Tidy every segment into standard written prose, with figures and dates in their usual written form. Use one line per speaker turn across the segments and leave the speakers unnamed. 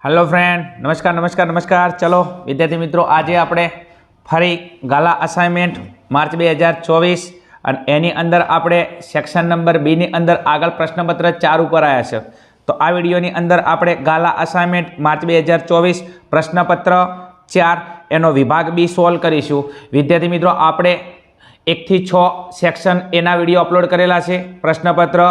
Hello friend, नमस्कार नमस्कार नमस्कार। चलो विद्यार्थी मित्रों, आज આપણે ફરી ગાલા અસાઇનમેન્ટ માર્ચ 2024 અને એની અંદર આપણે સેક્શન નંબર બી ની અંદર આગળ પ્રશ્નપત્ર 4 ઉપર આવ્યા છે। તો આ વિડીયોની અંદર આપણે ગાલા અસાઇનમેન્ટ માર્ચ 2024 પ્રશ્નપત્ર 4 એનો વિભાગ બી સોલ્વ કરીશું। વિદ્યાર્થી મિત્રો, આપણે 1 થી 6 સેક્શન એના વિડીયો અપલોડ કરેલા છે। પ્રશ્નપત્ર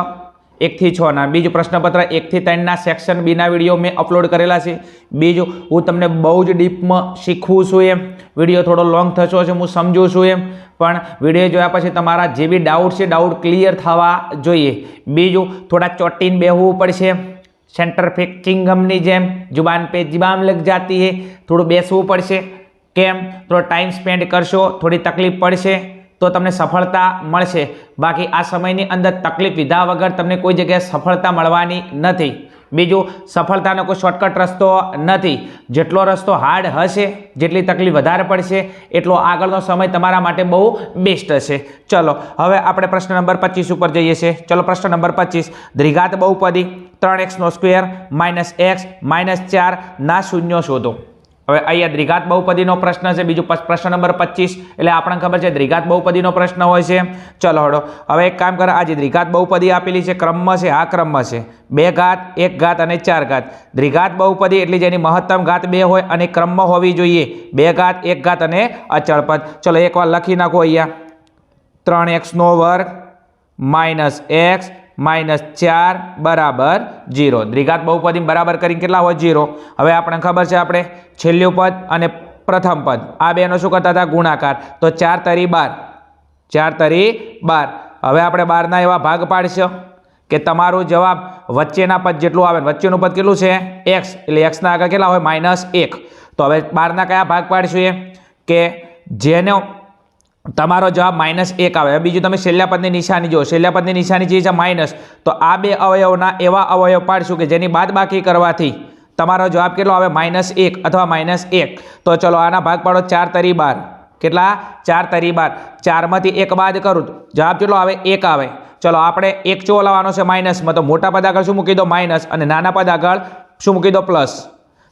1 થી 6 ના બીજું પ્રશ્નપત્ર 1 થી 3 ના સેક્શન બી ના વિડીયો મેં અપલોડ કરેલા છે। બીજું હું તમને બહુ જ ડીપમાં શીખવું છું, એમ વિડીયો થોડો લોંગ થશો છે, હું સમજું છું એમ, પણ વિડીયો જોયા પછી તમારા જે બી ડાઉટ છે ડાઉટ ક્લિયર થવા જોઈએ। બીજું થોડા ચોટીને બેહવું પડશે, સેન્ટર ફેક ચિંગમની જેમ જુબાન પે જીબામ લગ જાતી હે, થોડું બેસવું પડશે। કેમ? થોડો ટાઈમ સ્પેન્ડ કરશો, થોડી તકલીફ પડશે તો તમને સફળતા મળશે। બાકી આ સમયની અંદર તકલીફ લીધા વગર તમને કોઈ જગ્યાએ સફળતા મળવાની નથી। બીજું, સફળતાનો કોઈ શોર્ટકટ રસ્તો નથી। જેટલો રસ્તો હાર્ડ હશે, જેટલી તકલીફ વધારે પડશે, એટલો આગળનો સમય તમારા માટે બહુ બેસ્ટ હશે। ચલો હવે આપણે પ્રશ્ન નંબર 25 ઉપર જઈએ છીએ। ચલો પ્રશ્ન નંબર 25, દ્વિઘાત બહુપદી 3x² - x - 4 ના શૂન્ય શોધો। હવે અહીંયા દ્વિઘાત બહુપદીનો પ્રશ્ન છે। બીજું પ્રશ્ન નંબર 25 એટલે આપણને ખબર છે દ્વિઘાત બહુપદીનો પ્રશ્ન હોય છે। ચલો હળો, હવે એક કામ કરો, આજે દ્વિઘાત બહુપદી આપેલી છે, ક્રમમાં છે, આ ક્રમમાં છે, 2 ઘાત 1 ઘાત અને 4 ઘાત। દ્વિઘાત બહુપદી એટલે જેની મહત્તમ ઘાત 2 હોય અને ક્રમમાં હોવી જોઈએ, 2 ઘાત 1 ઘાત અને અચળ પદ। ચલો એકવાર લખી નાખો અહીંયા, 3x² - x -4 બરાબર 0। દ્વિઘાત બહુપદી બરાબર કરીને કેટલા હોય? 0। હવે આપણને ખબર છે, આપણે છેલ્લું પદ અને પ્રથમ પદ આ બેનો શું કરતા હતા? ગુણાકાર। તો 4 તરી 12, 4 તરી 12। હવે આપણે 12 ના એવા ભાગ પાડશો કે તમારો જવાબ વચ્ચેના પદ જેટલું આવે। વચ્ચેનું પદ કેટલું છે? x, એટલે x ના આગળ કેટલા હોય? -1। તો હવે 12 ના કયા ભાગ પાડશું? એ કે જેનો તમારો જવાબ -1 આવે। બીજું તમે છેલ્લા પદની નિશાની જો, છેલ્લા પદની નિશાની જે છે માઇનસ, તો આ બે અવયવના એવા અવયવ પાડશું કે જેની બાદબાકી કરવાથી તમારો જવાબ કેટલો આવે? -1 અથવા -1। તો ચલો આના ભાગ પાડો, 4 તરી 12, કેટલા? 4 તરી 12। 4 માંથી 1 બાદ કરું જવાબ કેટલો આવે? 1 આવે। ચલો આપણે 1 ચો લાવવાનો છે માઇનસમાં, તો મોટા પદ આગળ શું મૂકી દો? માઇનસ, અને નાના પદ આગળ શું મૂકી દો? પ્લસ।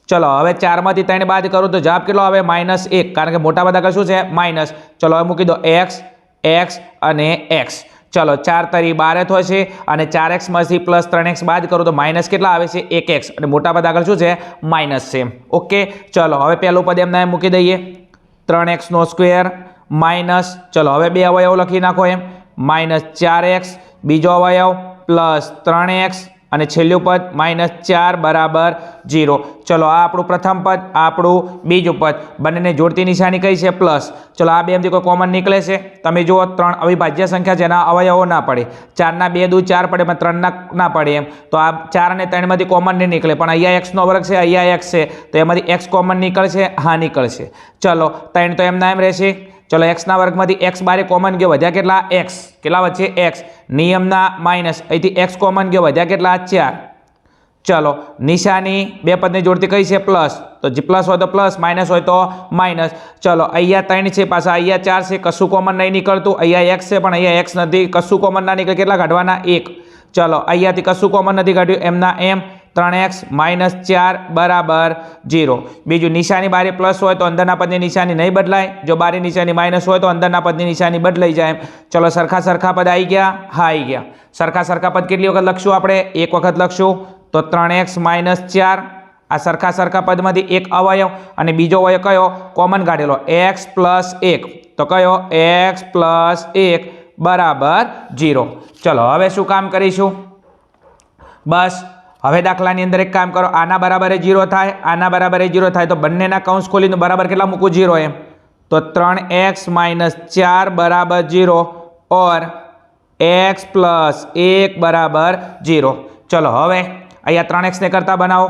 ચલો હવે 4 માંથી 3 બાદ કરું તો જવાબ કેટલો આવે? -1, કારણ કે મોટા પદ આગળ શું છે? માઇનસ। ચલો હવે મૂકી દો x, x અને x। ચલો 4 તરી 12 થશે અને 4x માંથી પ્લસ 3x બાદ કરું તો માઇનસ કેટલા આવે છે? 1x, અને મોટા પદ આગળ શું છે? માઇનસ છે। ઓકે, ચલો હવે પહેલું પદ એમના એમ મૂકી દઈએ, 3x² માઇનસ, ચલો હવે બે અવયવ લખી નાખો એમ, -4x, બીજો અવયવ +3x અને છેલ્લું પદ -4 બરાબર 0। ચલો આ આપણું પ્રથમ પદ, આ આપણું બીજું પદ, બંનેને જોડતી નિશાની કઈ છે? પ્લસ। ચલો આ બેમાંથી કોઈ કોમન નીકળે છે? તમે જુઓ, 3 અવિભાજ્ય સંખ્યા જેના અવયવો ના પડે, 4 ના 2 દુ 4 પડે, પણ 3 ના પડે એમ, તો આ 4 અને 3 માંથી કોમન નહીં નીકળે, પણ અહીંયા x² છે, અહીંયા x છે, તો એમાંથી x કોમન નીકળશે? હા, નીકળશે। ચલો 3 તો એમના એમ રહેશે। ચલો x ના વર્ગમાંથી x બારે કોમન ગયો, વધ્યા કેટલા? x, કેટલા વચ્ચે? x, નિયમના માઇનસ, અહીંથી x કોમન ગયો, વધ્યા કેટલા? 4। ચલો નિશાની બે પદને જોડતી કઈ છે? પ્લસ, તો જે પ્લસ હોય તો પ્લસ, માઇનસ હોય તો માઇનસ। ચલો અહીંયા 3 છે, પાછા અહીંયા 4 છે, કશું કોમન નહીં નીકળતું, અહીંયા x છે પણ અહીંયા x નથી, કશું કોમન ના નીકળે, કેટલા કાઢવાના? 1। ચલો અહીંયાથી કશું કોમન નથી કાઢ્યું, એમના એમ 3x -4 બરાબર 0। બીજું, નિશાની બારે પ્લસ હોય તો અંદરના પદની નિશાની નહીં બદલાય, જો બારે નિશાની માઇનસ હોય તો અંદરના પદની નિશાની બદલાઈ જાય। ચલો સરખા સરખા પદ આવી ગયા? હા, આવી ગયા। સરખા સરખા પદ કેટલી વખત લખશું આપણે? 1 વખત લખશું, તો 3x -4, આ સરખા સરખા પદમાંથી એક અવયવ અને બીજો અવયવ કયો? કોમન કાઢેલો, x + 1, તો કયો? x + 1 બરાબર 0। ચલો હવે શું કામ કરીશું? બસ હવે દાખલાની અંદર એક કામ કરો, આના બરાબર 0 થાય, આના બરાબર 0 થાય, તો બંનેના કૌંસ ખોલીને બરાબર કેટલા મૂકવું? 0 એમ, તો 3x -4 બરાબર 0 ઓર x + 1 બરાબર 0। ચલો હવે અહીંયા 3x ને કરતા બનાવો,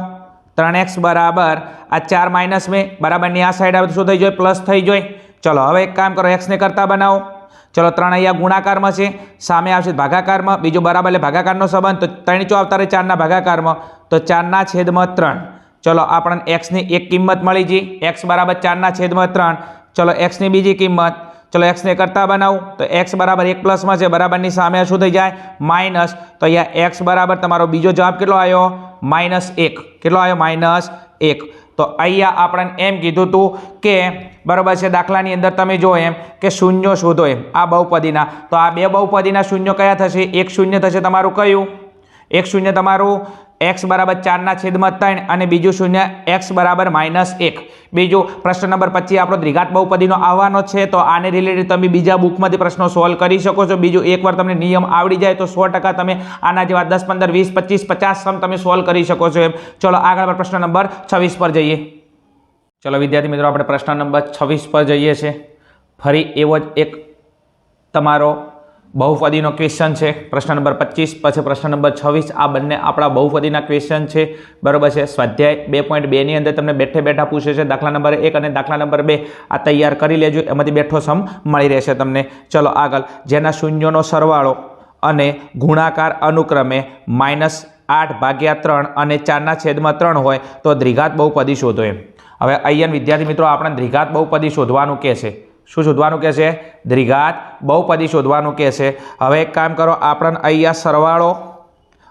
3x બરાબર આ 4 માઇનસ में બરાબરની આ સાઈડ આવે તો શું થઈ જાય? પ્લસ થઈ જાય। ચલો હવે એક કામ કરો, x ને કરતા બનાવો। ચલો 3 અહીંયા ગુણાકારમાં છે, સામે આવશે ભાગાકારમાં, બીજું બરાબર એટલે ભાગાકારનો સંબંધ, તો 3 ચો આવતા રહે 4 ના ભાગાકારમાં, તો 4/3। ચલો આપણને x ની એક કિંમત મળી ગઈ, x બરાબર 4/3। ચલો x ની બીજી કિંમત, ચલો એક્સને કરતા બનાવું તો એક્સ બરાબર 1 પ્લસમાં છે, બરાબરની સામે શું થઈ જાય માઇનસ, તો અહીંયા એક્સ બરાબર તમારો બીજો જવાબ કેટલો આવ્યો -1. કેટલો આવ્યો -1. તો અહીંયા આપણને એમ કીધું હતું કે બરાબર છે દાખલાની અંદર તમે જો એમ કે શૂન્ય શોધો એમ આ બહુપદીના, તો આ બે બહુપદીના શૂન્ય કયા થશે? એક શૂન્ય થશે તમારું કયું? એક શૂન્ય તમારું x બરાબર 4/3 અને બીજું શૂન્ય x બરાબર -1. બીજું પ્રશ્ન નંબર 25 આપણો દ્વિઘાત બહુપદીનો આવવાનો છે, તો આને રિલેટેડ તમે બીજા બુકમાંથી પ્રશ્નો સોલ્વ કરી શકો છો. બીજું એકવાર તમને નિયમ આવડી જાય તો 100% તમે આના જેવા 10, 15, 20, 25, 50 સમ તમે સોલ્વ કરી શકો છો એમ. ચલો આગળ પ્રશ્ન નંબર 26 પર જઈએ. ચલો વિદ્યાર્થી મિત્રો આપણે પ્રશ્ન નંબર 26 પર જઈએ છીએ. ફરી એવો જ એક તમારો બહુપદીનો ક્વેશ્ચન છે. પ્રશ્ન નંબર 25 પછી પ્રશ્ન નંબર 26 આ બંને આપણા બહુપદીના ક્વેશ્ચન છે, બરાબર છે. સ્વાધ્યાય 2.2 ની અંદર તમને બેઠે બેઠા પૂછે છે દાખલા નંબર 1 અને દાખલા નંબર 2. આ તૈયાર કરી લેજો, એમાંથી બેઠો સમ મળી રહેશે તમને. ચલો આગળ, જેના શૂન્યોનો સરવાળો અને ગુણાકાર અનુક્રમે -8/3 અને 4/3 હોય તો દ્વિઘાત બહુપદી શોધો એમ. હવે અહીંયા વિદ્યાર્થી મિત્રો આપણે દ્વિઘાત બહુપદી શોધવાનું કહે છે. શું શોધવાનું કહે છે? દ્વિઘાત બહુપદી શોધવાનું કહે છે. હવે એક કામ કરો, આપણને અહીંયા સરવાળો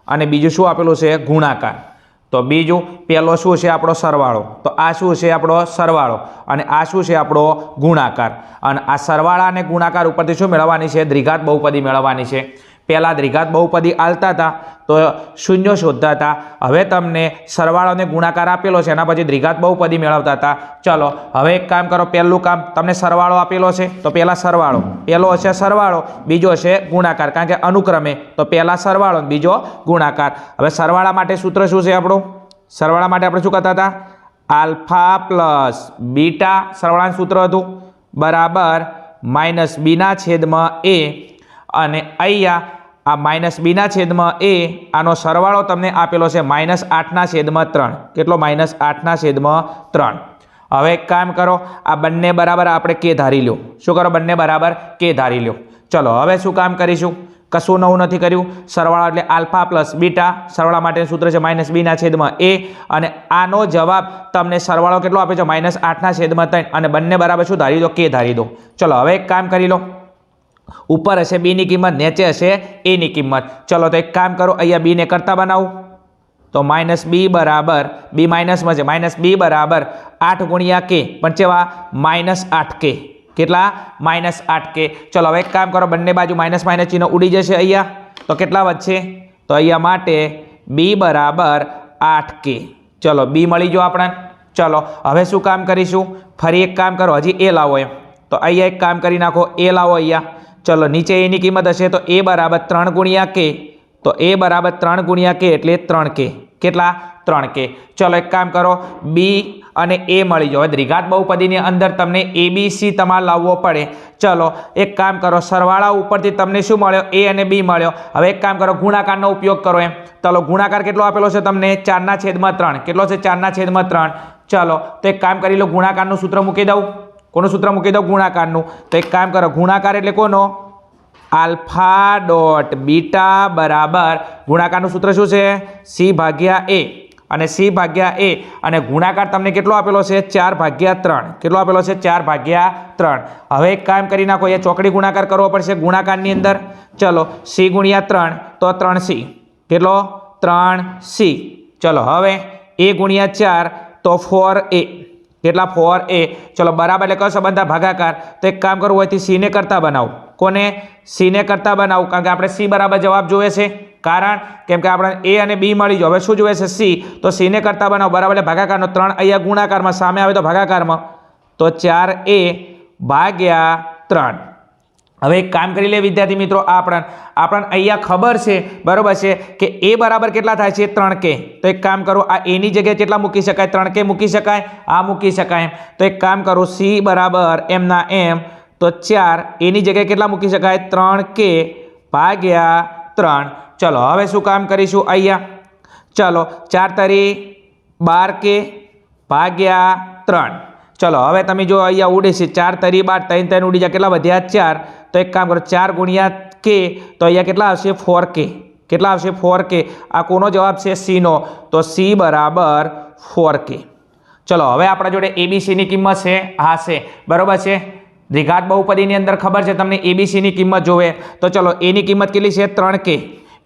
અને બીજું શું આપેલું છે? ગુણાકાર. તો બીજું પહેલો શું છે? આપણો સરવાળો. તો આ શું છે? આપણો સરવાળો અને આ શું છે? આપણો ગુણાકાર. અને આ સરવાળા અને ગુણાકાર ઉપરથી શું મેળવવાની છે? દ્વિઘાત બહુપદી મેળવવાની છે. પહેલા દ્વિઘાત બહુપદી આલતા હતા તો શૂન્ય શોધતા હતા, હવે તમને સરવાળો અને ગુણાકાર આપેલો છે, એના પછી દ્વિઘાત બહુપદી મેળવતા હતા. ચલો હવે એક કામ કરો, પહેલું કામ તમને સરવાળો આપેલો છે તો પહેલા સરવાળો, પહેલો હશે સરવાળો, બીજો હશે ગુણાકાર, કારણ કે અનુક્રમે તો પહેલા સરવાળો બીજો ગુણાકાર. હવે સરવાળા માટે સૂત્ર શું છે આપણું? સરવાળા માટે આપણે શું કરતા હતા? આલ્ફા પ્લસ બીટા સરવાળાનું સૂત્ર હતું બરાબર -b/a અને અહીંયા આ -b/a આનો સરવાળો તમને આપેલો છે -8/3. કેટલો? -8/3. હવે એક કામ કરો, આ બંને બરાબર આપણે કે ધારી લો. શું કરો? બંને બરાબર કે ધારી લો. ચલો હવે શું કામ કરીશું? કશું નવું નથી કર્યું. સરવાળો એટલે આલ્ફા પ્લસ બીટા, સરવાળા માટેનું સૂત્ર છે -b/a અને આનો જવાબ તમને સરવાળો કેટલો આપે છે? -8/3 અને બંને બરાબર શું ધારી દો? કે ધારી દો. ચલો હવે એક કામ કરી લો, ઉપર હશે b ની કિંમત, નીચે હશે a ની કિંમત. ચલો તો એક કામ કરો, અહીંયા b ને કરતા બનાવું તો -b બરાબર b માઇનસમાં છે, -b બરાબર 8 ગુણ્યા k, પણ કેવા? -8k. કેટલા? -8k. ચલો હવે એક કામ કરો, બંને બાજુ માઇનસ ચિહ્ન ઉડી જશે અહીંયા, તો કેટલા વધશે? તો અહીંયા માટે b બરાબર 8k. ચલો b મળી ગયો આપણને. ચલો હવે શું કામ કરીશું? ફરી એક કામ કરો, હજી a લાવો એમ, તો અહીંયા એક કામ કરી નાખો, a લાવો અહીંયા. ચલો નીચે a ની કિંમત હશે તો a બરાબર 3 ગુણ્યા k, તો a બરાબર 3 ગુણ્યા k એટલે 3k. કેટલા? 3k. ચલો એક કામ કરો, b અને a મળી જાવ. દ્વિઘાત બહુપદીની અંદર તમને abc તમારે લાવવો પડે. ચલો એક કામ કરો, સરવાળા ઉપરથી તમને શું મળ્યો? a અને b મળ્યો. હવે એક કામ કરો, ગુણાકારનો ઉપયોગ કરો એમ. ચલો ગુણાકાર કેટલો આપેલો છે તમને? 4/3. કેટલો છે? 4/3. ચલો તો એક કામ કરી લો, ગુણાકારનું સૂત્ર મૂકી દઉં. કોનું સૂત્ર મૂકી દઉં? ગુણાકારનું. તો એક કામ કરો, ગુણાકાર એટલે કોનો? આલ્ફા ડોટ બીટા બરાબર ગુણાકારનું સૂત્ર શું છે? c/a અને c/a અને ગુણાકાર તમને કેટલો આપેલો છે? 4/3. કેટલો આપેલો છે? 4/3. હવે એક કામ કરી નાખો, એ ચોકડી ગુણાકાર કરવો પડશે ગુણાકારની અંદર. ચલો c ગુણ્યા 3 તો 3c. કેટલો? 3c. ચલો હવે a ગુણ્યા 4 તો 4a. કેટલા? 4a. ચલો બરાબર એટલે કયો સંબંધ? ભાગાકાર. તો એક કામ કરવું હોયથી c ને કરતા બનાવું. કોને? c ને કરતા બનાવું, કારણ કે આપણે c બરાબર જવાબ જોઈએ છે. કારણ કેમ કે આપણે a અને b મળી જાય. હવે શું જોઈએ છે? c. તો c ને કરતા બનાવો બરાબર એટલે ભાગાકારનો. 3 અહીંયા ગુણાકારમાં, સામે આવે તો ભાગાકારમાં, તો 4a/3. હવે એક કામ કરી લે વિદ્યાર્થી મિત્રો, આપણને અહીંયા ખબર છે બરાબર છે કે a બરાબર કેટલા થાય છે? 3k. તો એક કામ કરો, આ a ની જગ્યાએ કેટલા મૂકી શકાય? 3k મૂકી શકાય. આ મૂકી શકાય. તો એક કામ કરું, c બરાબર m ના m તો 4 a ની જગ્યાએ કેટલા મૂકી શકાય? 3k/3. ચલો હવે શું કામ કરીશું અહીંયા? ચલો 4 તરી 12k/3. ચલો હવે તમે જો અહીંયા ઉડે છે 4 તરી 12, 3 ઉડી જાય, કેટલા વધ્યા? 4. તો એક કામ કરો, 4 ગુણ્યા k તો અહીંયા કેટલા આવશે? 4k. કેટલા આવશે? 4k. આ કોનો જવાબ છે? c નો. તો c બરાબર 4k. ચલો હવે આપણા જોડે abc ની કિંમત છે. હા છે, બરોબર છે. દ્વિઘાત બહુપદીની અંદર ખબર છે તમને એબીસીની કિંમત જોવે તો ચલો એની કિંમત કેટલી છે 3k,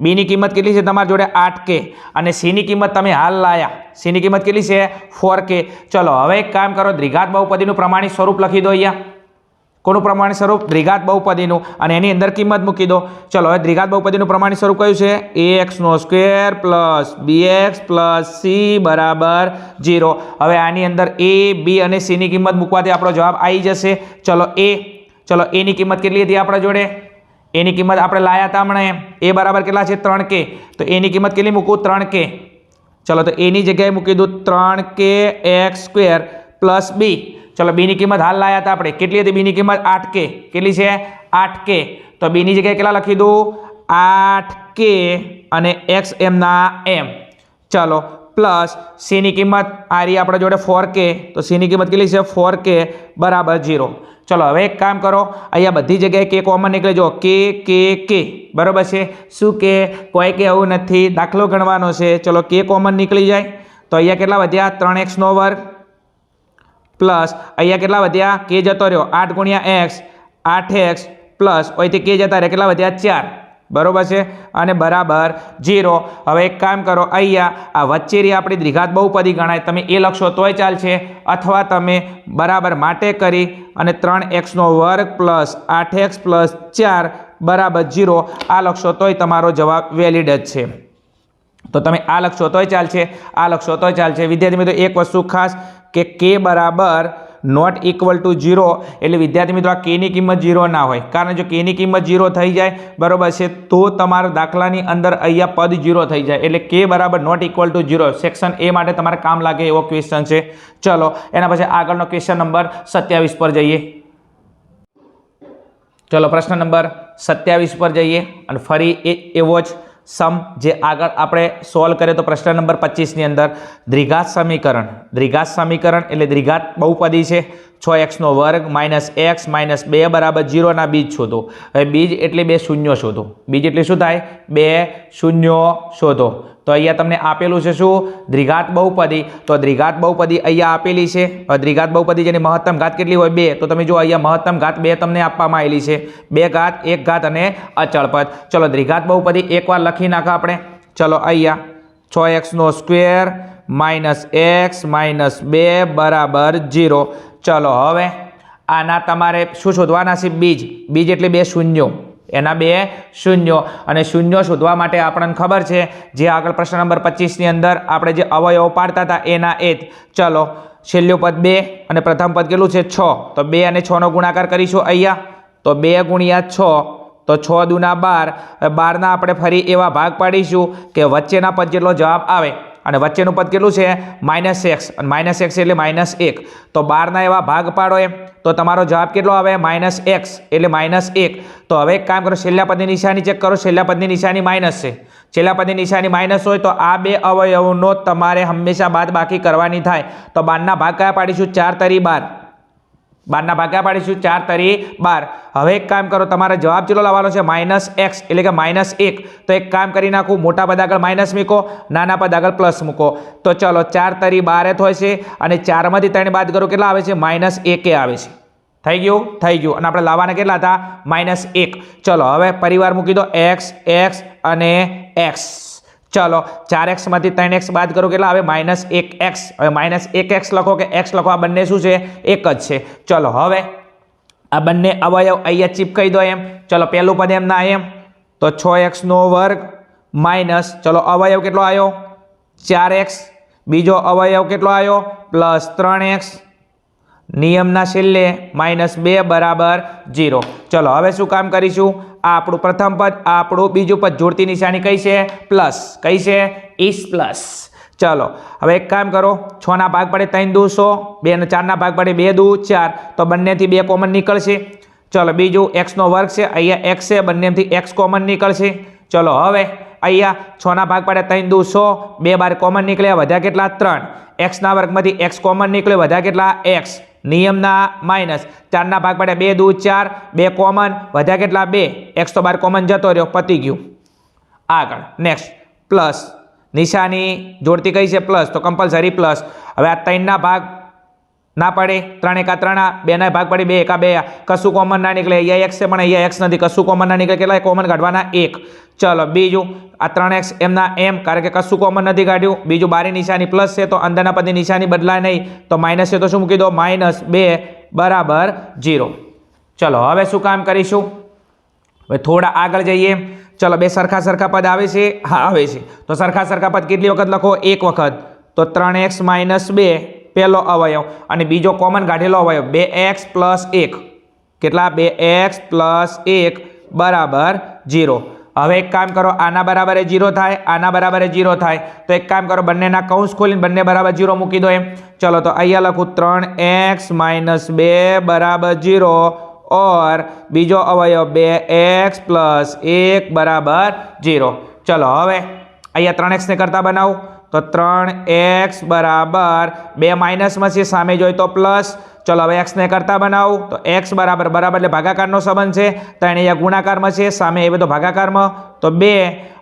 બીની કિંમત કેટલી છે તમારી જોડે 8k અને સીની કિંમત તમે હાલ લાયા, સીની કિંમત કેટલી છે 4k. ચલો હવે એક કામ કરો, દ્વિઘાત બહુપદીનું પ્રમાણિત સ્વરૂપ લખી દો અહીંયા. કોનું પ્રમાણિત સ્વરૂપ? દ્વિઘાત બહુપદીનું, અને એની અંદર કિંમત મૂકી દો. ચલો હવે દ્વિઘાત બહુપદીનું પ્રમાણિત સ્વરૂપ કયું છે? ax² plus bx plus c બરાબર 0. હવે આની અંદર a b અને c ની કિંમત મૂકવાથી આપણો જવાબ આવી જશે. ચલો એની કિંમત કેટલી હતી આપણા જોડે? એની કિંમત આપણે લાયા હતા હમણાં. એ બરાબર કેટલા છે? 3k. તો એની કિંમત કેટલી મૂકું? 3k. ચલો તો એની જગ્યાએ મૂકી દઉં 3kx² પ્લસ b. ચલો બીની કિંમત હાલ લાયા હતા આપણે, કેટલી હતી બીની કિંમત? 8k. કેટલી છે? 8k. તો બીની જગ્યાએ કેટલા લખી દઉં? 8k અને x એમના એમ. ચલો પ્લસ સીની કિંમત આ રહી આપણા જોડે 4k. તો સીની કિંમત કેટલી છે? 4k બરાબર 0. ચલો હવે એક કામ કરો, અહીંયા બધી જગ્યાએ કે કોમન નીકળે. જો કે બરાબર છે. શું કે કોઈ કે આવું નથી, દાખલો ગણવાનો છે. ચલો કે કોમન નીકળી જાય તો અહીંયા કેટલા વધ્યા? 3x² પ્લસ અહીંયા કેટલા વધ્યા? કે જતો રહ્યો 8 ગુણ્યા x, 8x પ્લસ અહીંથી કે જતા રહે કેટલા વધ્યા? 4. બરોબર છે, અને બરાબર 0. હવે એક કામ કરો, અહીંયા આ વચ્ચેની આપણી દ્વિઘાત બહુપદી ગણાય, તમે એ લખશો તોય ચાલશે, અથવા તમે બરાબર માટે કરી અને 3x² પ્લસ 8x પ્લસ 4 બરાબર 0 આ લખશો તોય તમારો જવાબ વેલિડ જ છે. તો તમે આ લખશો તોય ચાલશે, આ લખશો તોય ચાલશે. વિદ્યાર્થી મિત્રો એક વસ્તુ ખાસ કે k બરાબર નોટ ઇક્વલ ટુ 0 એટલે વિદ્યાર્થી મિત્રો આ k ની કિંમત 0 ના હોય, કારણ જો k ની કિંમત 0 થઈ જાય બરાબર છે તો તમારા દાખલાની અંદર અહીંયા પદ 0 થઈ જાય, એટલે k બરાબર not equal to 0 section A માટે તમારે કામ લાગે એવો ક્વેશ્ચન છે. ચલો એના પછી આગળનો ક્વેશ્ચન નંબર 27 પર જઈએ. ચલો પ્રશ્ન નંબર 27 પર જઈએ અને ફરી એવો જ સમ જે આગળ આપણે સોલ્વ કર્યો તો પ્રશ્ન નંબર 25 ની અંદર દ્વિઘાત સમીકરણ એટલે દ્વિઘાત બહુપદી છે 6x² માઇનસ x માઇનસ 2 બરાબર 0 ના બીજ શોધો. હવે બીજ એટલે 2 શૂન્ય શોધો. બીજ એટલે શું થાય? 2 શૂન્ય શોધો. તો અહીંયા તમને આપેલું છે શું? દ્વિઘાત બહુપદી. તો દ્વિઘાત બહુપદી અહીંયા આપેલી છે. દ્વિઘાત બહુપદી જેની મહત્તમ ઘાત કેટલી હોય? 2. તો તમે જો અહીંયા મહત્તમ ઘાત 2 તમને આપવામાં આવેલી છે. 2 ઘાત 1 ઘાત અને અચળ પદ. ચલો દ્વિઘાત બહુપદી એકવાર લખી નાખો આપણે. ચલો અહીંયા 6x² માઇનસ x માઇનસ 2 બરાબર 0. ચલો હવે આના તમારે શું શોધવાના છે? બીજ એટલે 2 શૂન્યો, એના 2 શૂન્યો, અને શૂન્યો શોધવા માટે આપણને ખબર છે જે આગળ પ્રશ્ન નંબર 25 ની અંદર આપણે જે અવયવો પાડતા હતા એના એ જ. ચલો છેલ્લું પદ 2 અને પ્રથમ પદ કેટલું છે? 6. તો 2 અને 6 નો ગુણાકાર કરીશું અહીંયા. તો 2 ગુણ્યા 6 તો 6 દુના 12. 12 ના આપણે ફરી એવા ભાગ પાડીશું કે વચ્ચેના પદ જેટલો જવાબ આવે, અને વચ્ચેનું પદ કેટલું છે? -x, અને -x એટલે -1. તો 12 ના એવા ભાગ પાડો એમ તો તમારો જવાબ કેટલો આવે? -x એટલે -1. તો હવે એક કામ કરો, છેલ્લા પદની નિશાની ચેક કરો. છેલ્લા પદની નિશાની માઇનસ છે. છેલ્લા પદની નિશાની માઇનસ હોય તો આ બે અવયવોનો તમારે હંમેશા બાદબાકી કરવાની થાય. તો 12 ના ભાગ કયા પાડીશું? 4 તરી 12. 12 ના ભાગ કયા પાડીશું? 4 તરી 12. હવે એક કામ કરો, તમારે જવાબ કેટલો લાવવાનો છે? -x એટલે કે -1. તો એક કામ કરી નાખું, મોટા પદ આગળ માઇનસ મૂકો, નાના પદ આગળ પ્લસ મૂકો. તો ચલો 4 તરી 12 હોય છે, અને 4 માંથી 3 બાદ કરો કેટલા આવે છે? -1 આવે છે. થઈ ગયું? અને આપણે લાવવાના કેટલા હતા? -1. ચલો હવે પરિવાર મૂકી દો, x અને x. ચલો 4x માંથી 3x બાદ કરો કેટલા આવે? -1x. હવે -1x લખો કે x લખો, આ બંને શું છે? એક જ છે. ચલો હવે આ બંને અવયવ અહીંયા ચીપકાઈ દો એમ. ચલો પહેલું પદ એમ ના એમ, તો 6x² માઇનસ, ચલો અવયવ કેટલો આવ્યો? 4x. બીજો અવયવ કેટલો આવ્યો? +3x. નિયમના છેલ્લે -2 બરાબર 0. ચલો હવે શું કામ કરીશું? આ આપણું પ્રથમ પદ, આ આપણું બીજું પદ, જોડતી નિશાની કઈ છે? પ્લસ. કઈ છે? Is plus. ચલો હવે એક કામ કરો, 6 ના ભાગ પડે 3 દુ 100, 2 અને 4 ના ભાગ પડે 2 દુ 4. તો બંનેથી 2 કોમન નીકળશે. ચલો બીજું x² છે, અહીંયા x છે, બંનેથી x કોમન નીકળશે. ચલો હવે અહીંયા 6 ના ભાગ પડે 3 દુ 100, 2 બાર કોમન નીકળ્યા, વધ્યા કેટલા? 3. x ના વર્ગમાંથી x કોમન નીકળ્યો, વધ્યા કેટલા? x. નિયમના માઇનસ, 4 ના ભાગ પડે 2 દુ 4, 2 કોમન, વધ્યા કેટલા? 2. x તો બાર કોમન જતો રહ્યો, પતી ગયું. આગળ નેક્સ્ટ પ્લસ નિશાની જોડતી કઈ છે? પ્લસ, તો કમ્પલસરી પ્લસ. હવે આ 3 ના ભાગ ના પડે 3 એકા 3 2 ભાગ પડી 2 એકા 2 કશું કોમન ના નીકળે અહીંયા x છે પણ અહીંયા x નથી કશું કોમન ના નીકળે કેટલા કોમન કાઢવાના 1 ચલો બીજું આ 3x એમના એમ કારણ કે કશું કોમન નથી કાઢ્યું બીજું બારી નિશાની પ્લસ છે તો અંદરના પદની નિશાની બદલાય નહીં તો માઇનસ છે તો શું મૂકી દો -2 બરાબર 0 ચલો હવે શું કામ કરીશું હવે થોડા આગળ જઈએ ચલો બે સરખા પદ આવે છે હા આવે છે તો સરખા પદ કેટલી વખત લખો એક વખત તો 3x - 2 પહેલો અવયવ અને બીજો કોમન કાઢેલો અવયવ 2x + 1 કેટલા 2x + 1 બરાબર 0 હવે એક કામ કરો આના બરાબર 0 થાય આના બરાબર 0 થાય તો એક કામ કરો બંનેના કૌંસ ખોલીને બંને બરાબર 0 મૂકી દો એમ ચલો તો અહીંયા લખું 3x - 2 બરાબર 0 और बीजो अवयव 2x + 1 बराबर 0 चलो હવે અહીંયા 3x ને કરતા બનાવું તો 3x બરાબર 2 માઇનસમાં છે સામે જોઈએ તો પ્લસ ચલો હવે x ને કરતા બનાવું તો x બરાબર એટલે ભાગાકારનો સંબંધ છે 3 અહીંયા ગુણાકારમાં છે સામે આવે તો ભાગાકારમાં તો 2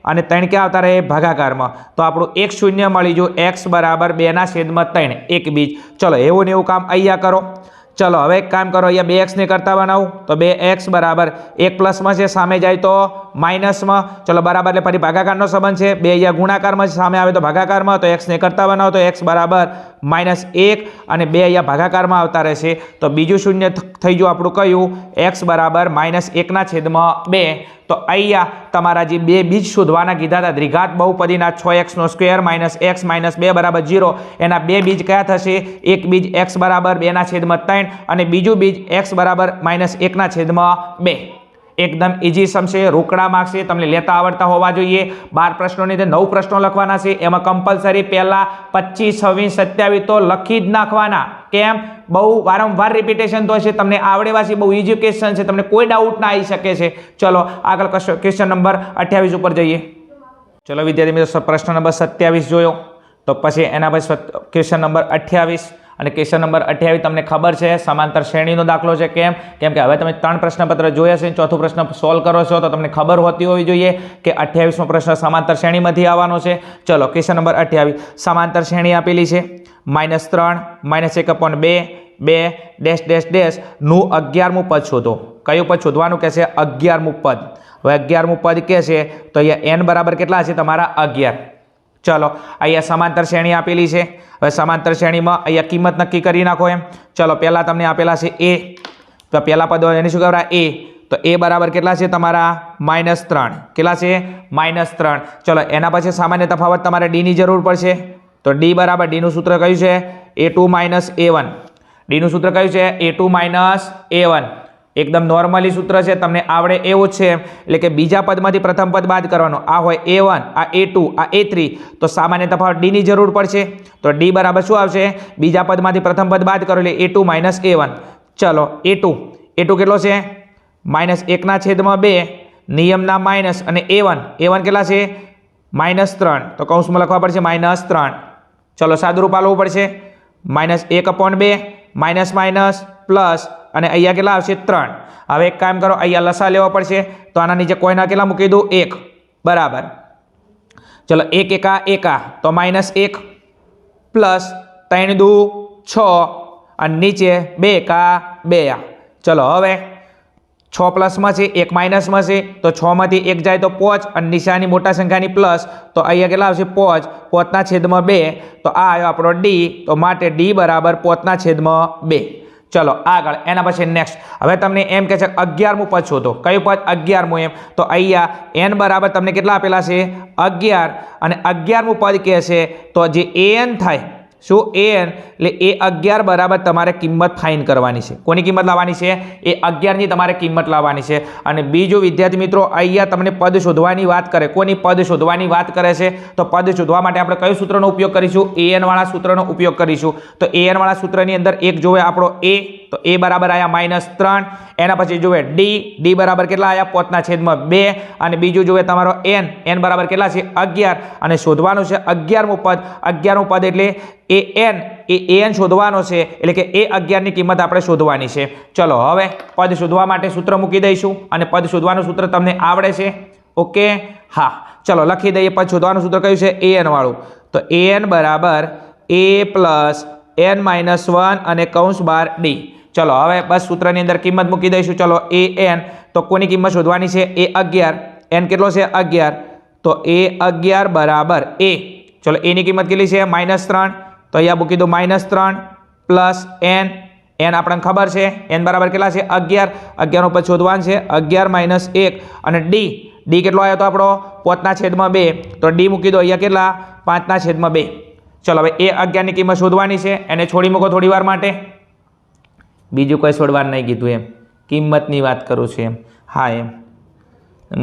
અને 3 ક્યાં આવતા રહે ભાગાકારમાં તો આપણું 1 0 મળી ગયું x બરાબર 2/3 એક બીજ ચલો એવું ને એવું કામ અહીંયા કરો चलो હવે એક કામ કરો અહીંયા 2x ને કરતા બનાવું તો 2x બરાબર 1 પ્લસમાં છે સામે જાય તો માઇનસમાં ચલો બરાબર એટલે ફરી ભાગાકારનો સંબંધ છે 2 અહીંયા ગુણાકારમાં છે સામે આવે તો ભાગાકારમાં તો x ને કરતા બનાવો તો x બરાબર -1 અને 2 અહીંયા ભાગાકારમાં આવતા રહેશે તો બીજું શૂન્ય થઈ ગયું આપણું કયું x બરાબર -1/2 તો અહીંયા તમારા જે બે બીજ શોધવાના કીધા હતા દ્વિઘાત બહુપદીના 6x² - x - 2 બરાબર 0 એના બે બીજ કયા થશે એક બીજ x બરાબર 2/3 અને બીજું બીજ x બરાબર -1/2 એકદમ ઇઝી સમ છે રોકડા માર્ક્સ છે તમને લેતા આવડતા હોવા જોઈએ 12 પ્રશ્નોની અંદર 9 પ્રશ્નો લખવાના છે એમાં કમ્પલસરી પહેલા 25 26 27 તો લખી જ નાખવાના કેમ બહુ વારંવાર રિપીટેશન તો છે તમને આવડેવા છે બહુ ઇઝી ક્વેશ્ચન છે તમને કોઈ ડાઉટ ના આવી શકે છે ચલો આગળ ક્વેશ્ચન નંબર 28 ઉપર જઈએ ચલો વિદ્યાર્થી મિત્રો પ્રશ્ન નંબર 27 જોયો તો પછી એના પછી ક્વેશ્ચન નંબર 28 અને ક્વેશ્ચન નંબર 28 તમને ખબર છે સમાંતર શ્રેણીનો દાખલો છે કેમ કે હવે તમે 3 પ્રશ્નપત્ર જોયા છે ચોથો પ્રશ્ન સોલ્વ કરો છો તો તમને ખબર હોતી હોવી જોઈએ કે 28મો પ્રશ્ન સમાંતર શ્રેણીમાંથી આવવાનો છે ચલો ક્વેશ્ચન નંબર 28 સમાંતર શ્રેણી આપેલી છે -3 -1/2 2 નું 11મું પદ શોધો કયું પદ શોધવાનું કે છે 11મું પદ હવે 11મું પદ કે છે તો અહીંયા n બરાબર કેટલા છે તમારા 11 ચલો અહીંયા સમાંતર શ્રેણી આપેલી છે હવે સમાંતર શ્રેણીમાં અહીંયા કિંમત નક્કી કરી નાખો એમ ચલો પહેલા તમને આપેલા છે a તો પહેલા પદ એને શું કહેવાય a તો a બરાબર કેટલા છે તમારા -3 કેટલા છે -3 ચલો એના પછી સામાન્ય તફાવત તમારે d ની જરૂર પડશે તો d બરાબર d નું સૂત્ર કયું છે a2 - a1 d નું સૂત્ર કયું છે a2 - a1 એકદમ નોર્મલી સૂત્ર છે તમને આવડે એવું જ છે એટલે કે બીજા પદમાંથી પ્રથમ પદ બાદ કરવાનો આ હોય a1 આ a2 આ a3 તો સામાન્ય તફાવત d ની જરૂર પડશે તો d બરાબર શું આવશે બીજા પદમાંથી પ્રથમ પદ બાદ કરો એટલે a2 - a1 ચલો a2 કેટલો છે -1/2 નિયમના માઇનસ અને a1 કેટલા છે -3 તો કૌંસમાં લખવા પડશે -3 ચલો સાદુરૂપ આલવું પડશે -1/2 માઇનસ પ્લસ અને અહીંયા કેટલા આવશે 3 હવે એક કામ કરો અહીંયા લસા લેવો પડશે તો આના નીચે કોઈના કેટલા મૂકી દઉં 1 બરાબર ચલો 1 એકા તો -1 પ્લસ 3 દુ 6 અને નીચે 2 એકા 2 ચલો હવે 6 પ્લસમાં છે 1 માઇનસમાં છે તો 6 માંથી 1 જાય તો 5 અને નિશાની મોટા સંખ્યાની પ્લસ તો અહીંયા કેટલા આવશે 5/2 તો આ આવ્યો આપણો d તો માટે d બરાબર 5/2 ચલો આગળ એના પછી નેક્સ્ટ હવે તમને એમ કહે છે 11મું પદ શોધો કયું પદ 11મું એમ તો અહીંયા n બરાબર તમને કેટલા આપેલા છે 11 અને 11મું પદ કહે છે તો જે an થાય શું an એટલે a11 બરાબર તમારે કિંમત ફાઇન કરવાની છે કોની કિંમત લાવવાની છે a11 ની તમારે કિંમત લાવવાની છે અને બીજું વિદ્યાર્થી મિત્રો અહીંયા તમને પદ શોધવાની વાત કરે કોની પદ શોધવાની વાત કરે છે તો પદ શોધવા માટે આપણે કયું સૂત્રનો ઉપયોગ કરીશું an વાળા સૂત્રનો ઉપયોગ કરીશું તો an વાળા સૂત્રની અંદર એક જોવે આપણો a તો a બરાબર આયા -3 એના પછી જોવે d બરાબર કેટલા આયા 5/2 અને બીજું જોવે તમારો n બરાબર કેટલા છે 11 અને શોધવાનું છે 11મું પદ એટલે an શોધવાનો છે એટલે કે a11 ની કિંમત આપણે શોધવાની છે ચલો હવે પદ શોધવા માટે સૂત્ર મૂકી દઈશું અને પદ શોધવાનું સૂત્ર તમને આવડે છે ઓકે હા ચલો લખી દઈએ પદ શોધવાનું સૂત્ર કયું છે an વાળું તો an બરાબર a + n-1 અને કૌંસ બાર ડી. ચલો હવે બસ સૂત્રની અંદર કિંમત મૂકી દઈશું. ચલો an તો કોની કિંમત શોધવાની છે? a11. n કેટલો છે? 11. તો a11 બરાબર a. ચલો a ની કિંમત કેટલી છે? -3. તો અહીંયા મૂકી દો -3 પ્લસ n. n આપણને ખબર છે n બરાબર કેટલા છે? 11. 11 ઉપર શોધવાનું છે 11 - 1 અને d કેટલો આવ્યો તો આપણો 5/2. તો d મૂકી દો અહીંયા કેટલા? 5/2. ચલો હવે a11 ની કિંમત શોધવાની છે. એને છોડી મૂકો થોડી વાર માટે. બીજું કોઈ છોડવાનું નહીં કીધું એમ, કિંમતની વાત કરું છું એમ. હા એમ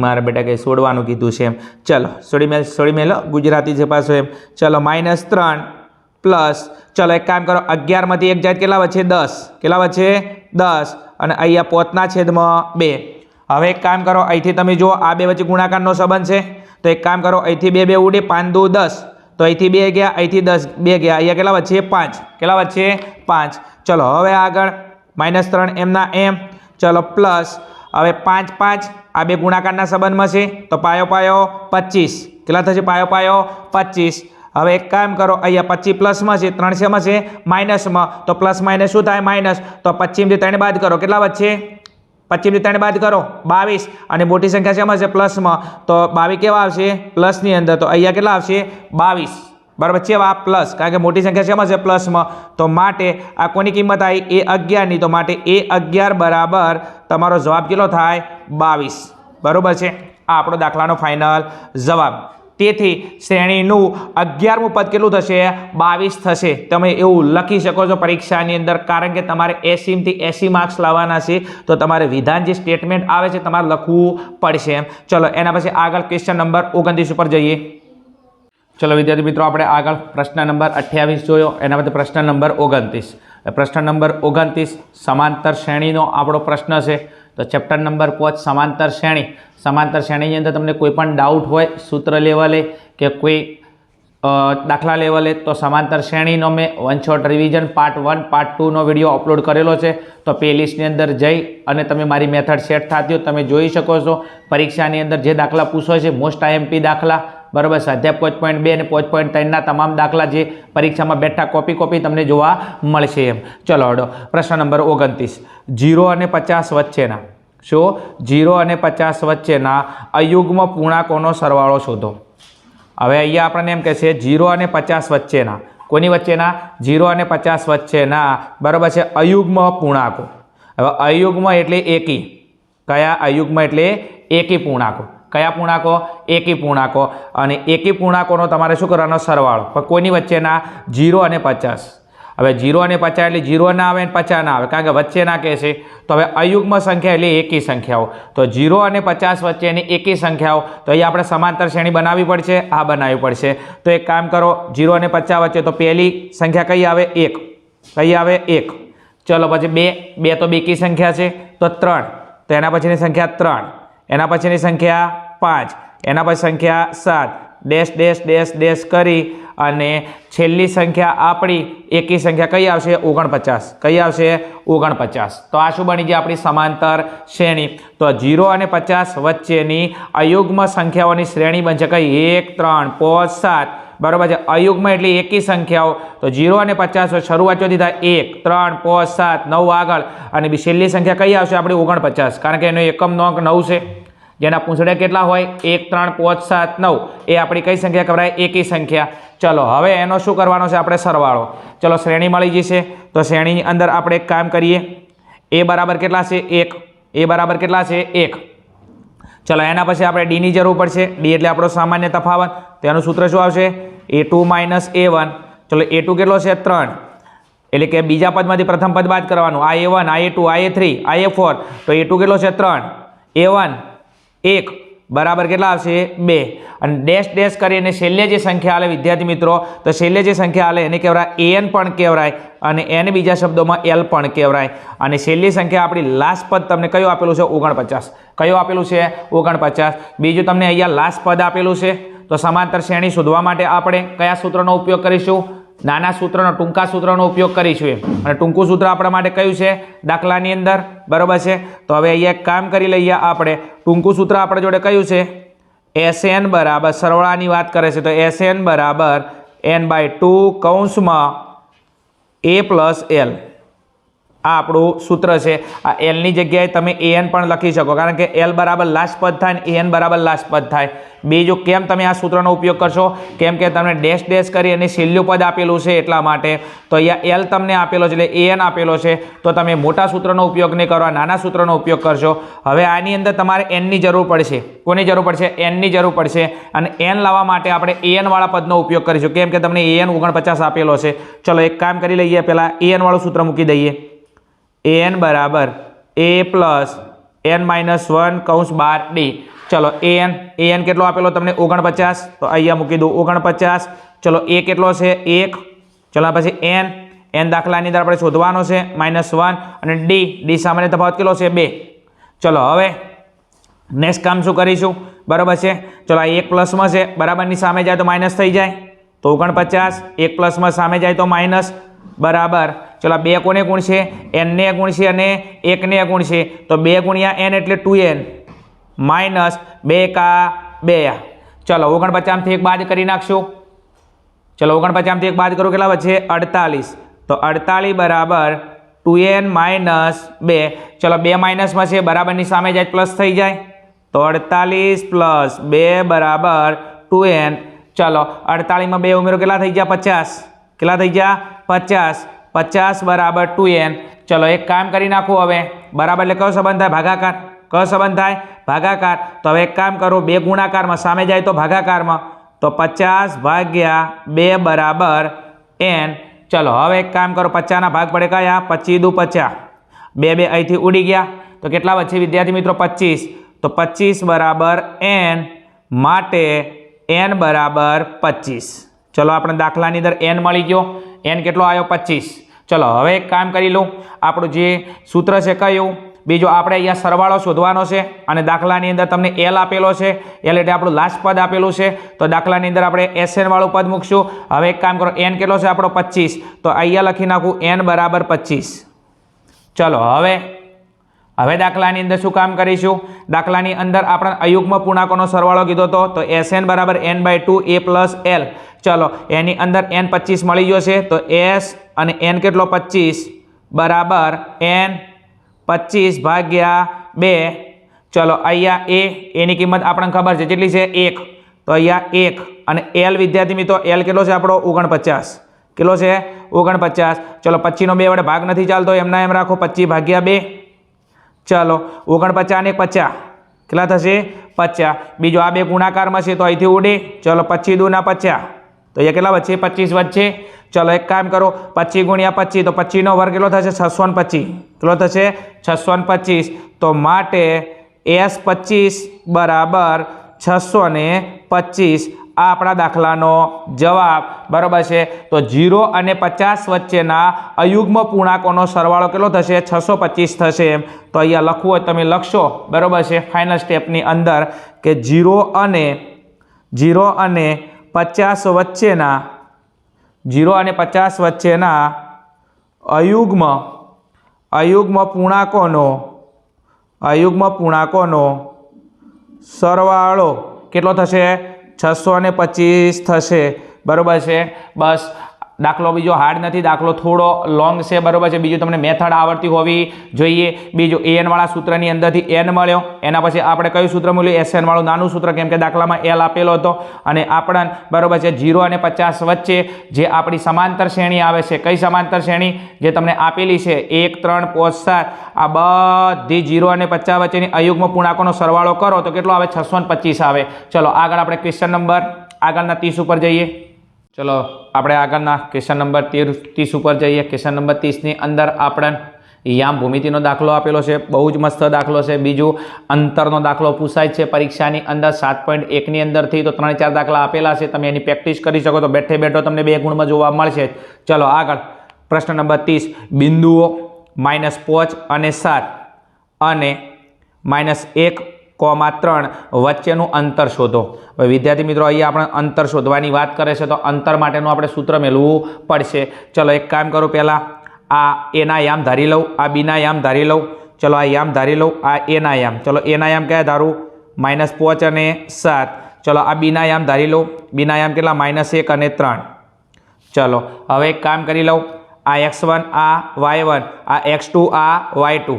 મારા બેટા કંઈ છોડવાનું કીધું છે એમ. ચલો છોડી મેલો, ગુજરાતી છે પાછો એમ. ચલો -3 પ્લસ, ચલો એક કામ કરો, 11માંથી 1 જાય કેટલા વચ્ચે? 10. કેટલા વચ્ચે? 10. અને અહીંયા 5/2. હવે એક કામ કરો, અહીંથી તમે જુઓ આ બે વચ્ચે ગુણાકારનો સંબંધ છે. તો એક કામ કરો, અહીંથી 2 ઉડે, 5 દુ 10. તો અહીંથી 2 ગયા, અહીંથી 10 2 ગયા, અહીંયા કેટલા વચ્ચે? 5. કેટલા વચ્ચે? 5. ચલો હવે આગળ -3 એમના એમ. ચલો પ્લસ, હવે 5 5 આ બે ગુણાકારના સંબંધમાં છે. તો પાયો 25. કેટલા થશે? પાયો 25. હવે એક કામ કરો, અહીંયા 25 પ્લસમાં છે, 3 શેમાં છે? માઇનસમાં. તો પ્લસ માઇનસ શું થાય? માઇનસ. તો 25 થી 3 બાદ કરો, કેટલા વચ્ચે? 25 થી 3 બાદ કરો 22. અને મોટી સંખ્યા શેમાં છે? પ્લસમાં. તો 22 કેવા આવશે? પ્લસની અંદર. તો અહીંયા કેટલા આવશે? 22. બરાબર છે આ પ્લસ, કારણ કે મોટી સંખ્યા શેમાં છે? પ્લસમાં. તો માટે આ કોની કિંમત આવી? a11 ની. તો માટે a11 બરાબર તમારો જવાબ કેટલો થાય? 22. બરાબર છે. આ આપણો દાખલાનો ફાઇનલ જવાબ. તેથી શ્રેણીનું 11મું પદ કેટલું થશે? 22 થશે. તમે એવું લખી શકો છો પરીક્ષાની અંદર, કારણ કે તમારે 80 થી 80 માર્ક્સ લાવવાના છે. તો તમારે વિધાન જે સ્ટેટમેન્ટ આવે છે તમારે લખવું પડશે એમ. ચલો એના પછી આગળ ક્વેશ્ચન નંબર 29 ઉપર જઈએ. ચલો વિદ્યાર્થી મિત્રો, આપણે આગળ પ્રશ્ન નંબર 28 જોયો, એના પછી પ્રશ્ન નંબર 29. પ્રશ્ન નંબર 29 સમાંતર શ્રેણીનો આપણો પ્રશ્ન છે. તો ચેપ્ટર નંબર 5 સમાંતર શ્રેણી. સમાંતર શ્રેણીની અંદર તમને કોઈ પણ ડાઉટ હોય સૂત્ર લેવલે કે કોઈ દાખલા લેવલે, તો સમાંતર શ્રેણીનો મેં one shot revision part 1 part 2નો વિડીયો અપલોડ કરેલો છે. તો પ્લેલિસ્ટની અંદર જઈ અને તમે મારી મેથડ સેટ થતી હોય તમે જોઈ શકો છો. પરીક્ષાની અંદર જે દાખલા પૂછો છે મોસ્ટ IMP દાખલા, બરાબર, સ્વાધ્યાય 5.2 અને 5.3ના તમામ દાખલા જે પરીક્ષામાં બેઠા કોપી તમને જોવા મળશે એમ. ચલો હડો પ્રશ્ન નંબર 29. 0 અને 50 વચ્ચેના, શું? 0 અને 50 વચ્ચેના અયુગ્મ પૂર્ણાંકોનો સરવાળો શોધો. હવે અહીંયા આપણને એમ કહે છે 0 અને 50 વચ્ચેના. કોની વચ્ચેના? 0 અને 50 વચ્ચેના, બરાબર છે, અયુગ્મ પૂર્ણાંકો. હવે અયુગ્મ એટલે એકી. કયા? અયુગ્મ એટલે એકી પૂર્ણાંકો. કયા પૂર્ણાંકો? એકી પૂર્ણાંકો. અને એકી પૂર્ણાંકોનો તમારે શું કરવાનો? સરવાળો. પણ કોની વચ્ચેના? 0 અને 50. હવે 0 અને 50 એટલે 0 ના આવે અને 50 ના આવે, કારણ કે વચ્ચેના કહે છે. તો હવે અયુગ્મ સંખ્યા એટલે એકી સંખ્યાઓ. તો 0 અને 50 વચ્ચેની એકી સંખ્યાઓ. તો અહીંયા આપણે સમાંતર શ્રેણી બનાવવી પડશે. આ બનાવવી પડશે. તો એક કામ કરો, 0 અને 50 વચ્ચે તો પહેલી સંખ્યા કઈ આવે? 1. કઈ આવે? 1. ચલો પછી 2 તો બેકી સંખ્યા છે. તો 3. તો એના પછીની સંખ્યા 3. એના પછીની સંખ્યા 5. એના પછી સંખ્યા 7. ડેશ ડેશ ડેશ ડેશ કરી અને છેલ્લી સંખ્યા આપણી એકી સંખ્યા કઈ આવશે? 49. કઈ આવશે? 49. તો આ શું બની ગઈ? આપણી સમાંતર શ્રેણી. તો 0 અને 50 વચ્ચેની અયુગ્મ સંખ્યાઓની શ્રેણી બનશે કઈ? 1 3 5 7. બરાબર છે. અયુગ્મ એટલે એકી સંખ્યાઓ. તો 0 અને 50 શરૂઆત ચોથી થાય 1 3 5 7 9 આગળ, અને છેલ્લી સંખ્યા કઈ આવશે? આપણી 49, કારણ કે એનો એકમનો અંક 9 છે. જેના પૂંછડે કેટલા હોય? 1 3 5 7 9. એ આપણી કઈ સંખ્યા કહેવાય? એકી સંખ્યા. ચલો હવે એનો શું કરવાનો છે? આપણે સરવાળો. ચલો શ્રેણી મળી જશે. તો શ્રેણીની અંદર આપણે એક કામ કરીએ. એ બરાબર કેટલા છે? 1. એ બરાબર કેટલા છે? 1. ચલો એના પછી આપણે ડી ની જરૂર પડશે. ડી એટલે આપણો સામાન્ય તફાવત. તેનું સૂત્ર શું આવશે? a2 - a1. ચલો a2 કેટલો છે? 3. એટલે કે બીજા પદમાંથી પ્રથમ પદ બાદ કરવાનું. આ a1 આ a2 આ a3 આ a4. તો a2 કેટલો છે? 3. a1 1 બરાબર કેટલા આવશે? 2. અને ડેશ ડેશ કરીને છેલ્લે જે સંખ્યા આલે વિદ્યાર્થી મિત્રો, તો છેલ્લે જે સંખ્યા આલે એને કહેવાય an પણ કહેવાય, અને એને બીજા શબ્દોમાં l પણ કહેવાય. અને છેલ્લી સંખ્યા આપણી લાસ્ટ પદ તમને કયું આપેલું છે? 49. કયું આપેલું છે? 49. બીજું તમને અહીંયા લાસ્ટ પદ આપેલું છે. તો સમાંતર શ્રેણી શોધવા માટે આપણે કયા સૂત્રનો ઉપયોગ કરીશું? નાના સૂત્રનો, ટૂંકા સૂત્રનો ઉપયોગ કરીશું. અને ટૂંકું સૂત્ર આપણા માટે કયું છે દાખલાની અંદર? બરાબર છે. તો હવે અહીંયા એક કામ કરી લઈએ આપણે. ટૂંકું સૂત્ર આપણા જોડે કયું છે? SN બરાબર, સરવાળાની વાત કરે છે તો SN બરાબર n/2 કૌંસમાં એ પ્લસ એલ, આ આપણું સૂત્ર છે. આ એલની જગ્યાએ તમે એન પણ લખી શકો, કારણ કે એલ બરાબર લાસ્ટ પદ થાય ને એન બરાબર લાસ્ટ પદ થાય. બીજું કેમ તમે આ સૂત્રનો ઉપયોગ કરશો? કેમ કે તમને ડેશ ડેશ કરી અને છેલ્લું પદ આપેલું છે એટલા માટે. તો અહીંયા એલ તમને આપેલો છે એટલે એન આપેલો છે, તો તમે મોટા સૂત્રનો ઉપયોગ નહીં કરો, નાના સૂત્રનો ઉપયોગ કરશો. હવે આની અંદર તમારે એનની જરૂર પડશે. કોની જરૂર પડશે? એનની જરૂર પડશે. અને એન લાવવા માટે આપણે એન વાળા પદનો ઉપયોગ કરીશું, કેમ કે તમને એન 49 આપેલો છે. ચલો એક કામ કરી લઈએ, પહેલાં એન વાળું સૂત્ર મૂકી દઈએ. એન બરાબર એ પ્લસ એન -1 કૌંસ 12d. ચલો એન કેટલો આપેલો તમને? 49. તો અહીંયા મૂકી દઉં 49. ચલો એ કેટલો છે? 1. ચલો પછી એન દાખલાની અંદર આપણે શોધવાનો છે -1, અને ડી સામાન્ય તફાવત કેટલો છે? 2. ચલો હવે નેક્સ્ટ કામ શું કરીશું? બરાબર છે. ચલો આ 1 પ્લસમાં છે, બરાબરની સામે જાય તો માઇનસ થઈ જાય, તો 49. 1 પ્લસમાં સામે જાય તો માઇનસ, બરાબર. ચલો 2 કોને ગુણશે? એનને ગુણશે અને 1ને ગુણશે, તો 2 ગુણ્યા એન એટલે 2n માઇનસ 2 કા 2. ચલો 49 1 બાદ કરી નાખશું. ચલો 49 1 બાદ કરું, કેટલા વચ્ચે? 48. તો 48 બરાબર 2n માઇનસ 2. ચલો 2 માઇનસમાં છે, બરાબરની સામે જાય પ્લસ થઈ જાય, તો 48 પ્લસ 2 બરાબર 2n. ચલો 48માં 2 ઉમેરો, કેટલા થઈ ગયા? 50. કેટલા થઈ ગયા? 50. 50 બરાબર 2n. ચલો એક કામ કરી નાખું હવે. બરાબર એટલે કયો સંબંધ થાય? ભાગાકાર. કયો સંબંધ થાય? ભાગાકાર. તો હવે એક કામ કરું, 2 ગુણાકારમાં, સામે જાય તો ભાગાકારમાં, તો 50 ભાગ્યા 2 બરાબર n. ચલો હવે એક કામ કરો, 50ના ભાગ પડે કયા? 25 દુ 50. 2 અહીંથી ઉડી ગયા, તો કેટલા વચ્ચે વિદ્યાર્થી મિત્રો? 25. તો 25 બરાબર n, માટે n બરાબર 25. ચલો આપણે દાખલાની અંદર n મળી ગયો. n કેટલો આવ્યો? 25. ચલો હવે એક કામ કરી લઉં, આપણું જે સૂત્ર છે કયું? બીજો આપણે અહીંયા સરવાળો શોધવાનો છે, અને દાખલાની અંદર તમને એલ આપેલો છે, એલ એટલે આપણું લાસ્ટ પદ આપેલું છે, તો દાખલાની અંદર આપણે SN વાળું પદ મૂકશું. હવે એક કામ કરો, n કેટલો છે આપણો? 25. તો અહીંયા લખી નાખું n બરાબર 25. ચલો હવે દાખલાની અંદર શું કામ કરીશું? દાખલાની અંદર આપણે અયુગ્મ પૂર્ણાંકોનો સરવાળો કીધો હતો, તો SN બરાબર n/2 a પ્લસ l. ચલો એની અંદર n 25 મળી ગયો છે, તો s અને n કેટલો? 25 બરાબર n 25 ભાગ્યા 2. ચલો અહીંયા એની કિંમત આપણને ખબર છે, કેટલી છે? 1. તો અહીંયા 1, અને l વિદ્યાર્થી મિત્રો l કેટલો છે આપણો? 49. કેટલો છે? 49. ચલો 25નો 2 વડે ભાગ નથી ચાલતો, એમના એમ રાખો, 25 ભાગ્યા 2. ચલો 49 ને 50 કેટલા થશે? 50. બીજો આ 2 ગુણાકારમાં છે, તો અહીંથી ઉડે. ચલો 25 દુના 50, તો અહીંયા કેટલા વચ્ચે? 25 વચ્ચે. ચલો એક કામ કરો, 25 ગુણ્યા 25, તો 25નો વર્ગ કેટલો થશે? 625. કેટલો થશે? 625. તો માટે S25 બરાબર 625. આ આપણા દાખલાનો જવાબ. બરાબર છે. તો 0 અને 50 વચ્ચેના અયુગ્મ પૂર્ણાંકોનો સરવાળો કેટલો થશે? 625 થશે. તો અહીંયા લખવું હોય તમે લખશો. બરાબર છે. ફાઇનલ સ્ટેપની અંદર કે 0 અને 50 વચ્ચેના અયુગ્મ પૂર્ણાંકોનો સરવાળો કેટલો થશે? 625 થશે. બરાબર છે. બસ દાખલો બીજો હાર્ડ નથી, દાખલો થોડો લોંગ છે. બરાબર છે. બીજું તમને મેથડ આવડતી હોવી જોઈએ. બીજું an વાળા સૂત્રની અંદરથી n મળ્યો, એના પછી આપણે કયું સૂત્ર મળ્યું? SN વાળું નાનું સૂત્ર, કેમ કે દાખલામાં l આપેલો હતો. અને આપણને બરાબર છે 0 અને 50 વચ્ચે જે આપણી સમાંતર શ્રેણી આવે છે, કઈ સમાંતર શ્રેણી? જે તમને આપેલી છે 1 3 5 7, આ બધી 0 અને 50 વચ્ચેની અયુગ્મ પૂર્ણાંકોનો સરવાળો કરો તો કેટલો આવે? 625 આવે. ચલો આગળ આપણે ક્વેશ્ચન નંબર આગળના 30 ઉપર જઈએ. ચલો આપણે આગળના ક્વેશ્ચન નંબર 30 ઉપર જઈએ. ક્વેશ્ચન નંબર 30ની અંદર આપણે યામ ભૂમિતિનો દાખલો આપેલો છે. બહુ જ મસ્ત દાખલો છે. બીજું અંતરનો દાખલો પૂછાય છે પરીક્ષાની અંદર 7.1ની અંદરથી. તો 3-4 દાખલા આપેલા છે, તમે એની પ્રેક્ટિસ કરી શકો તો બેઠે બેઠો તમને 2 ગુણમાં જોવા મળશે. ચલો આગળ પ્રશ્ન નંબર 30. બિંદુઓ -5 અને 7 અને -1,3 વચ્ચેનું અંતર શોધો. હવે વિદ્યાર્થી મિત્રો અહીંયા આપણે અંતર શોધવાની વાત કરે છે, તો અંતર માટેનું આપણે સૂત્ર મેળવવું પડશે. ચલો એક કામ કરું, પહેલાં આ એના યામ ધારી લઉં, આ બીના યામ ધારી લઉં. ચલો આ યામ ધારી લઉં, આ એના યામ. ચલો એના યામ કયા ધારું? -5 અને 7. ચલો આ બીના યામ ધારી લઉં, બીના યામ કેટલા? -1 અને 3. ચલો હવે એક કામ કરી લઉં, આ x1 આ y1 આ x2 આ y2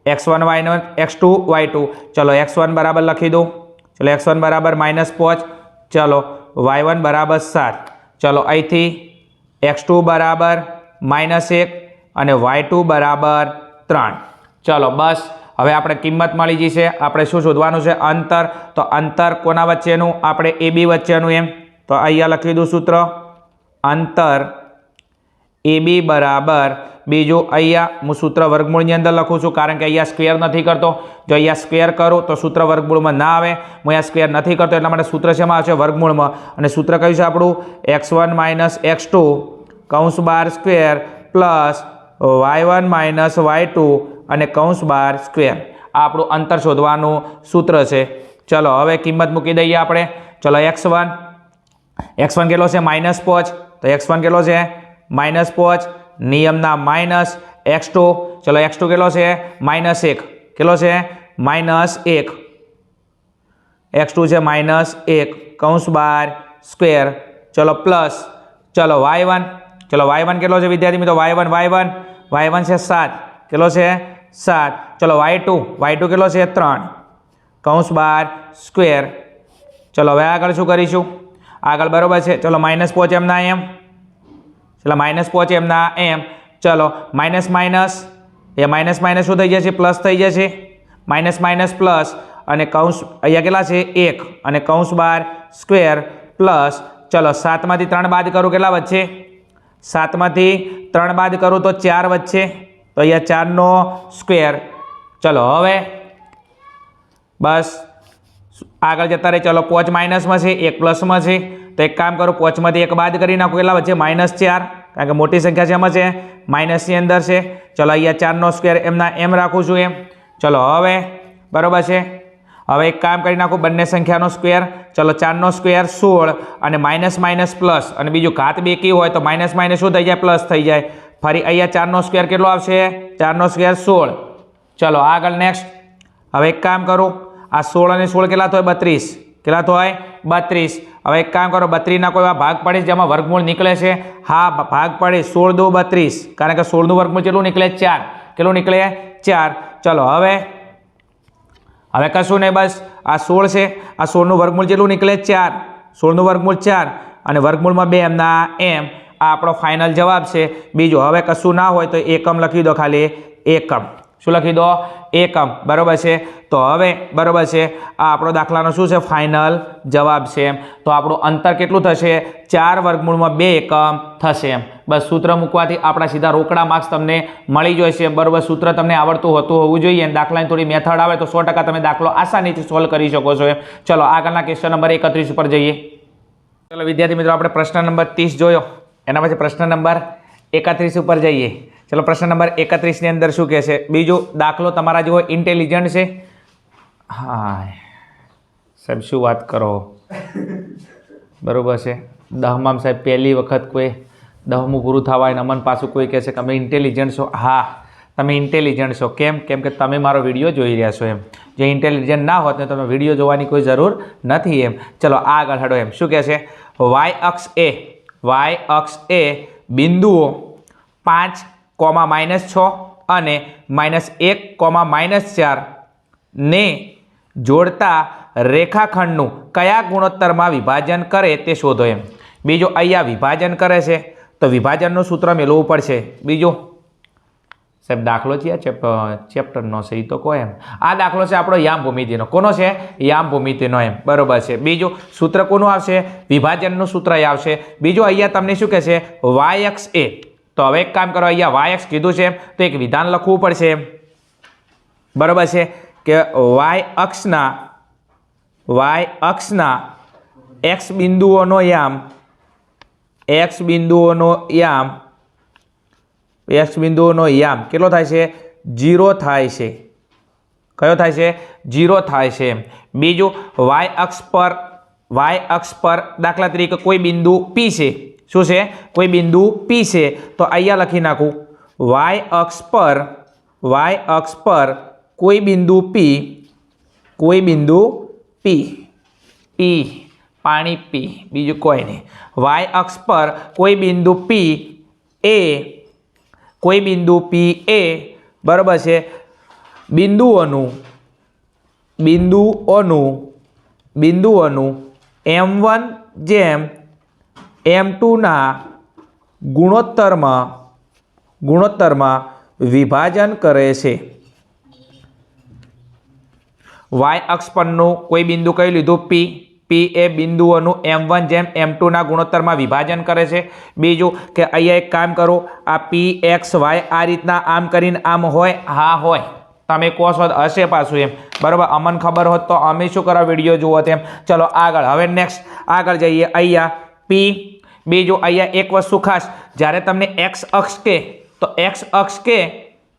x1 y1 x2 y2 ચલો x1 બરાબર લખી દો ચલો x1 બરાબર -5 ચલો y1 બરાબર 7 ચલો અહીંથી x2 બરાબર -1 અને y2 બરાબર 3 ચલો બસ હવે આપણે કિંમત મળી જશે આપણે શું શોધવાનું છે અંતર તો અંતર કોના વચ્ચેનું આપણે AB વચ્ચેનું એમ તો અહીંયા લખી દઉં સૂત્ર અંતર AB બરાબર બીજું અહીંયા હું સૂત્ર વર્ગમૂળની અંદર લખું છું કારણ કે અહીંયા સ્ક્વેર નથી કરતો જો અહીંયા સ્ક્વેર કરું તો સૂત્ર વર્ગમૂળમાં ના આવે હું અહીંયા સ્ક્વેર નથી કરતો એટલા માટે સૂત્ર શેમાં આવશે વર્ગમૂળમાં અને સૂત્ર કયું છે આપણું x1 - x2 કૌંસ બાર સ્ક્વેર પ્લસ y1 - y2 અને કૌંસ બાર સ્ક્વેર આ આપણું અંતર શોધવાનું સૂત્ર છે ચલો હવે કિંમત મૂકી દઈએ આપણે ચલો x1 કેટલો છે -5 તો x1 કેટલો છે -5 નિયમના માઇનસ x2 ચલો x2 કેટલો છે -1 કેટલો છે -1 x2 છે -1 કૌંસ બાર સ્ક્વેર ચલો પ્લસ ચલો y1 કેટલો છે વિદ્યાર્થી મિત્રો y1 છે 7 કેટલો છે 7 ચલો y2 કેટલો છે 3 કૌંસ બાર સ્ક્વેર ચલો હવે આગળ શું કરીશું આગળ બરોબર છે ચલો -5 એમના એમ ચલો -5 એમના એમ ચલો માઇનસ એ માઇનસ શું થઈ જશે પ્લસ થઈ જશે માઇનસ પ્લસ અને કૌંસ અહીંયા કેટલા છે 1 અને કૌંસ બાર સ્ક્વેર પ્લસ ચલો 7માંથી 3 બાદ કરું કેટલા વચ્ચે 7માંથી 3 બાદ કરું તો 4 વચ્ચે તો અહીંયા 4નો સ્ક્વેર ચલો હવે બસ આગળ જતા રહે ચલો 5 માઇનસમાં છે 1 પ્લસમાં છે તો એક કામ કરું 5માંથી 1 બાદ કરી નાખું કેટલા વચ્ચે -4 કારણ કે મોટી સંખ્યા છે એમાં છે માઇનસની અંદર છે ચલો અહીંયા 4નો સ્ક્વેર એમના એમ રાખું છું એમ ચલો હવે બરાબર છે હવે એક કામ કરી નાખું બંને સંખ્યાનો સ્ક્વેર ચલો 4નો સ્ક્વેર 16 અને માઇનસ પ્લસ અને બીજું ઘાત બેકી હોય તો માઇનસ શું થઈ જાય પ્લસ થઈ જાય ફરી અહીંયા 4નો સ્ક્વેર કેટલો આવશે 4નો સ્ક્વેર 16 ચલો આગળ નેક્સ્ટ હવે એક કામ કરું આ 16 અને 16 કેટલા થાય 32 કેટલા થાય 32 હવે એક કામ કરો 32 ના કોઈ એવા ભાગ પડે જેમાં વર્ગમૂળ નીકળે છે હા ભાગ પડે 16 દો 32 કારણ કે 16 નું વર્ગમૂળ કેટલું નીકળે 4 કેટલું નીકળે 4 ચલો હવે કશું નહીં બસ આ 16 છે આ 16 નું વર્ગમૂળ કેટલું નીકળે 4 16 નું વર્ગમૂળ 4 અને વર્ગમૂળમાં 2 એમના એમ આ આપણો ફાઇનલ જવાબ છે બીજું હવે કશું ના હોય તો એકમ લખી દો ખાલી એકમ શું લખી દો એકમ બરોબર છે તો હવે બરોબર છે આ આપણો દાખલાનો શું છે ફાઇનલ જવાબ છે એમ તો આપણું અંતર કેટલું થશે 4 વર્ગમૂળમાં 2 એકમ થશે એમ બસ સૂત્ર મૂકવાથી આપણા સીધા રોકડા માર્ક્સ તમને મળી જશે બરોબર સૂત્ર તમને આવડતું હોવું જોઈએ અને દાખલાની થોડી મેથડ આવે તો 100% તમે દાખલો આસાનીથી સોલ્વ કરી શકો છો એમ ચલો આગળના ક્વેશ્ચન નંબર 31 ઉપર જઈએ ચલો વિદ્યાર્થી મિત્રો આપણે પ્રશ્ન નંબર 30 જોયો એના પછી પ્રશ્ન નંબર 31 ઉપર જઈએ ચલો પ્રશ્ન નંબર 31 ની અંદર શું કહે છે બીજો દાખલો તમારા જેવો ઇન્ટેલિજન્ટ છે હા સાહેબ શું વાત કરો બરોબર છે 10માં સાહેબ પહેલી વખત કોઈ 10મું પૂરું થવા અને અમન પાછું કોઈ કહે છે કે અમે ઇન્ટેલિજન્ટ છો હા તમે ઇન્ટેલિજન્ટ છો કેમ કે તમે મારો વિડીયો જોઈ રહ્યા છો એમ જે ઇન્ટેલિજન્ટ ના હોત ને તમે વિડીયો જોવાની કોઈ જરૂર નથી એમ ચલો આગળ હડો એમ શું કહે છે વાય અક્ષ એ બિંદુઓ 5, -6 અને -1, -4 ને જોડતા રેખાખંડનું કયા ગુણોત્તરમાં વિભાજન કરે તે શોધો એમ બીજું અહીંયા વિભાજન કરે છે તો વિભાજનનું સૂત્ર મેળવવું પડશે બીજું સાહેબ દાખલો છે ચેપ્ટરનો છે એ તો કહો એમ આ દાખલો છે આપણો યામ ભૂમિતિનો કોનો છે યામ ભૂમિતિનો એમ બરોબર છે બીજું સૂત્ર કોનું આવશે વિભાજનનું સૂત્ર આવશે બીજું અહીંયા તમને શું કહે છે વાય અક્ષ એ તો હવે એક કામ કરો અહીંયા વાય અક્ષ કીધું છે તો એક વિધાન લખવું પડશે બરોબર છે કે વાય અક્ષના એક્સ બિંદુઓનો યામ કેટલો થાય છે 0 થાય છે કયો થાય છે 0 થાય છે બીજું વાય અક્ષ પર દાખલા તરીકે કોઈ બિંદુ P છે શું છે કોઈ બિંદુ P છે તો અહીંયા લખી નાખું વાય અક્ષ પર કોઈ બિંદુ P પાણી P બીજું કોઈ નહીં વાય અક્ષ પર કોઈ બિંદુ P એ કોઈ બિંદુ પી એ બરાબર છે બિંદુઓનું M1 જેમ M2 ના ગુણોત્તરમાં વિભાજન કરે છે. વાય અક્ષ પરનું કોઈ બિંદુ કઈ લીધું પી એ બિંદુઓનું M1 જેમ M2 ના ગુણોત્તરમાં વિભાજન કરે છે. બીજું કે અહીંયા એક કામ કરો, આ PXY આ રીતના આમ કરીને આમ હોય, હા હોય, તમે કહો છો હશે પાછું એમ, બરાબર. અમને ખબર હોત તો અમે શું કરવા વિડીયો જુઓ તેમ. ચલો આગળ, હવે નેક્સ્ટ આગળ જઈએ. અહીંયા પી, બીજું અહીંયા એક વસ્તુ ખાસ, જ્યારે તમને x અક્ષ કે તો x અક્ષ કે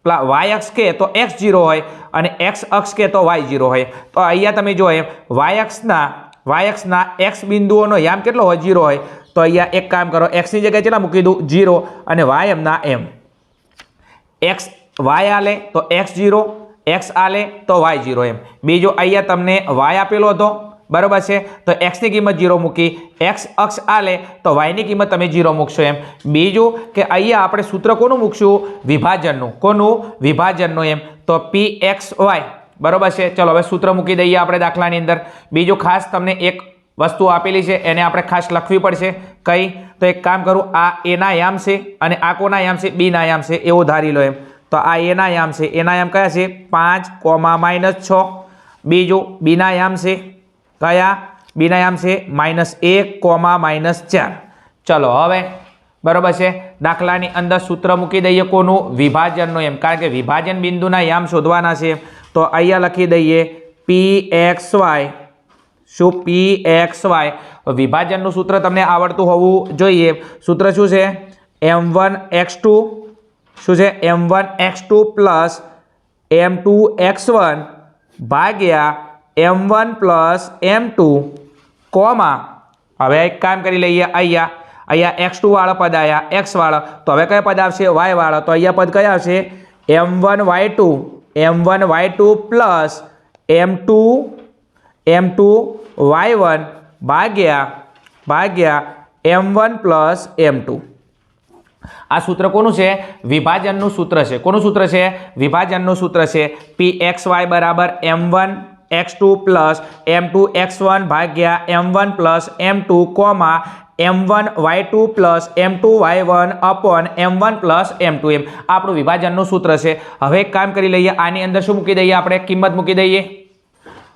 વાય અક્ષ કે તો x0 હોય અને x અક્ષ કે તો y0 હોય. તો અહીંયા તમે જો એમ વાય અક્ષના x બિંદુઓનો યામ કેટલો હોય? 0 હોય. તો અહીંયા એક કામ કરો, x ની જગ્યાએ કેટલા મૂકી દઉં? 0 અને y એમના એમ. x y આલે તો x0, x આલે તો y0 એમ. બીજું અહીંયા તમને y આપેલો હતો, બરાબર છે, તો x ની કિંમત 0 મૂકી, x અક્ષ આલે તો y ની કિંમત તમે 0 મૂકશો એમ. બીજું કે અહીંયા આપણે સૂત્ર કોનું મૂકશું? વિભાજનનું એમ. તો PXY બરાબર છે. ચલો હવે સૂત્ર મૂકી દઈએ આપણે દાખલાની અંદર. બીજું ખાસ તમને એક વસ્તુ આપેલી છે, એને આપણે ખાસ લખવી પડશે. કઈ? તો એક કામ કરું, આ a ના યામ છે અને આ કોના યામ છે? b ના યામ છે, એવું ધારી લો એમ. તો આ a ના યામ છે, એના યામ કયા છે? 5, -6. બીજું b ના યામ છે કયા? b ના યામ છે -1, -4. ચલો હવે બરાબર છે, દાખલાની અંદર સૂત્ર મૂકી દઈએ કોનું? વિભાજનનું એમ, કારણ કે વિભાજન બિંદુના યામ શોધવાના છે. તો અહીંયા લખી દઈએ PXY. શું? PXY. વિભાજનનું સૂત્ર તમને આવડતું હોવું જોઈએ. સૂત્ર શું છે? M1x2 શું છે? M1x2 પ્લસ M2x1 ભાગ્યા M1 પ્લસ M2 કોમા, હવે એક કામ કરી લઈએ, અહીંયા x2 વાળો પદ આવ્યા, x વાળો, તો હવે કયા પદ આવશે? y વાળો. તો અહીંયા પદ કયા આવશે? M1y2 પ્લસ M2y1 ભાગ્યા M1 પ્લસ M2. આ સૂત્ર કોનું છે? વિભાજનનું સૂત્ર છે. કોનું સૂત્ર છે? વિભાજનનું સૂત્ર છે. PXY બરાબર M1x2 પ્લસ M2x1 ભાગ્યા M1 plus M2 comma M1y2 plus M2y1 upon M1 plus M2 એમ આપણું વિભાજનનું સૂત્ર છે. હવે એક કામ કરી લઈએ, આની અંદર શું મૂકી દઈએ? આપણે કિંમત મૂકી દઈએ.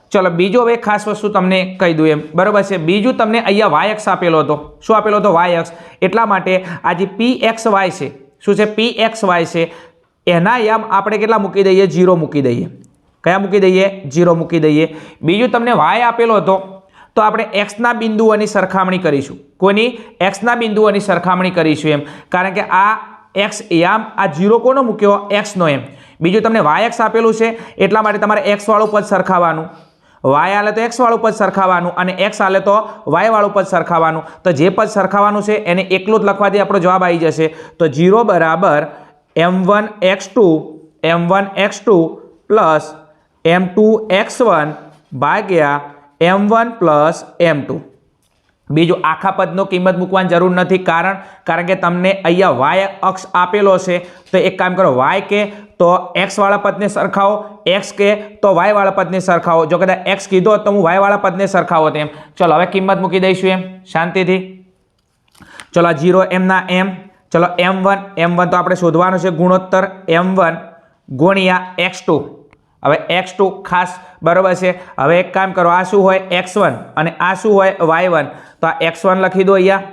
ચલો બીજો હવે ખાસ વસ્તુ તમને કહી દઉં એમ, બરાબર છે. બીજું તમને અહીંયા y અક્ષ આપેલો હતો. શું આપેલો હતો? y અક્ષ. એટલા માટે આ જે PXY છે, શું છે? PXY છે, એના યામ આપણે કેટલા મૂકી દઈએ? 0 મૂકી દઈએ. કયા મૂકી દઈએ? 0 મૂકી દઈએ. બીજું તમને y આપેલો હતો, તો આપણે x ના બિંદુઓની સરખામણી કરીશું. કોની? x ના બિંદુઓની સરખામણી કરીશું એમ, કારણ કે આ x યામ આ 0 કોનો મૂક્યો? x નો એમ. બીજું તમને y અક્ષ આપેલું છે, એટલા માટે તમારે x વાળું પદ સરખાવવાનું, y આલે તો x વાળું પદ સરખાવવાનું અને x આલે તો y વાળું પદ સરખાવવાનું. તો જે પદ સરખાવવાનું છે એને એકલું જ લખવાથી આપણો જવાબ આવી જશે. તો 0 બરાબર M1x2 પ્લસ M2x1 ભાગ્યા M1 પ્લસ M2. બીજું આખા પદનો કિંમત મૂકવાની જરૂર નથી, કારણ કે તમને અહીંયા y અક્ષ આપેલો છે. તો એક કામ કરો, y કે તો x વાળા પદને સરખાવો, x કે તો y વાળા પદને સરખાવો. જો કદાચ x કીધો તો હું y વાળા પદને સરખાવો તેમ. ચલો હવે કિંમત મૂકી દઈશું એમ શાંતિથી. ચલો 0 એમના એમ. ચલો M1 તો આપણે શોધવાનું છે ગુણોત્તર M1 ગુણ્યા x2. હવે x2 ખાસ, બરાબર છે. હવે એક કામ કરો, આ શું હોય? x1 અને આ શું હોય? y1. તો આ x1 લખી દો અહીંયા,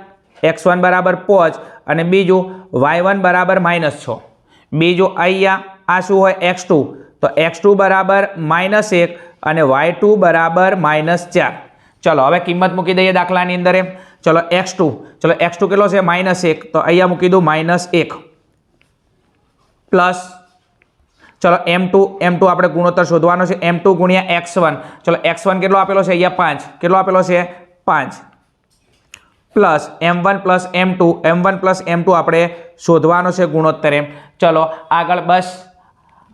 x1 બરાબર 5 અને બીજું y1 બરાબર -6. બીજું અહીંયા આ શું હોય? x2. તો x2 બરાબર -1 અને y2 બરાબર -4. ચલો હવે કિંમત મૂકી દઈએ દાખલાની અંદર એમ. ચલો x2 કેટલો છે? -1. તો અહીંયા મૂકી દઉં -1 પ્લસ, ચલો M2 આપણે ગુણોત્તર શોધવાનો છે. M2 ગુણ્યા x1. ચલો x1 કેટલો આપેલો છે? અહીંયા 5. કેટલો આપેલો છે? 5 પ્લસ M1 પ્લસ M2 આપણે શોધવાનો છે ગુણોત્તર એમ. ચલો આગળ, બસ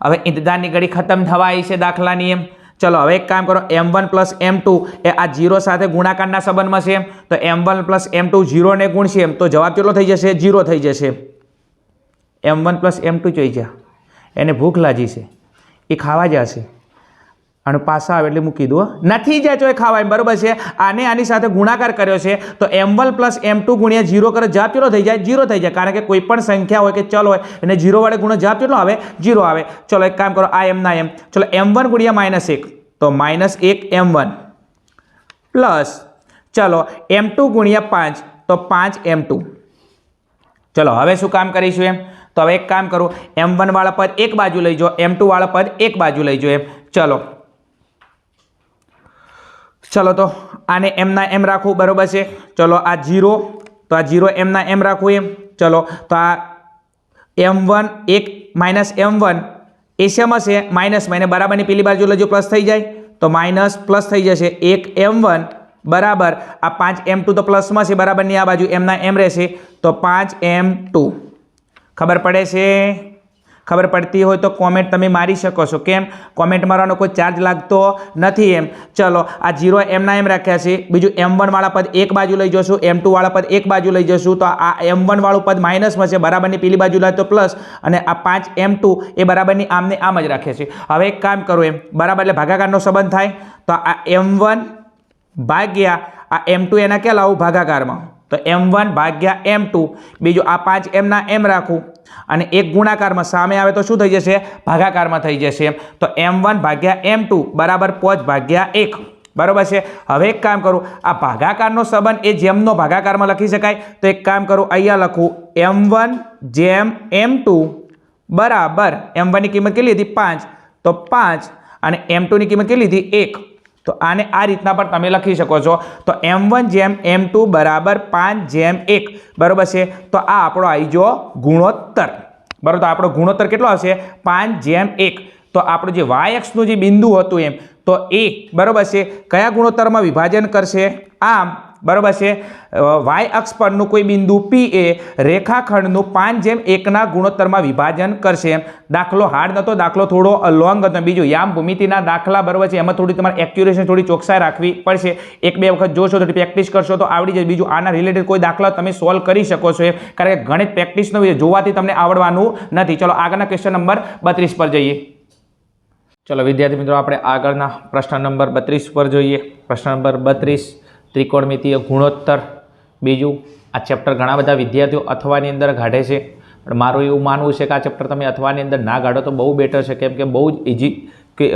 હવે ઇંતજારની ઘડી ખતમ થવા આવી છે દાખલાની એમ. ચલો હવે એક કામ કરો, M1 પ્લસ M2 એ આ 0 સાથે ગુણાકારના સંબંધમાં છે એમ. તો M1 પ્લસ M2 0 ને ગુણશે એમ તો જવાબ કેટલો થઈ જશે? 0 થઈ જશે. M1 પ્લસ M2 જોઈ જા, એને ભૂખ લાગી છે, એ ખાવા જશે અને પાછા આવે એટલે મૂકી દો, નથી જાય તો એ ખાવાય, બરાબર છે. આને આની સાથે ગુણાકાર કર્યો છે તો M1 પ્લસ M2 ગુણ્યા 0 કરે, જવાબ કેટલો થઈ જાય? 0 થઈ જાય, કારણ કે કોઈ પણ સંખ્યા હોય કે ચલ હોય એને 0 વડે ગુણો, જવાબ કેટલો આવે? 0 આવે. ચલો એક કામ કરો, આ M ના M, ચલો M1 ગુણ્યા -1 તો -1 M1 પ્લસ ચલો M2 ગુણ્યા 5 તો 5 M2. ચલો હવે શું કામ કરીશું એમ? તો હવે એક કામ કરું, M1 વાળા પદ એક બાજુ લઈ જાઓ, M2 વાળા પદ એક બાજુ લઈ જાઓ એમ. ચલો તો આને M ના M રાખવું, બરાબર છે. ચલો આ 0 તો આ 0 M ના M રાખવું એમ. ચલો તો આ M1 એક -M1 એ શેમાં છે? માઇનસમાં, એને બરાબરની પેલી બાજુ લઈ જાઓ, પ્લસ થઈ જાય તો માઇનસ પ્લસ થઈ જશે 1 M1 બરાબર આ 5 M2 તો પ્લસમાં છે, બરાબરની આ બાજુ M ના M રહેશે તો 5 M2. ખબર પડે છે? ખબર પડતી હોય તો કોમેન્ટ તમે મારી શકો છો. કેમ? કોમેન્ટ મારવાનો કોઈ ચાર્જ લાગતો નથી એમ. ચલો આ 0 M ના M રાખ્યા છે, બીજું M1 વાળા પદ એક બાજુ લઈ જશું, M2 વાળા પદ એક બાજુ લઈ જશું તો આ M1 વાળું પદ માઇનસમાં છે, બરાબરની પેલી બાજુ લાવે તો પ્લસ, અને આ 5 M2 એ બરાબરની આમને આમ જ રાખે છે. હવે એક કામ કરો એમ, બરાબર એટલે ભાગાકારનો સંબંધ થાય તો આ M1 ભાગ્યા આ M2 એના ક્યાં લાવું? ભાગાકારમાં. તો M1 ભાગ્યા M2, બીજું આ 5 M ના M રાખું અને એક ગુણાકારમાં સામે આવે તો શું થઈ જશે? ભાગાકારમાં થઈ જશે. તો M1 ભાગ્યા M2 બરાબર 5 ભાગ્યા 1, બરાબર છે. હવે એક કામ કરું, આ ભાગાકારનો સંબંધ એ જેમનો ભાગાકારમાં લખી શકાય તો એક કામ કરું, અહીંયા લખું M1 જેમ M2 બરાબર M1 ની કિંમત કેટલી હતી? 5, તો 5 અને M2 ની કિંમત કેટલી હતી? 1. તો આને આ રીતના પણ તમે લખી શકો છો. તો M1 જેમ M2 બરાબર 5 જેમ 1, બરાબર છે. તો આ આપણો આવી જો ગુણોત્તર, બરાબર. તો આપણો ગુણોત્તર કેટલો આવશે? 5 જેમ 1. તો આપણું જે y અક્ષનું જે બિંદુ હતું એમ તો એ, બરાબર છે, કયા ગુણોત્તરમાં વિભાજન કરશે? આમ, બરાબર છે. y અક્ષ પરનું કોઈ બિંદુ P એ રેખાખંડનું 5 જેમ 1ના ગુણોત્તરમાં વિભાજન કરશે. દાખલો હાર્ડ નતો, દાખલો થોડો લોંગ હતો. બીજું યામ ભૂમિતિના દાખલા, બરાબર છે, એમાં થોડી તમારે એક્યુરેશન, થોડી ચોકસાઈ રાખવી પડશે. એક બે વખત જોશો તો પ્રેક્ટિસ કરશો તો આવડી જાય. બીજું આના રિલેટેડ કોઈ દાખલા તમે સોલ્વ કરી શકો છો એમ, કારણ કે ગણિત પ્રેક્ટિસનો જોવાથી તમને આવડવાનું નથી. ચલો આગળના ક્વેશ્ચન નંબર 32 પર જઈએ. ચલો વિદ્યાર્થી મિત્રો, આપણે આગળના પ્રશ્ન નંબર 32 પર જોઈએ. પ્રશ્ન નંબર 32, ત્રિકોણમિતીય ગુણોત્તર. બીજું, આ ચેપ્ટર ઘણા બધા વિદ્યાર્થીઓ અથવાની અંદર કાઢે છે, પણ મારું એવું માનવું છે કે આ ચેપ્ટર તમે અથવાની અંદર ના કાઢો તો બહુ બેટર છે, કેમ કે બહુ જ ઇઝી કે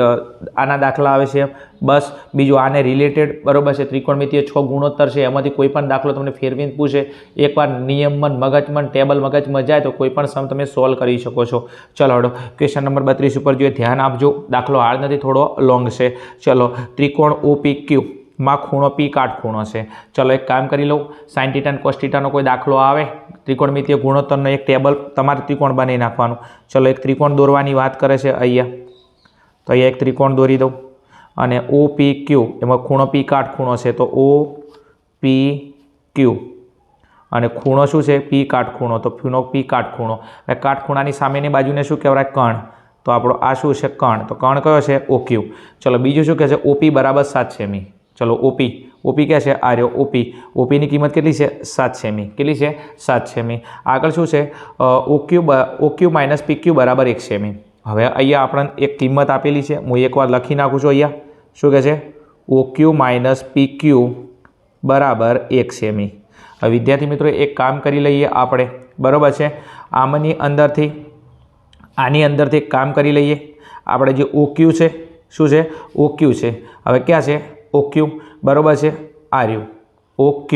આના દાખલા આવે છે. બસ બીજું આને રિલેટેડ, બરાબર છે, ત્રિકોણમિતીય 6 ગુણોત્તર છે, એમાંથી કોઈ પણ દાખલો તમને ફેરવીને પૂછે, એકવાર નિયમન મગજમન ટેબલ મગજમાં જાય તો કોઈ પણ સમ તમે સોલ્વ કરી શકો છો. ચલો હડો ક્વેશ્ચન નંબર 32 ઉપર જોઈએ, ધ્યાન આપજો. દાખલો હાર્ડ નથી, થોડો લોંગ છે. ચલો, ત્રિકોણ OPQ માં ખૂણો P કાટખૂણો છે. ચલો એક કામ કરી લઉં, sin θ અને cos θ નો કોઈ દાખલો આવે, ત્રિકોણમિતીય ગુણોત્તરનો એક ટેબલ તમારે ત્રિકોણ બનાવી નાખવાનું. ચલો એક ત્રિકોણ દોરવાની વાત કરે છે અહીંયા, તો અહીંયા એક ત્રિકોણ દોરી દઉં અને OPQ એમાં ખૂણો P કાટખૂણો છે, તો OPQ અને ખૂણો શું છે? P કાટખૂણો, તો ખૂણો P કાટખૂણો. હવે કાટખૂણાની સામેની બાજુને શું કહેવાય? કણ. તો આપણો આ શું છે? કણ. તો કણ કયો છે? OQ. ચલો બીજું શું કહે છે? OP બરાબર 7 સેમી. ચલો OP ક્યાં છે? આ રહ્યો OP. OPની કિંમત કેટલી છે? 7 સેમી. કેટલી છે? 7 સેમી. આગળ શું છે? OQ માઇનસ PQ બરાબર 1 સેમી. હવે અહીંયા આપણને એક કિંમત આપેલી છે, હું એકવાર લખી નાખું છું. અહીંયા શું કહે છે? OQ માઇનસ PQ બરાબર 1 સેમી. હવે વિદ્યાર્થી મિત્રો એક કામ કરી લઈએ આપણે, બરાબર છે. આની અંદરથી એક કામ કરી લઈએ આપણે. જે OQ છે શું છે? OQ છે. હવે ક્યાં છે? OQ, બરાબર છે, આ રહ્યું OQ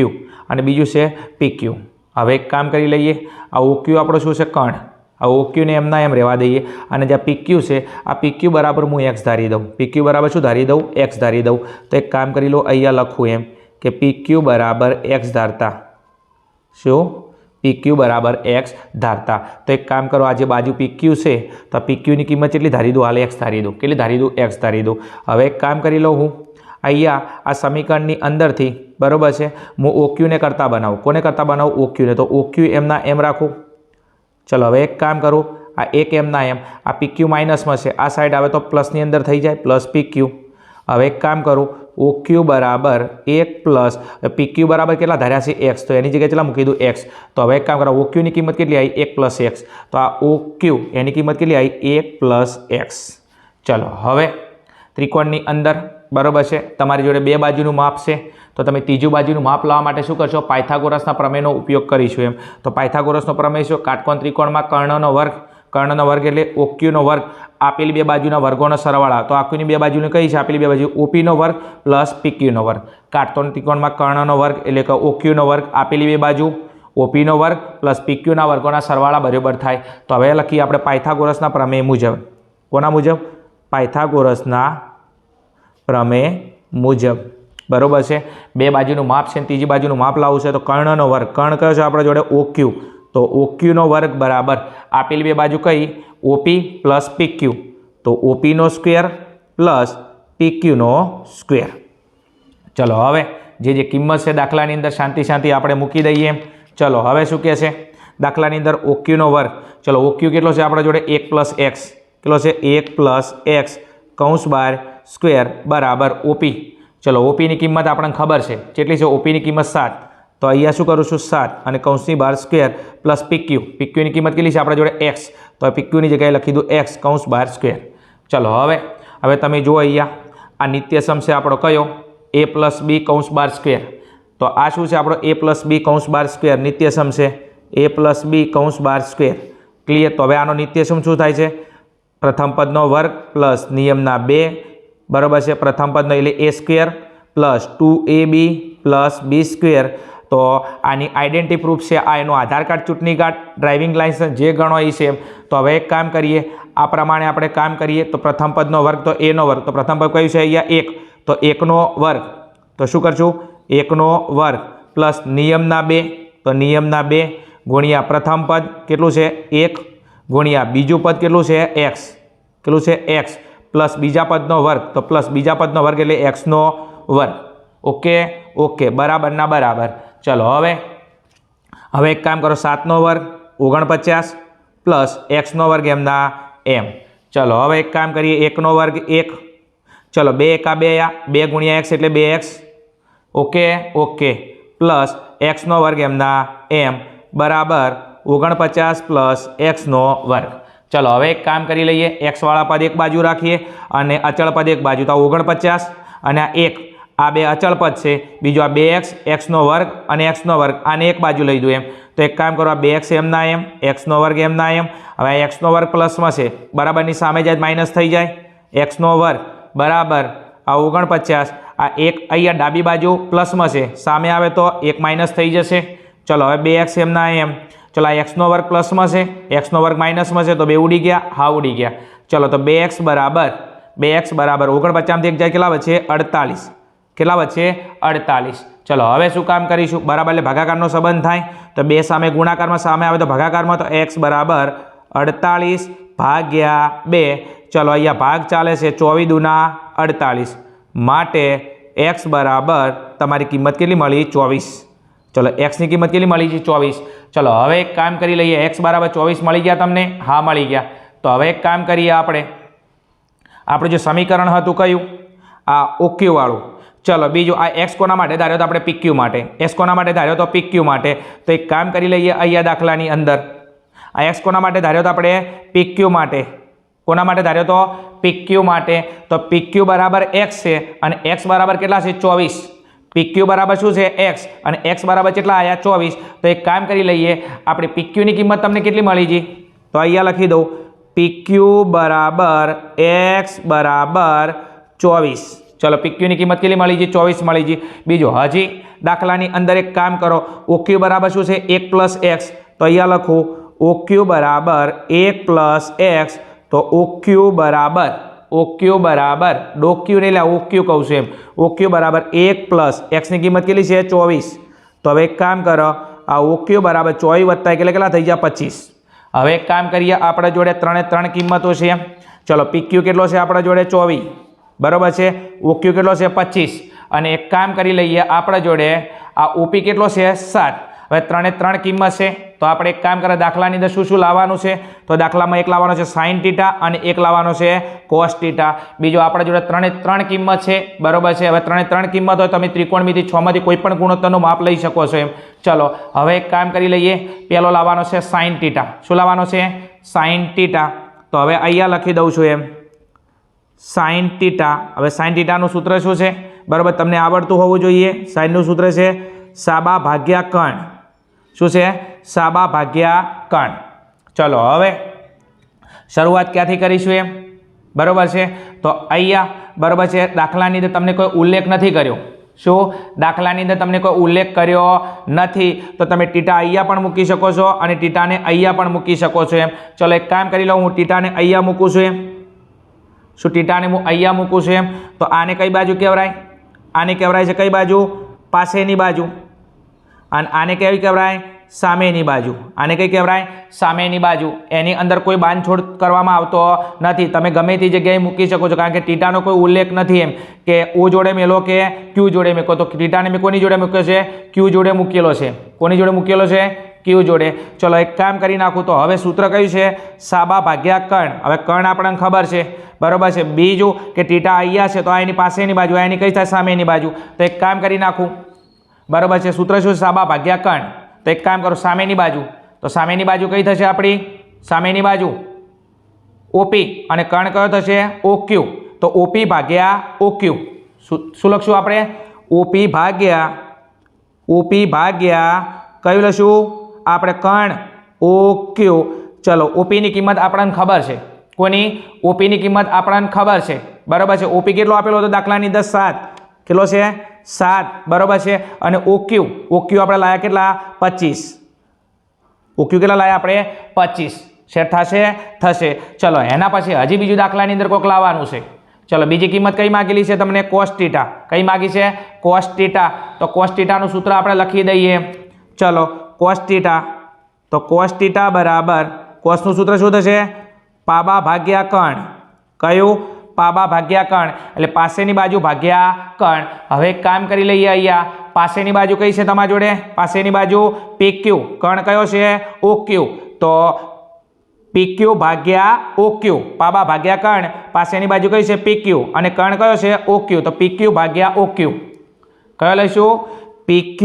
અને બીજું છે PQ. હવે એક કામ કરી લઈએ, આ OQ આપણો શું છે? કણ. આ OQ ને એમના એમ રહેવા દઈએ અને જે PQ છે આ PQ બરાબર હું x ધારી દઉં. PQ બરાબર શું ધારી દઉં? x ધારી દઉં. તો એક કામ કરી લો, અહીંયા લખું એમ કે PQ બરાબર x ધારતા. શું? PQ બરાબર x ધારતા. તો એક કામ કરો, આ જે બાજુ PQ છે તો PQની કિંમત કેટલી ધારી દઉં? હાલ x ધારી દઉં. કેટલી ધારી દઉં? x ધારી દઉં. હવે એક કામ કરી લઉં, હું અહીંયા આ સમીકરણની અંદરથી, બરાબર છે, હું OQને કરતા બનાવું. કોને કરતા બનાવું? OQને. તો OQ એમના એમ રાખું. ચલો હવે એક કામ કરું, આ એક એમના એમ, આ PQ માઇનસમાં છે, આ સાઈડ આવે તો પ્લસની અંદર થઈ જાય, પ્લસ PQ. હવે એક કામ કરું, OQ બરાબર 1 પ્લસ PQ બરાબર કેટલા ધાર્યા છે x, તો એની જગ્યાએ કેટલા મૂકી દઉં x. તો હવે એક કામ કરો, OQ ની કિંમત કેટલી આવી 1 પ્લસ x, તો આ OQ એની કિંમત કેટલી આવી 1 પ્લસ x. ચલો હવે ત્રિકોણની અંદર બરાબર છે તમારી જોડે બે બાજુનું માપ છે, તો તમે ત્રીજું બાજુનું માપ લાવવા માટે શું કરશો, પાયથાગોરસના પ્રમેયનો ઉપયોગ કરીશું એમ. તો પાયથાગોરસનો પ્રમેય શું, કાટકોણ ત્રિકોણમાં કર્ણનો વર્ગ એટલે OQનો વર્ગ આપેલી બે બાજુના વર્ગોનો સરવાળા. તો આખુની બે બાજુની કઈ છે, આપેલી બે બાજુ OPનો વર્ગ પ્લસ PQનો વર્ગ. કાટકોણ ત્રિકોણમાં કર્ણનો વર્ગ એટલે કે OQનો વર્ગ આપેલી બે બાજુ OPનો વર્ગ પ્લસ PQના વર્ગોના સરવાળા બરાબર થાય. તો હવે લખીએ આપણે પાયથાગોરસના પ્રમેય મુજબ. કોના મુજબ, પાયથાગોરસના પ્રમેય મુજબ. બરાબર છે, બે બાજુનું માપ છે, ત્રીજી બાજુનું માપ લાવવું છે. તો કર્ણનો વર્ગ, કર્ણ કયો છે આપણા જોડે OQ, તો OQનો વર્ગ બરાબર આપેલી બે બાજુ કઈ OP પ્લસ PQ, તો OPનો સ્ક્વેર પ્લસ PQનો સ્ક્વેર. ચલો હવે જે કિંમત છે દાખલાની અંદર શાંતિ આપણે મૂકી દઈએ. ચલો હવે શું કહે છે દાખલાની અંદર OQનો વર્ગ. ચલો OQ કેટલો છે આપણા જોડે 1 પ્લસ x, કેટલો છે 1 પ્લસ x કૌંસ બાર સ્ક્વેર બરાબર OP. ચલો OPની કિંમત આપણને ખબર છે કેટલી છે, OPની કિંમત 7, તો અહીંયા શું કરું છું 7 અને કૌંસની બહાર સ્ક્વેર પ્લસ PQની કિંમત કેટલી છે આપણા જોડે x, તો PQની જગ્યાએ લખી દઉં x કૌંસ બહાર સ્ક્વેર. ચલો હવે તમે જુઓ અહીંયા આ નિત્યસમ છે આપણો કયો a પ્લસ b કૌંસ બાર સ્ક્વેર. તો આ શું છે આપણો a પ્લસ b કૌંસ બાર સ્ક્વેર નિત્યસમ છે a પ્લસ b કૌંસ બાર સ્ક્વેર. ક્લિયર. તો હવે આનો નિત્યસમ શું થાય છે, પ્રથમ પદનો વર્ગ પ્લસ નિયમના 2 બરાબર છે, પ્રથમ પદનો એટલે a square plus 2ab plus b square. તો આની આઈડેન્ટિટી પ્રૂફ છે, આ એનું આધાર કાર્ડ, ચૂંટણી કાર્ડ, ડ્રાઇવિંગ લાઇસન્સ જે ગણો એ છે. તો હવે એક કામ કરીએ, આ પ્રમાણે આપણે કામ કરીએ. તો પ્રથમ પદનો વર્ગ તો a નો વર્ગ, તો પ્રથમ પદ કયું છે અહીંયા 1, તો 1નો વર્ગ, તો શું કરશું 1નો વર્ગ પ્લસ નિયમના 2, તો નિયમના 2 ગુણ્યા પ્રથમ પદ કેટલું છે 1 ગુણ્યા બીજું પદ કેટલું છે x, કેટલું છે x પ્લસ બીજા પદનો વર્ગ, તો પ્લસ બીજા પદનો વર્ગ એટલે x નો વર્ગ. ઓકે બરાબરના બરાબર. ચલો હવે એક કામ કરો, 7નો વર્ગ 49 પ્લસ x નો વર્ગ એમના એમ. ચલો હવે એક કામ કરીએ, 1નો વર્ગ 1, ચલો 2 એકા 2 2 ગુણ્યા x એટલે 2x. ઓકે પ્લસ x નો વર્ગ એમના એમ બરાબર 49 પ્લસ x નો વર્ગ. ચલો હવે એક કામ કરી લઈએ, x વાળા પદ એક બાજુ રાખીએ અને અચળ પદ એક બાજુ. તો 49 અને આ 1, આ બે અચળ પદ છે, બીજો આ 2x x નો વર્ગ અને x નો વર્ગ આને એક બાજુ લઈ દઉં એમ. તો એક કામ કરો, આ 2x એમના એમ, x નો વર્ગ એમના એમ. હવે આ x નો વર્ગ પ્લસમાં છે, બરાબરની સામે જાય માઇનસ થઈ જાય, x નો વર્ગ બરાબર આ 49, આ 1 અહીંયા ડાબી બાજુ પ્લસમાં છે, સામે આવે તો 1 માઇનસ થઈ જશે. ચલો હવે 2x એમના એમ. ચલો આ x નો વર્ગ પ્લસમાં છે, x નો વર્ગ માઇનસમાં છે, તો બે ઉડી ગયા, હા ઉડી ગયા. ચલો તો 2x બરાબર 49 એક જાય કેટલા વચ્ચે 48, કેટલા વચ્ચે 48. ચલો હવે શું કામ કરીશું, બરાબર એટલે ભાગાકારનો સંબંધ થાય, તો બે સામે ગુણાકારમાં સામે આવે તો ભાગાકારમાં, તો x બરાબર 48 ભાગ્યા 2. ચલો અહીંયા ભાગ ચાલે છે 24 દુના 48, માટે x બરાબર તમારી કિંમત કેટલી મળી 24. ચલો x ની કિંમત કેટલી મળી છે 24. ચલો હવે એક કામ કરી લઈએ, x બરાબર 24 મળી ગયા તમને, હા મળી ગયા. તો હવે એક કામ કરીએ, આપણે જે સમીકરણ હતું કયું આ OQ વાળું. ચલો બીજું આ x કોના માટે ધાર્યો તો આપણે PQ માટે, s કોના માટે ધાર્યો તો PQ માટે. તો એક કામ કરી લઈએ, અહીંયા દાખલાની અંદર આ x કોના માટે ધાર્યો તો આપણે PQ માટે, કોના માટે ધાર્યો તો PQ માટે. તો PQ બરાબર x છે અને x બરાબર કેટલા છે 24. PQ બરાબર શું છે x અને x બરાબર કેટલા આયા 24. તો એક કામ કરી લઈએ, આપણે PQ ની કિંમત તમને કેટલી મળી છે, તો અહીંયા લખી દઉં PQ બરાબર x બરાબર 24. ચલો PQ ની કિંમત કેટલી મળી છે 24 મળી છે. બીજું હજી દાખલાની અંદર એક કામ કરો, OQ બરાબર શું છે 1 પ્લસ x, તો અહીંયા લખું OQ બરાબર 1 પ્લસ x. તો OQ બરાબર ડોક્યુ નહીં લે OQ કહું છું એમ, OQ બરાબર 1 પ્લસ x ની કિંમત કેટલી છે 24. તો હવે એક કામ કરો, આ OQ બરાબર 24 વત્તા એટલે કેટલા થઈ ગયા 25. હવે એક કામ કરીએ, આપણા જોડે 3 કિંમતો છે. ચલો PQ કેટલો છે આપણા જોડે 24 બરાબર છે, OQ કેટલો છે 25. અને એક કામ કરી લઈએ, આપણા જોડે આ OP કેટલો છે 7 હવે 3 3 કિંમત છે તો આપણે એક કામ કરે દાખલાની અંદર શું શું લાવવાનું છે તો દાખલામાં એક લાવવાનો છે sin θ અને એક લાવવાનો છે cos θ બીજો આપણા જોડે 3 3 કિંમત છે બરોબર છે હવે 3 3 કિંમત હોય તમે ત્રિકોણમિતિ 6 માંથી કોઈ પણ ગુણોત્તરનું માપ લઈ શકો છો એમ ચલો હવે એક કામ કરી લઈએ પહેલો લાવવાનો છે sin θ શું લાવવાનો છે sin θ તો હવે અહીંયા લખી દઉં છું એમ sin θ હવે sin θ નું સૂત્ર શું છે બરોબર તમને આવડતું હોવું જોઈએ sin નું સૂત્ર છે સાબા ભાગ્યા કર્ણ શું છે સાબા ભાગ્યા કર્ણ ચલો હવે શરૂઆત ક્યાંથી કરીશું એમ બરોબર છે તો અહીંયા બરોબર છે દાખલાની અંદર તમને કોઈ ઉલ્લેખ નથી કર્યો શું દાખલાની અંદર તમને કોઈ ઉલ્લેખ કર્યો નથી તો તમે θ અહીંયા પણ મૂકી શકો છો અને θ ને અહીંયા પણ મૂકી શકો છો એમ ચલો એક કામ કરી લઉં હું θ ને અહીંયા મૂકું છું એમ શું θ ને હું અહીંયા મૂકું છું એમ તો આને કઈ બાજુ કહેવાય આને કહેવાય છે કઈ બાજુ પાસેની બાજુ અને આને કેવી કહેવાય સામેની બાજુ આને કઈ કહેવાય સામેની બાજુ એની અંદર કોઈ બાંધછોડ કરવામાં આવતો નથી તમે ગમે તે જગ્યાએ મૂકી શકો છો કારણ કે θ નો કોઈ ઉલ્લેખ નથી એમ કે O જોડે મેલો કે Q જોડે મેકો તો θ ને મેં કોની જોડે મૂક્યો છે Q જોડે મૂકેલો છે કોની જોડે મૂકેલો છે Q જોડે ચલો એક કામ કરી નાખું તો હવે સૂત્ર કયું છે સાબા ભાગ્યા કર્ણ હવે કર્ણ આપણને ખબર છે બરોબર છે બીજું કે θ અહીંયા છે તો આ એની પાસેની બાજુ આ એની કઈ થાય સામેની બાજુ તો એક કામ કરી નાખું બરોબર છે સૂત્ર શું સાબા ભાગ્યા કર્ણ તો એક કામ કરો સામેની બાજુ તો સામેની બાજુ કઈ થશે આપણી સામેની બાજુ OP અને કર્ણ કયો થશે OQ તો OP ભાગ્યા OQ શું લખશું આપણે OP ભાગ્યા કયું લખશું આપણે કર્ણ OQ ચલો OP ની કિંમત આપણને ખબર છે કોની OP ની કિંમત આપણને ખબર છે બરોબર છે OP કેટલો આપેલો હતો દાખલાની અંદર 7 કેટલો છે 7 બરોબર છે અને OQ આપણે લાયા કેટલા 25 OQ કેટલા લાયા આપણે 25 સેટ થશે ચલો એના પછી હજી બીજું દાખલાની અંદર કોઈક લાવવાનું છે ચલો બીજી કિંમત કઈ માગેલી છે તમને cos θ કઈ માગી છે cos θ તો cos θ નું સૂત્ર આપણે લખી દઈએ ચલો cos θ તો cos θ બરાબર cos નું સૂત્ર શું થશે પાબા ભાગ્યા કર્ણ કયું પાબા ભાગ્યા કર્ણ એટલે પાસેની બાજુ ભાગ્યા કર્ણ હવે એક કામ કરી લઈએ અહીંયા પાસેની બાજુ કઈ છે તમારા જોડે પાસેની બાજુ PQ કર્ણ કયો છે OQ તો PQ ભાગ્યા OQ પાબા ભાગ્યા કર્ણ પાસેની બાજુ કઈ છે PQ અને કર્ણ કયો છે OQ તો PQ ભાગ્યા OQ કયો લઈશું PQ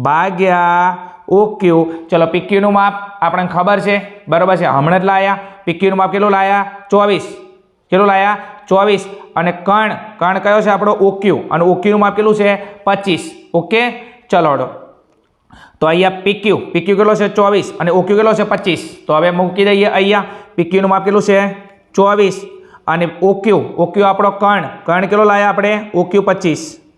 ભાગ્યા OQ ચલો PQ નું માપ આપણને ખબર છે બરોબર છે હમણાં જ લાયા PQ નું માપ કેટલું લાયા 24 કેટલું લાયા 24 અને કર્ણ કયો છે આપણો OQ અને OQ નું માપ કેટલું છે 25 ઓકે ચલો તો અહીંયા PQ કેટલો છે 24 અને OQ કેટલો છે 25 તો હવે મૂકી દઈએ અહીંયા PQ નું માપ કેટલું છે 24 અને OQ આપણો કર્ણ કેટલો લાયા આપણે OQ 25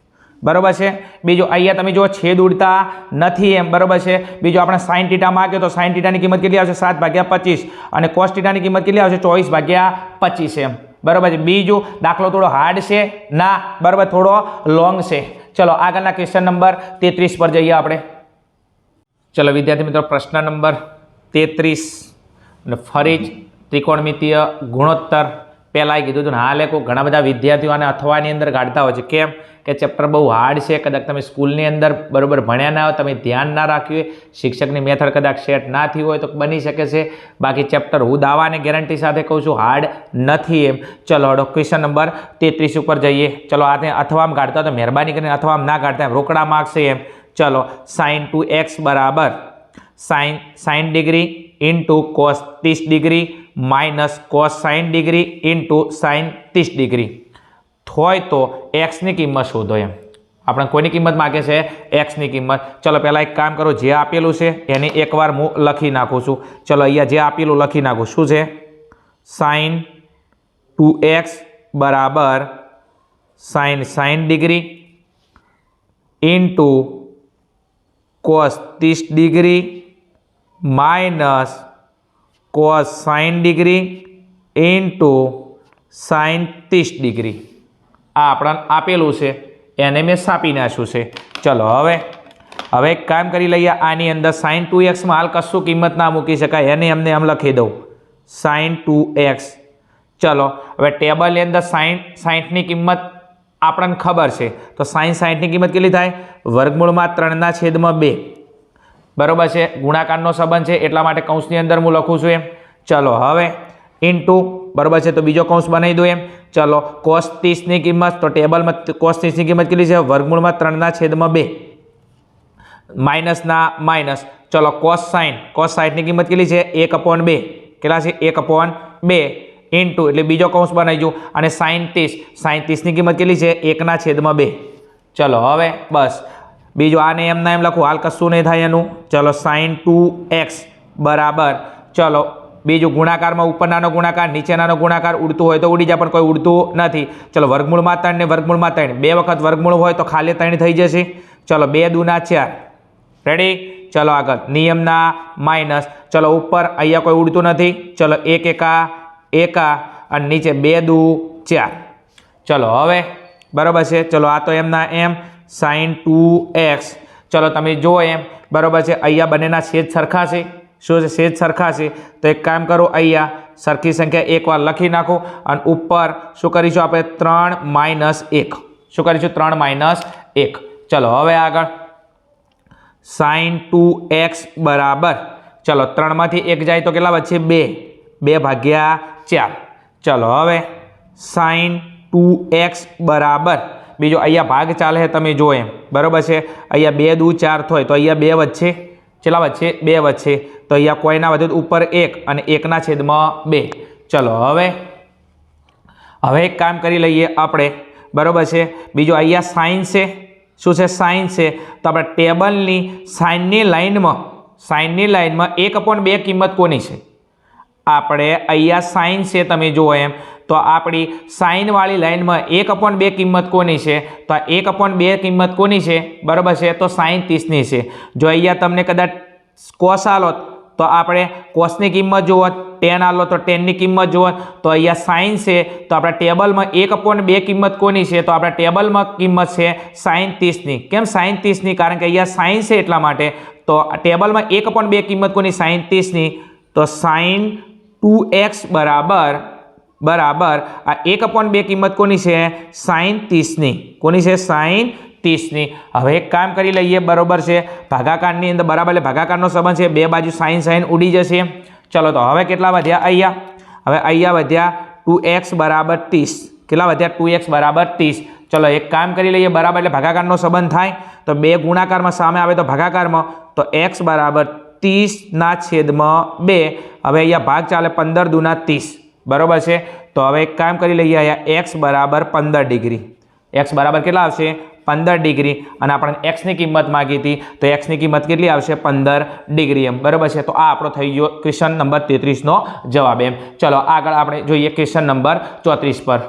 બરોબર છે બીજું અહીંયા તમે જો છેદ ઉડતા નથી એમ બરોબર છે બીજું આપણે sin θ માંગ્યો તો sin θ ની કિંમત કેટલી આવશે 7/25 અને cos θ ની કિંમત કેટલી આવશે 24/25 એમ બરોબર છે બીજું દાખલો થોડો હાર્ડ છે ના બરોબર થોડો લોંગ છે ચલો આગળના ક્વેશ્ચન નંબર 33 પર જઈએ આપણે ચલો વિદ્યાર્થી મિત્રો પ્રશ્ન નંબર 33 અને ફરી જ ત્રિકોણમિતીય ગુણોત્તર પહેલાં કીધું હતું હાલ ઘણા બધા વિદ્યાર્થીઓ આને અથવાની અંદર કાઢતા હોય છે કેમ કે ચેપ્ટર બહુ હાર્ડ છે કદાચ તમે સ્કૂલની અંદર બરોબર ભણ્યા ના હોય તમે ધ્યાન ના રાખ્યું હોય શિક્ષકની મેથડ કદાચ સેટ ના થઈ હોય તો બની શકે છે બાકી ચેપ્ટર હું દાવાને ગેરંટી સાથે કહું છું હાર્ડ નથી એમ ચલો હડો ક્વેશ્ચન નંબર 33 ઉપર જઈએ ચલો આને અથવામાં કાઢતા તો મહેરબાની કરીને અથવામાં ના કાઢતા એમ રોકડા માર્ક્સ છે એમ ચલો sin 2x બરાબર sin degree into cos 30 degree minus cos sin degree into sin 30 degree હોય તો x ની કિંમત શોધો એમ આપણે કોઈની કિંમત માગે છે x ની કિંમત ચલો પહેલાં એક કામ કરો જે આપેલું છે એની એકવાર હું લખી નાખું છું ચલો અહીંયા જે આપેલું લખી નાખું શું છે sin 2x બરાબર sin degree into cos 30 degree minus cos sin degree into sin 30 degree આ આપણને આપેલું છે એને મેં સાપી નાખ્યું છે ચલો હવે એક કામ કરી લઈએ આની અંદર sin 2x માં હાલ કશું કિંમત ના મૂકી શકાય એને એમને એમ લખી દઉં sin 2x ચલો હવે ટેબલની અંદર sin 60ની કિંમત આપણને ખબર છે તો sin 60ની કિંમત કેટલી થાય વર્ગમૂળમાં 3/2 બરોબર છે, ગુણાકારનો સંબંધ છે એટલા માટે કૌંસની અંદર હું લખું છું એમ. ચલો હવે ઇન્ટુ, બરોબર છે, તો બીજો કૌંસ બનાવી દઉં એમ. ચલો cos 30ની કિંમત, તો ટેબલમાં cos 30ની કિંમત કેટલી છે? વર્ગમૂળમાં 3/2 માઇનસના માઇનસ. ચલો cos 60ની કિંમત કેટલી છે? 1/2. કેટલા છે? 1/2 ઇન્ટુ, એટલે બીજો કૌંસ બનાવીશું. અને sin 30ની કિંમત કેટલી છે? 1/2. ચલો હવે બસ બીજું આને એમના એમ લખું, હાલ કશું નહીં થાય એનું. ચલો sin 2x બરાબર, ચલો બીજું ગુણાકારમાં ઉપરનાનો ગુણાકાર નીચેનાનો ગુણાકાર ઉડતું હોય તો ઉડી જાય, પણ કોઈ ઉડતું નથી. ચલો વર્ગમૂળમાં 3 ને વર્ગમૂળમાં 3, 2 વખત વર્ગમૂળ હોય તો ખાલી 3 થઈ જશે. ચલો 2 દૂના 4. રેડી? ચલો આગળ નિયમના માઇનસ. ચલો ઉપર અહીંયા કોઈ ઉડતું નથી. ચલો 1 એકા અને નીચે 2 દૂ 4. ચલો હવે બરાબર છે. ચલો આ તો એમના એમ sin 2x. ચલો તમે જુઓ એમ, બરાબર છે, અહીંયા બંનેના છેદ સરખા છે. શું છે? છેદ સરખા છે. તો એક કામ કરો, અહીંયા સરખી સંખ્યા એકવાર લખી નાખો અને ઉપર શું કરીશું આપણે? 3 - 1. શું કરીશું? 3 - 1. ચલો હવે આગળ sin 2x બરાબર, ચલો 3માંથી 1 જાય તો કેટલા વધશે? 2/4. ચલો હવે sin 2x બરાબર, બીજો અહીંયા ભાગ ચાલે છે તમે જુઓ એમ, બરાબર છે, અહીંયા 2 દૂ 4 થાય તો અહીંયા 2 વધશે. કેટલા વધશે? 2 વધશે. તો અહીંયા કોઈ ના વધે તો ઉપર 1 અને 1/2. ચલો હવે એક કામ કરી લઈએ આપણે, બરાબર છે. બીજો અહીંયા સાઇન છે. શું છે? સાઇન છે. તો આપણે ટેબલની સાઇનની લાઇનમાં 1/2 કિંમત કોની છે? આપણે અહીંયા સાઇન છે તમે જુઓ એમ, તો આપણી સાઇનવાળી લાઇનમાં 1/2 કિંમત કોની છે? તો આ 1/2 કિંમત કોની છે? બરાબર છે, તો sin 30ની છે. જો અહીંયા તમને કદાચ કોસ આલો તો આપણે કોસની કિંમત જુઓ, tan આલો તો tanની કિંમત જુઓ. તો અહીંયા સાઇન છે તો આપણા ટેબલમાં 1/2 કિંમત કોની છે? તો આપણા ટેબલમાં કિંમત છે sin 30ની. કેમ sin 30ની? કારણ કે અહીંયા સાઇન છે એટલા માટે. તો ટેબલમાં 1/2 કિંમત કોની? sin 30ની. તો sin 2x બરાબર આ 1/2 કિંમત કોની છે? sin 30ની. કોની છે? sin 30ની. હવે એક કામ કરી લઈએ, બરોબર છે, ભાગાકારની અંદર બરાબર એટલે ભાગાકારનો સંબંધ છે, બે બાજુ sin ઉડી જશે. ચલો તો હવે કેટલા વધ્યા? અહીંયા હવે અહીંયા વધ્યા 2x બરાબર 30. કેટલા વધ્યા? 2x બરાબર 30. ચલો એક કામ કરી લઈએ, બરાબર એટલે ભાગાકારનો સંબંધ થાય તો 2 ગુણાકારમાં સામે આવે તો ભાગાકારમાં, તો x બરાબર 30/2. હવે અહીંયા ભાગ ચાલે 15 દૂના 30. બરોબર છે. તો હવે એક કામ કરી લઈએ, અહીંયા x બરાબર 15 ડિગ્રી. x બરાબર કેટલા આવશે? 15 ડિગ્રી. અને આપણે x ની કિંમત માગી હતી તો x ની કિંમત કેટલી આવશે? 15 ડિગ્રી એમ. બરાબર છે. તો આ આપણો થઈ ગયો ક્વેશ્ચન નંબર 33નો જવાબ એમ. ચલો આગળ આપણે જોઈએ ક્વેશ્ચન નંબર 34 પર.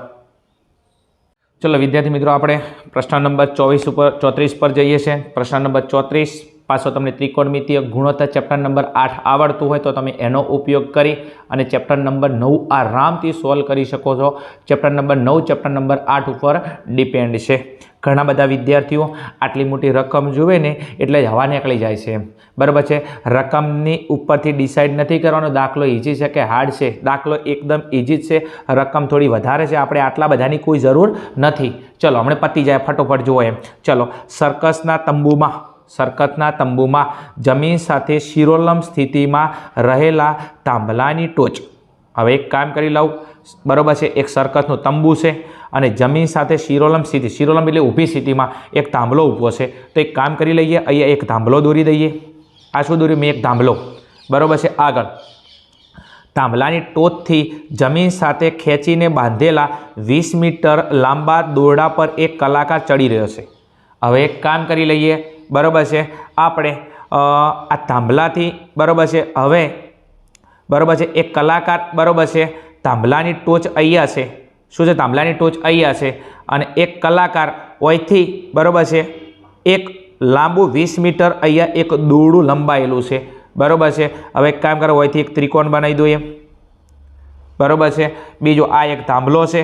ચલો વિદ્યાર્થી મિત્રો, આપણે પ્રશ્ન નંબર 34 પર જઈએ છીએ. પ્રશ્ન નંબર 34 પાછો તમને ત્રિકોણમિતીય ગુણોત્તર ચેપ્ટર નંબર 8 આવડતું હોય તો તમે એનો ઉપયોગ કરી અને ચેપ્ટર નંબર 9 આરામથી સોલ્વ કરી શકો છો. ચેપ્ટર નંબર 9 ચેપ્ટર નંબર 8 ઉપર ડિપેન્ડ છે. ઘણા બધા વિદ્યાર્થીઓ આટલી મોટી રકમ જુએ ને એટલે જ હવા નીકળી જાય છે. બરાબર છે. રકમની ઉપરથી ડિસાઇડ નથી કરવાનો દાખલો ઇઝી છે કે હાર્ડ છે. દાખલો એકદમ ઇઝી જ છે, રકમ થોડી વધારે છે. આપણે આટલા બધાની કોઈ જરૂર નથી. ચલો હમણાં પતી જાય, ફટોફટ જુઓ એમ. ચલો સર્કસના તંબુમાં જમીન સાથે શિરોલંબ સ્થિતિમાં રહેલા થાંભલાની ટોચ. હવે એક કામ કરી લઉં, બરાબર છે, એક સર્કસનું તંબુ છે અને જમીન સાથે શિરોલંબ સ્થિતિ, શિરોલંબ એટલે ઊભી સ્થિતિમાં એક થાંભલો ઊભો છે. તો એક કામ કરી લઈએ, અહીંયા એક થાંભલો દોરી દઈએ. આ શું દોર્યું મેં? એક થાંભલો. બરાબર છે. આગળ થાંભલાની ટોચથી જમીન સાથે ખેંચીને બાંધેલા 20 મીટર લાંબા દોરડા પર એક કલાકાર ચડી રહ્યો છે. હવે એક કામ કરી લઈએ, બરાબર છે, આપણે આ થાંભલાથી, બરાબર છે, હવે બરાબર છે એક કલાકાર, બરાબર છે, થાંભલાની ટોચ અહીંયા છે. શું છે? થાંભલાની ટોચ અહીંયા છે અને એક કલાકાર ઓયથી, બરાબર છે, એક લાંબુ 20 મીટર અહીંયા એક દોરડું લંબાયેલું છે. બરાબર છે. હવે એક કામ કરો, ઓયથી એક ત્રિકોણ બનાવી દઈએ. બરાબર છે. બીજું આ એક થાંભલો છે.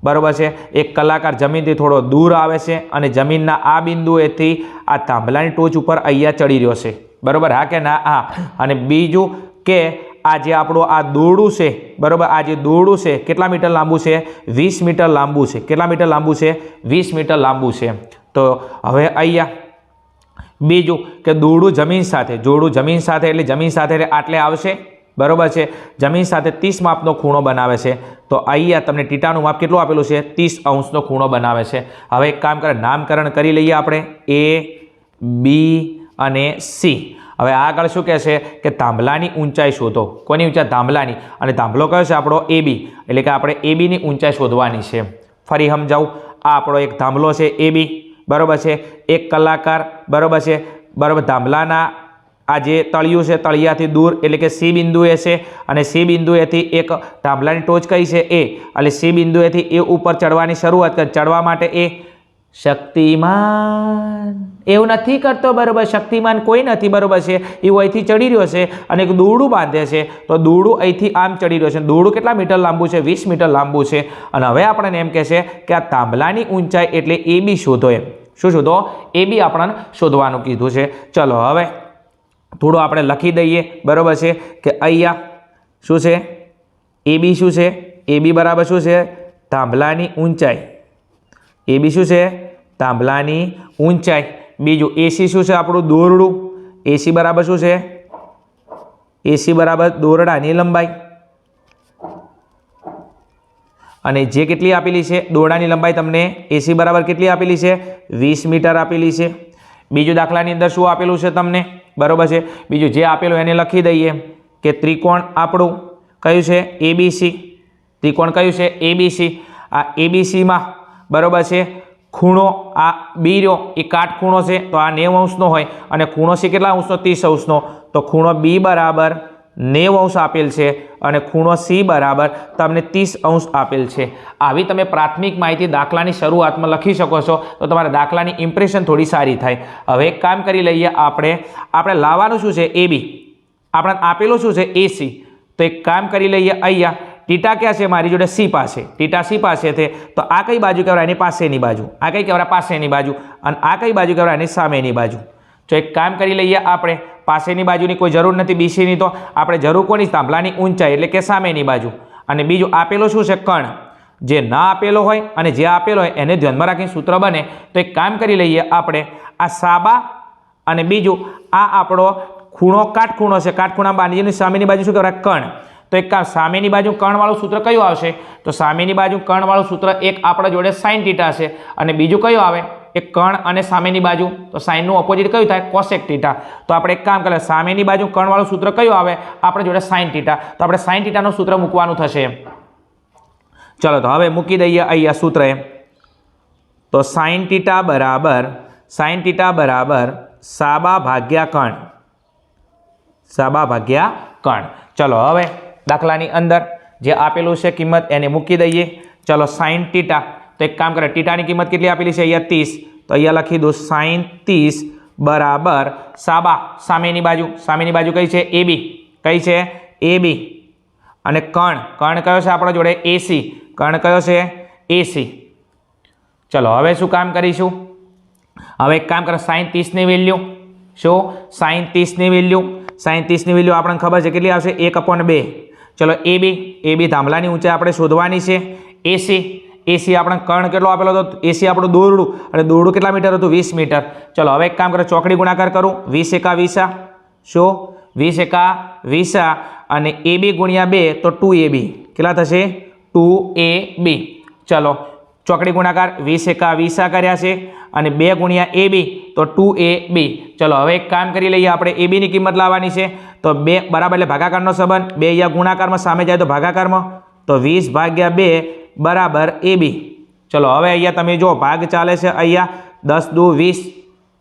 બરાબર છે. એક કલાકાર જમીનથી થોડો દૂર આવે છે અને જમીનના આ બિંદુએથી આ થાંભલાની ટોચ ઉપર અહીંયા ચડી રહ્યો છે. બરાબર? હા કે ના? હા. અને બીજું કે આ જે આપણું આ દોરડું છે, બરાબર, આ જે દોરડું છે કેટલા મીટર લાંબુ છે? 20 મીટર લાંબુ છે. કેટલા મીટર લાંબુ છે? 20 મીટર લાંબુ છે. તો હવે અહીંયા બીજું કે દોરડું જમીન સાથે, જોડું જમીન સાથે એટલે જમીન સાથે એટલે આટલે આવશે, બરાબર છે. જમીન સાથે 30 માપનો ખૂણો બનાવે છે. તો અહીંયા તમને ટીટાનું માપ કેટલું આપેલું છે? 30 અંશનો ખૂણો બનાવે છે. હવે એક કામ કરે, નામકરણ કરી લઈએ આપણે, એ, બી અને સી. હવે આગળ શું કહે છે કે થાંભલાની ઊંચાઈ શોધો. કોની ઊંચાઈ? થાંભલાની. અને થાંભલો કયો છે આપણો? એ બી. એટલે કે આપણે એ બીની ઊંચાઈ શોધવાની છે. ફરી સમજાવું, આ આપણો એક થાંભલો છે એ બી, બરાબર છે. એક કલાકાર, બરાબર છે. બરાબર, થાંભલાના આ જે તળિયું છે તળિયાથી દૂર એટલે કે સી બિંદુએ છે, અને સી બિંદુએથી એક થાંભલાની ટોચ કઈ છે? એ. એટલે સી બિંદુએથી એ ઉપર ચડવાની શરૂઆત કરે. ચડવા માટે એ શક્તિમાન એવું નથી કરતો, બરાબર. શક્તિમાન કોઈ નથી, બરાબર છે. એવું અહીંથી ચડી રહ્યો છે અને એક દોરડું બાંધે છે. તો દોરડું અહીંથી આમ ચડી રહ્યો છે. દોરડું કેટલા મીટર લાંબુ છે? 20 મીટર લાંબુ છે. અને હવે આપણને એમ કહે છે કે આ થાંભલાની ઊંચાઈ એટલે એ બી શોધો. એમ શું શોધો? એ બી આપણને શોધવાનું કીધું છે. ચલો હવે થોડું આપણે લખી દઈએ, બરાબર છે, કે અહીંયા શું છે? એ બી શું છે? એ બી બરાબર શું છે? થાંભલાની ઊંચાઈ. એ બી શું છે? થાંભલાની ઊંચાઈ. બીજું એસી શું છે? આપણું દોરડું. એસી બરાબર શું છે? એસી બરાબર દોરડાની લંબાઈ. અને જે કેટલી આપેલી છે દોરડાની લંબાઈ તમને? એસી બરાબર કેટલી આપેલી છે? 20 મીટર આપેલી છે. બીજું દાખલાની અંદર શું આપેલું છે તમને? બરાબર છે. બીજું જે આપેલું એને લખી દઈએ કે ત્રિકોણ આપણું કયું છે? એબીસી. ત્રિકોણ કયું છે? એબીસી. આ એબીસીમાં, બરાબર છે, ખૂણો આ બી રહ્યો એ કાટખૂણો છે. તો આ 90 અંશનો હોય અને ખૂણો છે કેટલા અંશનો? 30 અંશનો. તો ખૂણો બી બરાબર 90 અંશ આપેલ છે અને ખૂણો સી બરાબર તમને 30 અંશ આપેલ છે. આવી તમે પ્રાથમિક માહિતી દાખલાની શરૂઆતમાં લખી શકો છો, તો તમારા દાખલાની ઇમ્પ્રેશન થોડી સારી થાય. હવે એક કામ કરી લઈએ, આપણે લાવવાનું શું છે? એ બી. આપણે આપેલું શું છે? એસી. તો એક કામ કરી લઈએ, અહીંયા ટીટા ક્યાં છે? મારી જોડે સી પાસે. ટીટા સી પાસે છે. તો આ કઈ બાજુ કહેવાય? એની પાસેની બાજુ. આ કઈ કહેવાય? પાસેની બાજુ. અને આ કઈ બાજુ કહેવાય? એની સામેની બાજુ. તો એક કામ કરી લઈએ, આપણે પાસેની બાજુની કોઈ જરૂર નથી, બીસીની. તો આપણે જરૂર કોની? થાંભલાની ઊંચાઈ એટલે કે સામેની બાજુ. અને બીજું આપેલો શું છે? કણ. જે ના આપેલો હોય અને જે આપેલો હોય એને ધ્યાનમાં રાખીને સૂત્ર બને. તો એક કામ કરી લઈએ, આપણે આ સાબા અને બીજું આ આપણો ખૂણો કાટખૂણો છે. કાટખૂણા બાજુની સામેની બાજુ શું કહેવાય? કણ. તો એક સામેની બાજુ કર્ણવાળું સૂત્ર કયું આવશે? તો સામેની બાજુ કર્ણવાળું સૂત્ર એક આપણા જોડે સાઇન થીટા છે અને બીજું કયું આવે? એક કર્ણ અને સામેની બાજુ. તો સાઇનનું ઓપોઝિટ કયું થાય? Cosec theta. તો આપણે એક કામ કરીએ, સામેની બાજુ કર્ણવાળું સૂત્ર કયું આવે? આપણા જોડે સાઇન થીટા. તો આપણે સાઇન થીટાનું સૂત્ર મૂકવાનું થશે. ચલો તો હવે મૂકી દઈએ અહીંયા સૂત્ર એમ. તો સાઇન થીટા બરાબર સાબા ભાગ્યા કર્ણ. સાબા ભાગ્યા કર્ણ. ચલો હવે દાખલાની અંદર જે આપેલું છે કિંમત એને મૂકી દઈએ. ચલો સાઇન થીટા. તો એક કામ કરે, થીટાની કિંમત કેટલી આપેલી છે? અહીંયા 30. તો અહીંયા લખી દો સાઇન 30 બરાબર સાબા સામેની બાજુ. સામેની બાજુ કઈ છે? એ બી. કઈ છે? એ બી. અને કર્ણ કયો છે આપણા જોડે? એસી. કર્ણ કયો છે? એસી. ચલો હવે શું કામ કરીશું? હવે એક કામ કરો, સાઇન 30ની વેલ્યુ શું? સાઇન 30ની વેલ્યુ. સાઇન 30ની વેલ્યુ આપણને ખબર છે કેટલી આવશે? 1/2. ચલો એ બી થાંભલાની ઊંચાઈ આપણે શોધવાની છે. એસી આપણે કર્ણ કેટલો આપેલો હતો? એસી આપણું દોરડું, અને દોરડું કેટલા મીટર હતું? 20 મીટર. ચલો હવે એક કામ કરો, ચોકડી ગુણાકાર કરું. 20 એકા 20. શું? 20 એકા 20 અને એ બી ગુણ્યા 2 તો 2AB. કેટલા થશે? 2AB. ચલો ચોકડી ગુણાકાર 20 એકા 20 કર્યા છે અને 2 ગુણ્યા એ બી તો 2AB. ચલો હવે એક કામ કરી લઈએ, આપણે એ બીની કિંમત લાવવાની છે. તો 2 બરાબર એટલે ભાગાકારનો સંબંધ. 2 અહીંયા ગુણાકારમાં, સામે જાય તો ભાગાકારમાં. તો 20 ભાગ્યા 2 બરાબર AB. ચલો હવે અહીંયા તમે જો ભાગ ચાલે છે. અહીંયા 10 દુ 20.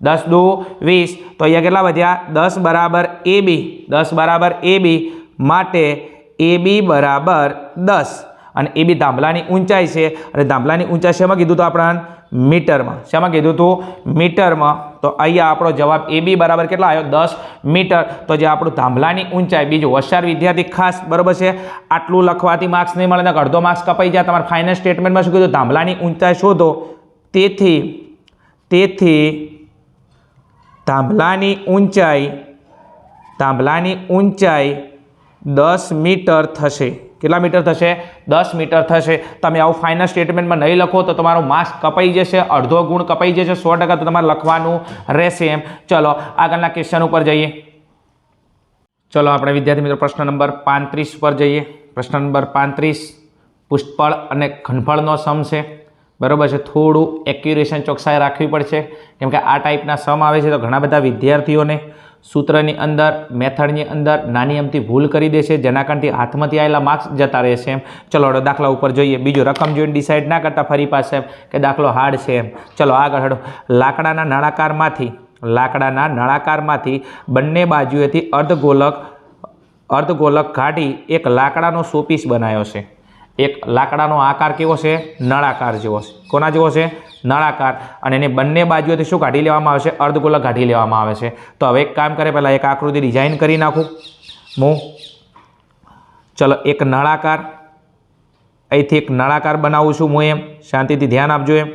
10 દુ 20. તો અહીંયા કેટલા વધ્યા? 10 બરાબર AB. 10 બરાબર AB માટે AB બરાબર 10. અને એ બી થાંભલાની ઊંચાઈ છે. અને થાંભલાની ઊંચાઈ શેમાં કીધું હતું? આપણા મીટરમાં. શેમાં કીધું હતું? મીટરમાં. તો અહીંયા આપણો જવાબ એ બી બરાબર કેટલા આવ્યો? 10 મીટર. તો જે આપણું થાંભલાની ઊંચાઈ, બીજું હોશિયાર વિદ્યાર્થી ખાસ, બરાબર છે, આટલું લખવાથી માર્ક્સ નહીં મળે, અડધો માર્ક્સ કપાઈ જાય. તમારા ફાઇનલ સ્ટેટમેન્ટમાં શું કીધું? થાંભલાની ઊંચાઈ શોધો. તેથી થાંભલાની ઊંચાઈ 10 મીટર થશે. કેટલા મીટર થશે? 10 મીટર થશે. તમે આવું ફાઇનલ સ્ટેટમેન્ટમાં નહીં લખો તો તમારું માર્ક્સ કપાઈ જશે, અડધો ગુણ કપાઈ જશે, 100% તો તમારે લખવાનું રહેશે એમ. ચલો આગળના ક્વેશ્ચન ઉપર જઈએ. ચલો આપણે વિદ્યાર્થી મિત્રો પ્રશ્ન નંબર 35 પર જઈએ. પ્રશ્ન નંબર 35 પુષ્પળ અને ઘનફળનો સમ છે. બરાબર છે. થોડું એક્યુરેશન ચોકસાઈ રાખવી પડશે કેમ કે આ ટાઈપના સમ આવે છે તો ઘણા બધા વિદ્યાર્થીઓને સૂત્રની અંદર મેથડની અંદર નાની અમથી ભૂલ કરી દેશે, જેના કારણથી હાથમાંથી આવેલા માર્ક્સ જતા રહેશે એમ. ચલો હવે દાખલા ઉપર જોઈએ. બીજું રકમ જોઈને ડિસાઇડ ના કરતા ફરી પાસે એમ કે દાખલો હાર્ડ છે એમ. ચલો આગળ હડો. લાકડાના નળાકારમાંથી બંને બાજુએથી અર્ધગોલક કાઢી એક લાકડાનો શોપીસ બનાવ્યો છે. એક લાકડાનો આકાર કેવો છે? નળાકાર જેવો છે. કોના જેવો છે? નળાકાર. અને એની બંને બાજુએથી શું કાઢી લેવામાં આવે છે? અર્ધગોલક કાઢી લેવામાં આવે છે. તો હવે એક કામ કરે, પહેલાં એક આકૃતિ ડિઝાઇન કરી નાખું હું. ચલો એક નળાકાર, અહીંથી એક નળાકાર બનાવું છું હું એમ. શાંતિથી ધ્યાન આપજો એમ.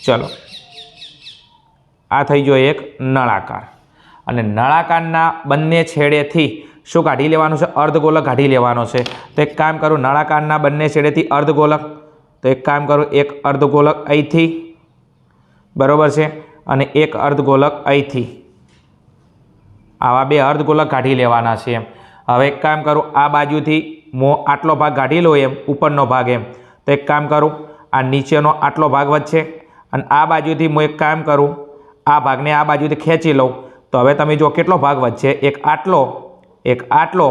ચલો આ થઈ ગયો એક નળાકાર. અને નળાકારના બંને છેડેથી શું કાઢી લેવાનું છે? અર્ધગોલક કાઢી લેવાનો છે. તો એક કામ કરું, નળાકારના બંને છેડેથી અર્ધગોલક, તો એક કામ કરું, એક અર્ધગોલક અહીંથી, બરાબર છે, અને એક અર્ધગોલક અહીંથી. આવા બે અર્ધગોલક કાઢી લેવાના છે એમ. હવે એક કામ કરું, આ બાજુથી હું આટલો ભાગ કાઢી લઉં એમ, ઉપરનો ભાગ એમ. તો એક કામ કરું, આ નીચેનો આટલો ભાગ વધશે અને આ બાજુથી હું એક કામ કરું, આ ભાગને આ બાજુથી ખેંચી લઉં. તો હવે તમે જો કેટલો ભાગ વધશે? એક આટલો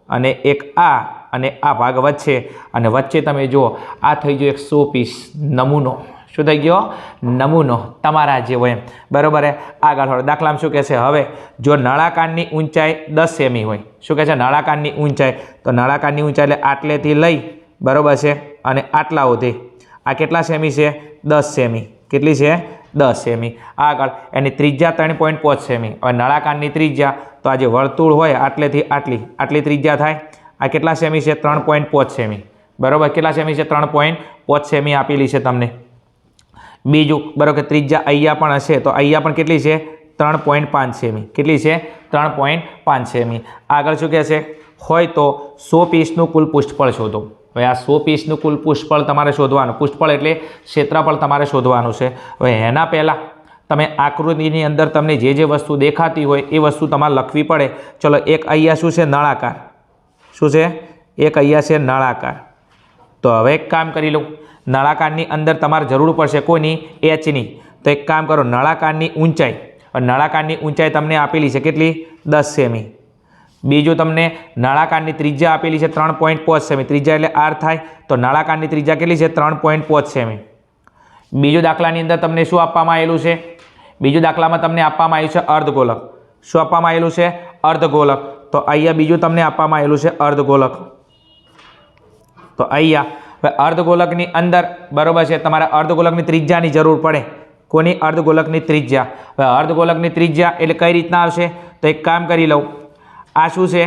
અને એક આ, અને આ ભાગ વચ્ચે, અને વચ્ચે તમે જુઓ આ થઈ ગયો એક 100 પીસ નમૂનો. શું થઈ ગયો? નમૂનો તમારા જેવો એમ. બરાબર. આગળ હવે દાખલામાં શું કહે છે? હવે જો નળાકારની ઊંચાઈ 10 સેમી હોય, શું કહે છે? નળાકારની ઊંચાઈ, તો નળાકારની ઊંચાઈ એટલે આટલેથી લઈ, બરાબર છે, અને આટલા સુધી આ કેટલા સેમી છે? 10 સેમી. કેટલી છે? 10 સેમી. આગળ એની ત્રિજ્યા 3.5 સેમી. હવે નળાકારની ત્રિજ્યા, તો આ જે વર્તુળ હોય આટલેથી આટલી ત્રિજ્યા થાય. આ કેટલા સેમી છે? 3.5 સેમી. બરાબર. કેટલા સેમી છે? 3.5 સેમી આપેલી છે તમને. બીજું બરાબર કે ત્રિજ્યા અહીંયા પણ હશે, તો અહીંયા પણ કેટલી છે? 3.5 સેમી. કેટલી છે? 3.5 સેમી. આગળ શું કહે છે? હોય તો 100 પીસનું કુલ પુષ્ઠફળ શોધો. હવે આ 100 પીસનું કુલ પુષ્ઠફળ તમારે શોધવાનું. પુષ્ઠફળ એટલે ક્ષેત્રફળ તમારે શોધવાનું છે. હવે એના પહેલાં તમે આકૃતિની અંદર તમને જે વસ્તુ દેખાતી હોય એ વસ્તુ તમારે લખવી પડે. ચલો એક અહીંયા શું છે? નળાકાર. શું છે? એક અહીંયા છે નળાકાર. તો હવે એક કામ કરી લઉં, નળાકારની અંદર તમારે જરૂર પડશે કોની? એચની. તો એક કામ કરો, નળાકારની ઊંચાઈ તમને આપેલી છે કેટલી? 10 સેમી. બીજું તમને નળાકારની ત્રિજ્યા આપેલી છે 3.5 સેમી. ત્રિજ્યા એટલે આર થાય, તો નળાકારની ત્રિજ્યા કેટલી છે? 3.5 સેમી. બીજું દાખલાની અંદર તમને શું આપવામાં આવેલું છે? બીજું દાખલામાં તમને આપવામાં આવ્યું છે અર્ધગોલક. શું આપવામાં આવેલું છે? અર્ધગોલક. તો અહીંયા બીજું તમને આપવામાં આવેલું છે અર્ધગોલક. તો અહીંયા હવે અર્ધગોલકની અંદર, બરાબર છે, તમારે અર્ધગોલકની ત્રિજ્યાની જરૂર પડે. કોની? અર્ધગોલકની ત્રિજ્યા. હવે અર્ધગોલકની ત્રિજ્યા એટલે કઈ રીતના આવશે? તો એક કામ કરી લઉં, આ શું છે?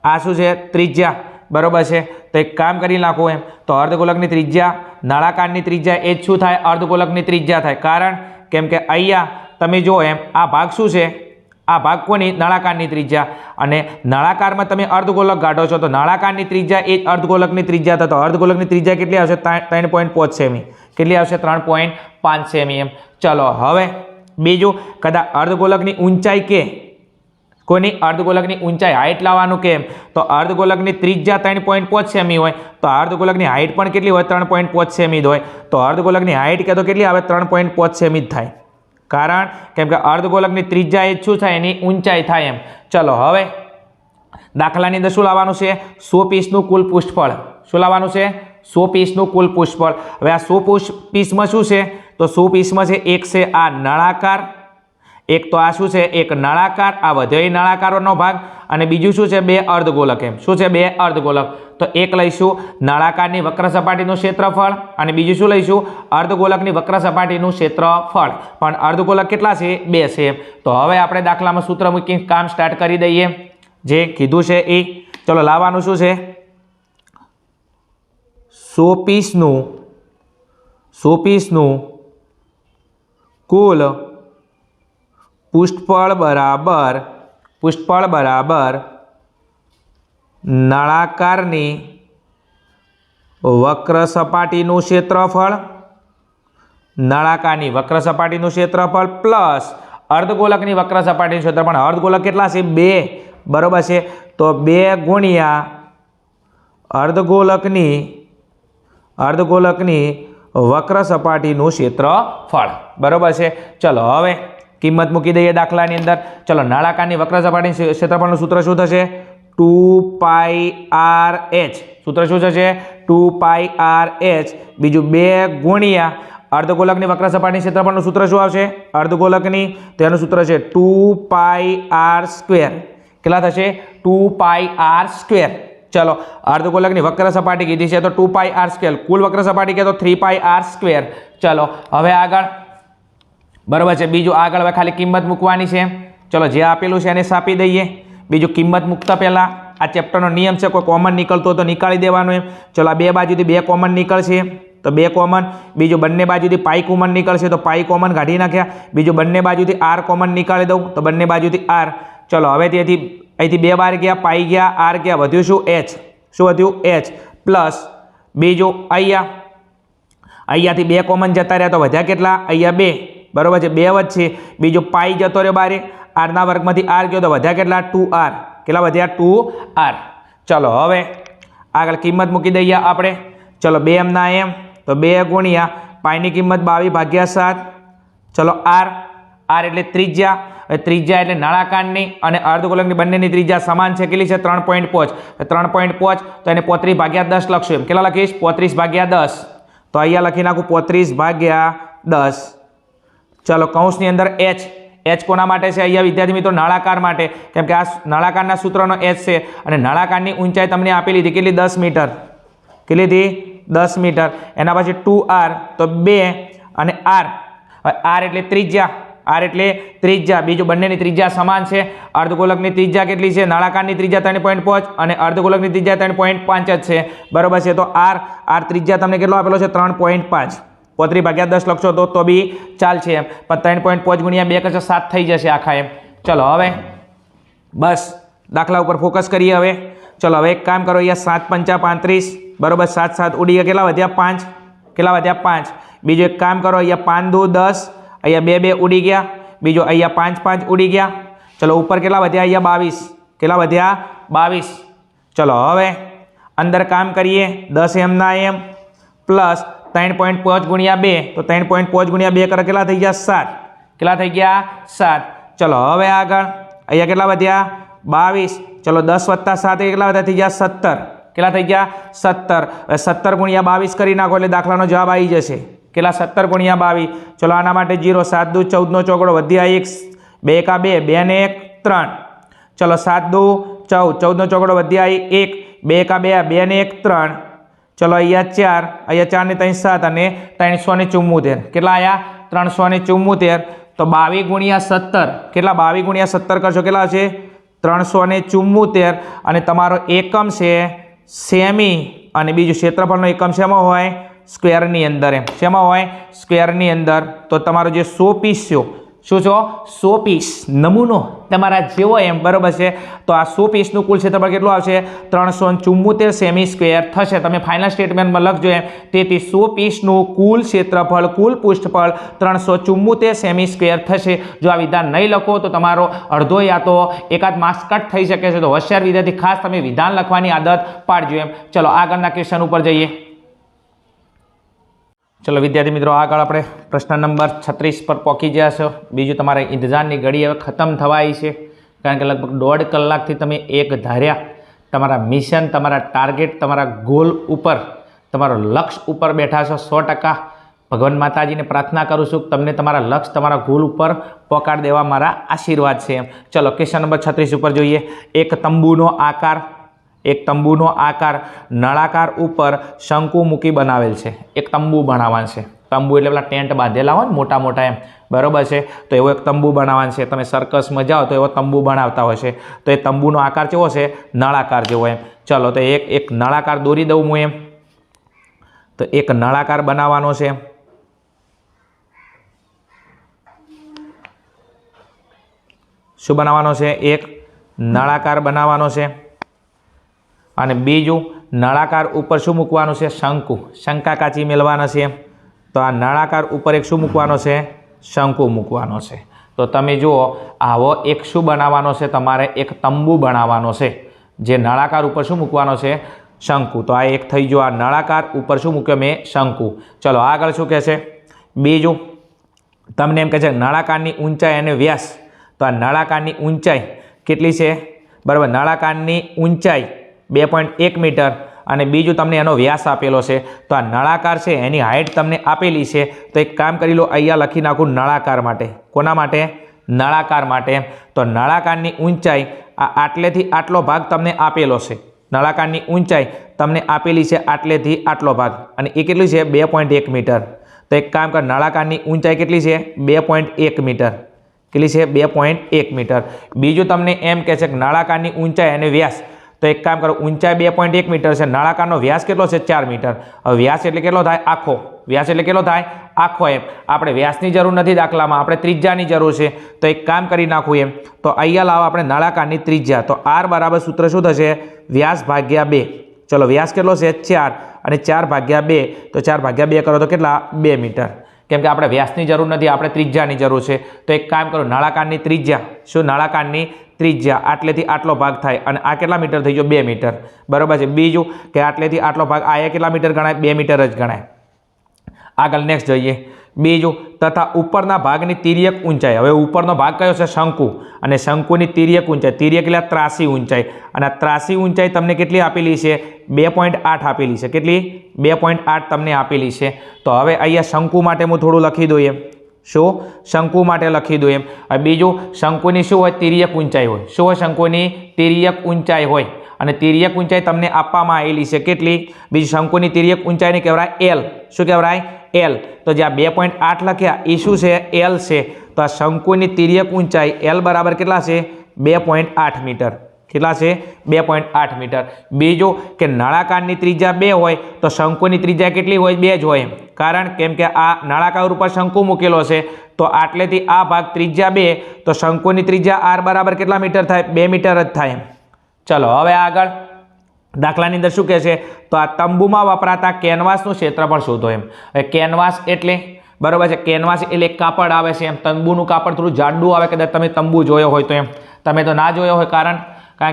આ શું છે? ત્રિજ્યા. બરાબર છે. તો એક કામ કરી નાખો એમ. તો અર્ધગોલકની ત્રિજ્યા, નળાકારની ત્રિજ્યા એ જ શું થાય? અર્ધગોલકની ત્રિજ્યા થાય. કારણ કેમ કે અહીંયા તમે જુઓ એમ, આ ભાગ શું છે? આ ભાગ કોની? નળાકારની ત્રિજ્યા. અને નળાકારમાં તમે અર્ધગોલક કાઢો છો તો નળાકારની ત્રિજ્યા એ જ અર્ધગોલકની ત્રિજ્યા થતો. અર્ધગોલકની ત્રિજ્યા કેટલી આવશે? 3.5 સેમી. કેટલી આવશે? 3.5 સેમી એમ. ચલો હવે બીજું, કદાચ અર્ધગોલકની ઊંચાઈ કે કોની? અર્ધગોલકની ઊંચાઈ હાઇટ લાવવાનું કેમ? તો અર્ધગોલકની ત્રિજ્યા 3.5 સેમી હોય તો અર્ધગોલકની હાઇટ પણ કેટલી હોય? 3.5 સેમી જ હોય. તો અર્ધગોલકની હાઇટ કે તો કેટલી આવે? 3.5 સેમી જ થાય. કારણ કેમ કે અર્ધગોલકની ત્રિજ્યા એ શું થાય? એની ઊંચાઈ થાય એમ. ચલો હવે દાખલાની અંદર શું લાવવાનું છે? 100 પીસનું કુલ પુષ્ઠફળ. શું લાવવાનું છે? 100 પીસનું કુલ પુષ્ઠફળ. હવે આ 100 પીસમાં શું છે? તો 100 પીસમાં છે એક છે આ નળાકાર, એક તો આ શું છે? એક નળાકાર, આ વધ્યો નળાકારનો ભાગ, અને બીજું શું છે? 2 અર્ધગોલક એમ. શું છે? 2 અર્ધગોલક. તો એક લઈશું નળાકારની વક્ર સપાટીનું ક્ષેત્રફળ, અને બીજું શું લઈશું? અર્ધગોલકની વક્ર સપાટીનું ક્ષેત્રફળ. પણ અર્ધગોલક કેટલા છે? 2 છે. તો હવે આપણે દાખલામાં સૂત્ર મૂકીને કામ સ્ટાર્ટ કરી દઈએ. જે કીધું છે એ ચલો લાવવાનું શું છે? 100 પીસનું કુલ પુષ્ઠફળ બરાબર નળાકારની વક્ર સપાટીનું ક્ષેત્રફળ, નળાકારની વક્ર સપાટીનું ક્ષેત્રફળ પ્લસ અર્ધગોલકની વક્ર સપાટીનું ક્ષેત્રફળ. અર્ધગોલક કેટલા છે? 2, બરોબર છે. તો 2 ગુણ્યા અર્ધગોલકની વક્ર સપાટીનું ક્ષેત્રફળ, બરોબર છે. ચલો હવે કિંમત મૂકી દઈએ દાખલાની અંદર. ચલો નળાકારની વક્ર સપાટીનું ક્ષેત્રફળનું સૂત્ર શું થશે? 2πrh. સૂત્ર શું થશે? 2πrh. બીજું 2 ગુણ્યા અર્ધગોલકની વક્ર સપાટીનું ક્ષેત્રફળનું સૂત્ર શું આવશે? અર્ધગોલકની તો એનું સૂત્ર છે 2πr². કેટલા થશે? 2πr². ચલો અર્ધગોલકની વક્ર સપાટી કીધી છે તો 2πr², કુલ વક્ર સપાટી કે તો 3πr². ચલો હવે આગળ, બરોબર છે. બીજું આગળ હવે ખાલી કિંમત મૂકવાની છે. ચલો જે આપેલું છે એને સાપી દઈએ. બીજું કિંમત મૂકતા પહેલા આ ચેપ્ટરનો નિયમ છે, કોઈ કોમન નીકળતો હોય તો નીકાળી દેવાનું એમ. ચલો આ બે બાજુથી 2 કોમન નીકળશે તો 2 કોમન. બીજું બંને બાજુથી પાઈ કોમન નીકળશે તો પાઈ કોમન કાઢી નાખ્યા. બીજું બંને બાજુથી r કોમન નીકાળી દઉં તો બંને બાજુથી r. ચલો હવે તેથી અહીંથી 2 બાર ગયા, પાઈ ગયા, r ગયા, વધ્યું શું? h. શું વધ્યું? h. પ્લસ બીજું અહીંયાથી 2 કોમન જતા રહ્યા તો વધ્યા કેટલા? અહીંયા 2, બરોબર છે. 2 વધશે. બીજું પાઈ જતો રહ્યો બારે, આરના વર્ગમાંથી r ગયો તો વધ્યા કેટલા? 2r. કેટલા વધ્યા? 2r. ચલો હવે આગળ કિંમત મૂકી દઈએ આપણે. ચલો 2 એમના એમ તો 2 ગુણ્યા પાઈની કિંમત 22/7. ચલો r એટલે ત્રિજ્યા. ત્રિજ્યા એટલે નળાકારની અને અર્ધગોલકની બંનેની ત્રિજ્યા સમાન છે. કેટલી છે? 3.5. 3.5 તો એને 35/10 લખશું. એમ કેટલા લખીશ? 35/10. તો અહીંયા લખી નાખું 35/10. ચલો કૌંસની અંદર h. h કોના માટે છે? અહીંયા વિદ્યાર્થી મિત્રો નળાકાર માટે, કેમ કે આ નળાકારના સૂત્રનો h છે અને નળાકારની ઊંચાઈ તમને આપેલી હતી કેટલી? 10 મીટર. કેટલી હતી? 10 મીટર. એના પછી 2r તો 2 અને r. હવે r એટલે ત્રિજ્યા, r એટલે ત્રિજ્યા. બીજું બંનેની ત્રિજ્યા સમાન છે. અર્ધગોલકની ત્રિજ્યા કેટલી છે? નળાકારની ત્રિજ્યા 3.5 અને અર્ધગોલકની ત્રિજ્યા 3.5 જ છે, બરોબર છે. તો r ત્રિજ્યા તમને કેટલો આપેલો છે? 3.5. 35/10 લખશો તો બી ચાલશે એમ, પણ 3.5 ગુણ્યા 2 કરશો 7 થઈ જશે આખા એમ. ચલો હવે બસ દાખલા ઉપર ફોકસ કરીએ હવે. ચલો હવે એક કામ કરો, અહીંયા 7 × 5 = 35, બરોબર. 7 7 ઉડી ગયા, કેટલા વધ્યા? 5. કેટલા વધ્યા? 5. બીજું એક કામ કરો, અહીંયા 5 × 2 = 10, અહીંયા 2 2 ઉડી ગયા. બીજું અહીંયા 5 5 ઉડી ગયા. ચલો ઉપર કેટલા વધ્યા? અહીંયા 22. કેટલા વધ્યા? 22. ચલો હવે અંદર કામ કરીએ. 10 એમના એમ પ્લસ 3.5 ગુણ્યા 2 તો 3.5 ગુણ્યા 2 કરે કેટલા થઈ ગયા? 7. કેટલા થઈ ગયા? 7. ચલો હવે આગળ અહીંયા કેટલા વધ્યા? 22. ચલો 10 + 7 કેટલા વધ્યા? થઈ ગયા 17. કેટલા થઈ ગયા? 17. હવે 17 ગુણ્યા 22 કરી નાખો એટલે દાખલાનો જવાબ આવી જશે. કેટલા? 17 ગુણ્યા 22. ચલો આના માટે 0, 7 દુ 14 નો ચોકડો વધ્યા 1, 2 કા 2, 2 ને 1 3. ચલો 7 દુ 14, 14 નો ચોકડો વધ્યા 1, 2 કા 2, 2 ને 1 3. ચલો અહીંયા 4, અહીંયા 4 ને 3 7 અને 374. કેટલા આયા? 374. તો 22 ગુણ્યા 17 કેટલા? 22 ગુણ્યા 17 કરશો કેટલા છે? 374. અને તમારો એકમ છે સેમી અને બીજું ક્ષેત્રફળનો એકમ શેમાં હોય? સ્ક્વેરની અંદર એમ. શેમાં હોય? સ્ક્વેરની અંદર. તો તમારો જે 100 પીસ છે, શું છો? 100 પીસ નમૂનો તમારા જેવો એમ, બરોબર છે. તો આ 100 પીસનું કુલ ક્ષેત્રફળ કેટલું આવશે? 374 સેમી સ્ક્વેર થશે. તમે ફાઇનલ સ્ટેટમેન્ટમાં લખજો એમ. તેથી 100 પીસનું કુલ ક્ષેત્રફળ, કુલ પૃષ્ઠફળ 374 સેમી સ્ક્વેર થશે. જો આ વિધાન નહીં લખો તો તમારો અડધો યા તો એકાદ માર્ક્સ કટ થઈ શકે છે. તો હોશિયાર વિદ્યાર્થી ખાસ તમે વિધાન લખવાની આદત પાડજો એમ. ચલો આગળના ક્વેશ્ચન ઉપર જઈએ. ચલો વિદ્યાર્થી મિત્રો આગળ આપણે પ્રશ્ન નંબર 36 પર પહોંચી ગયા છો. બીજું તમારે ઇંતજારની ઘડી હવે ખતમ થવાય છે, કારણ કે લગભગ 1.5 કલાકથી તમે એક ધાર્યા તમારા મિશન, તમારા ટાર્ગેટ, તમારા ગોલ ઉપર, તમારો લક્ષ્ય ઉપર બેઠા છો. 100% ભગવાન માતાજીને પ્રાર્થના કરું છું કે તમને તમારા લક્ષ્ય, તમારા ગોલ ઉપર પહોંચાડી દેવા મારા આશીર્વાદ છે. ચલો ક્વેશ્ચન નંબર 36 ઉપર જોઈએ. એક તંબુનો આકાર નળાકાર ઉપર શંકુ મૂકી બનાવેલ છે. એક તંબુ બનાવવાનું છે. તંબુ એટલે પેલા ટેન્ટ બાંધેલા હોય ને મોટા મોટા એમ, બરોબર છે. તો એવો એક તંબુ બનાવવાનું છે. તમે સર્કસમાં જાઓ તો એવો તંબુ બનાવતા હોય છે. તો એ તંબુનો આકાર કેવો છે? નળાકાર જેવો એમ. ચલો તો એક નળાકાર દોરી દઉં હું એમ. તો એક નળાકાર બનાવવાનો છે. શું બનાવવાનો છે? એક નળાકાર બનાવવાનો છે. અને બીજું નળાકાર ઉપર શું મૂકવાનું છે? શંકુ. શંકા કાચી મેળવવાના છે. તો આ નળાકાર ઉપર એક શું મૂકવાનો છે? શંકુ મૂકવાનો છે. તો તમે જુઓ આવો એક શું બનાવવાનો છે? તમારે એક તંબુ બનાવવાનો છે, જે નળાકાર ઉપર શું મૂકવાનો છે? શંકુ. તો આ એક થઈ ગયો. આ નળાકાર ઉપર શું મૂક્યો મેં? શંકુ. ચલો આગળ શું કહે છે? બીજું તમને એમ કહે છે નળાકારની ઊંચાઈ અને વ્યાસ. તો આ નળાકારની ઊંચાઈ કેટલી છે? બરાબર, નળાકારની ઊંચાઈ 2.1 મીટર અને બીજું તમને એનો વ્યાસ આપેલો છે. તો આ નળાકાર છે એની હાઇટ તમને આપેલી છે. તો એક કામ કરી લો, અહીંયા લખી નાખું નળાકાર માટે. કોના માટે? નળાકાર માટે. તો નળાકારની ઊંચાઈ આ આટલેથી આટલો ભાગ તમને આપેલો છે. નળાકારની ઊંચાઈ તમને આપેલી છે આટલેથી આટલો ભાગ અને એ કેટલી છે? 2.1 મીટર. તો એક કામ કર, નળાકારની ઊંચાઈ કેટલી છે? 2.1 મીટર. કેટલી છે? 2.1 મીટર. બીજું તમને એમ કહે છે કે નળાકારની ઊંચાઈ અને વ્યાસ. તો એક કામ કરો, ઊંચાઈ 2.1 મીટર છે, નળાકારનો વ્યાસ કેટલો છે? 4 મીટર. હવે વ્યાસ એટલે કેટલો થાય? આખો. વ્યાસ એટલે કેટલો થાય? આખો. એમ આપણે વ્યાસની જરૂર નથી દાખલામાં, આપણે ત્રિજ્યાની જરૂર છે. તો એક કામ કરી નાખું એમ. તો અહીંયા લાવો આપણે નળાકારની ત્રિજ્યા. તો r બરાબર સૂત્ર શું થશે? વ્યાસ ભાગ્યા 2. ચલો વ્યાસ કેટલો છે? 4 અને 4 ભાગ્યા 2. તો 4 ભાગ્યા 2 કરો તો કેટલા? 2 મીટર. કેમ કે આપણે વ્યાસની જરૂર નથી, આપણે ત્રિજ્યાની જરૂર છે. તો એક કામ કરો, નળાકારની ત્રિજ્યા શું? નળાકારની ત્રિજ્યા આટલેથી આટલો ભાગ થાય અને આ કેટલા મીટર થઈ ગયો? 2 મીટર. બરાબર છે. બીજું કે આટલેથી આટલો ભાગ આ કેટલા મીટર ગણાય? 2 મીટર જ ગણાય. આગળ નેક્સ્ટ જોઈએ. બીજું તથા ઉપરના ભાગની તિર્યક ઊંચાઈ. હવે ઉપરનો ભાગ કયો છે? શંકુ. અને શંકુની તિર્યક ઊંચાઈ, તિર્યક એટલે ત્રાસી ઊંચાઈ, અને આ ત્રાસી ઊંચાઈ તમને કેટલી આપેલી છે? 2.8 આપેલી છે. કેટલી? 2.8 તમને આપેલી છે. તો હવે અહીંયા શંકુ માટે હું થોડું લખી દઉં એમ. શું? શંકુ માટે લખી દઉં એમ. હવે બીજું શંકુની શું હોય? તિર્યક ઊંચાઈ હોય. શું હોય? શંકુની તિર્યક ઊંચાઈ હોય. અને તિર્યક ઊંચાઈ તમને આપવામાં આવેલી છે. કેટલી? બીજું શંકુની તિર્યક ઊંચાઈને કહેવાય L. શું કહેવાય? L. તો જે આ 2.8 લખ્યા એ શું છે? L છે. તો આ શંકુની તિર્યક ઊંચાઈ L બરાબર કેટલા છે? 2.8 મીટર. કેટલા છે? 2.8 મીટર. બીજું કે નળાકારની ત્રિજ્યા 2 હોય તો શંકુની ત્રિજ્યા કેટલી હોય? 2 જ હોય. કારણ કેમ કે આ નળાકાર ઉપર શંકુ મૂકેલો છે, તો આટલેથી આ ભાગ ત્રિજ્યા 2, તો શંકુની ત્રિજ્યા r બરાબર કેટલા મીટર થાય? 2 મીટર જ થાય. ચલો હવે આગળ દાખલાની અંદર શું કહે છે? તો આ તંબુમાં વપરાતા કેનવાસનું ક્ષેત્રફળ શોધો એમ. હવે કેનવાસ એટલે બરાબર છે, કેનવાસ એટલે કાપડ આવે છે એમ. તંબુનું કાપડ થોડું જાડું આવે. કદાચ તમે તંબુ જોયો હોય તો એમ. તમે તો ના જોયો હોય, કારણ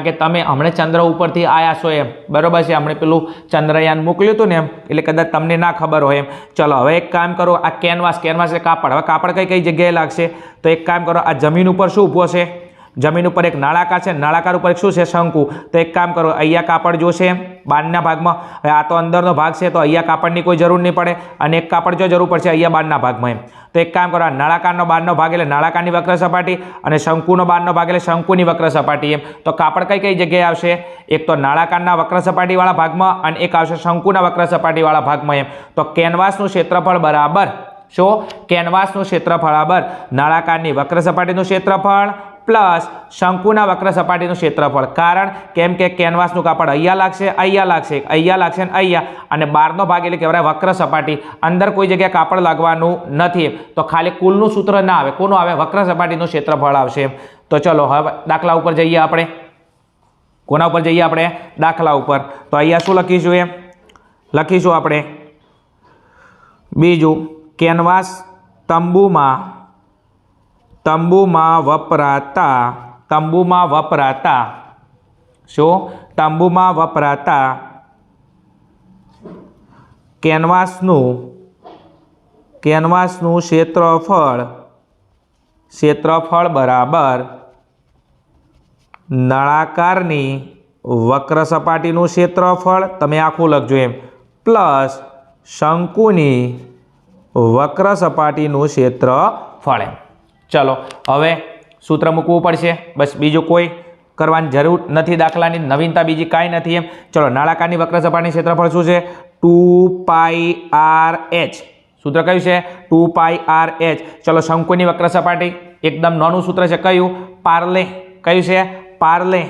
કે તમે હમણાં ચંદ્ર ઉપરથી આવ્યા છો એમ. બરાબર છે, હમણાં પેલું ચંદ્રયાન મોકલ્યું હતું ને એમ, એટલે કદાચ તમને ના ખબર હોય એમ. ચલો હવે એક કામ કરો, આ કેનવાસ, કેનવાસ એટલે કાપડ. હવે કાપડ કઈ કઈ જગ્યાએ લાગશે? તો એક કામ કરો, આ જમીન ઉપર શું ઊભો છે? જમીન ઉપર એક નળાકાર છે, નળાકાર ઉપર એક શું છે? શંકુ. તો એક કામ કરો, અહીંયા કાપડ જોશે એમ બહારના ભાગમાં. હવે આ તો અંદરનો ભાગ છે, તો અહીંયા કાપડની કોઈ જરૂર નહીં પડે. અને એક કાપડ જો જરૂર પડશે અહીંયા બહારના ભાગમાં એમ. તો એક કામ કરો, આ નળાકારનો બહારનો ભાગ એટલે નળાકારની વક્ર સપાટી, અને શંકુનો બહારનો ભાગ એટલે શંકુની વક્ર સપાટી એમ. તો કાપડ કઈ કઈ જગ્યાએ આવશે? એક તો નળાકારના વક્ર સપાટીવાળા ભાગમાં અને એક આવશે શંકુના વક્ર સપાટીવાળા ભાગમાં એમ. તો કેનવાસનું ક્ષેત્રફળ બરાબર શું? કેનવાસનું ક્ષેત્રફળ બરાબર નળાકારની વક્ર સપાટીનું ક્ષેત્રફળ પ્લસ શંકુના વક્ર સપાટીનું ક્ષેત્રફળ. કારણ કેમ કે કેનવાસનું કાપડ અહીંયા લાગશે, અહીંયા લાગશે, અહીંયા લાગશે અને અહીંયા, અને બહારનો ભાગ એટલે કહેવાય વક્ર સપાટી. અંદર કોઈ જગ્યાએ કાપડ લાગવાનું નથી. તો ખાલી કુલનું સૂત્ર ના આવે. કોનું આવે? વક્ર સપાટીનું ક્ષેત્રફળ આવશે. તો ચલો હવે દાખલા ઉપર જઈએ આપણે. કોના ઉપર જઈએ આપણે? દાખલા ઉપર. તો અહીંયા શું લખીશું એમ? લખીશું આપણે બીજું, કેનવાસ તંબુમાં વપરાતા શું? તંબુમાં વપરાતા કેનવાસનું ક્ષેત્રફળ બરાબર નળાકારની વક્ર સપાટીનું ક્ષેત્રફળ, તમે આખું લખજો એમ, પ્લસ શંકુની વક્ર સપાટીનું ક્ષેત્રફળ એમ. ચલો હવે સૂત્ર મૂકવું પડશે. બસ બીજું કોઈ કરવાની જરૂર નથી. દાખલાની નવીનતા બીજી કાંઈ નથી એમ. ચલો નળાકારની વક્ર સપાટીનું ક્ષેત્રફળ શું છે? 2πrh. સૂત્ર કયું છે? 2πrh. ચલો શંકુની વક્ર સપાટી એકદમ નાનું સૂત્ર છે. કયું? પાર્લે. કયું છે? પાર્લે.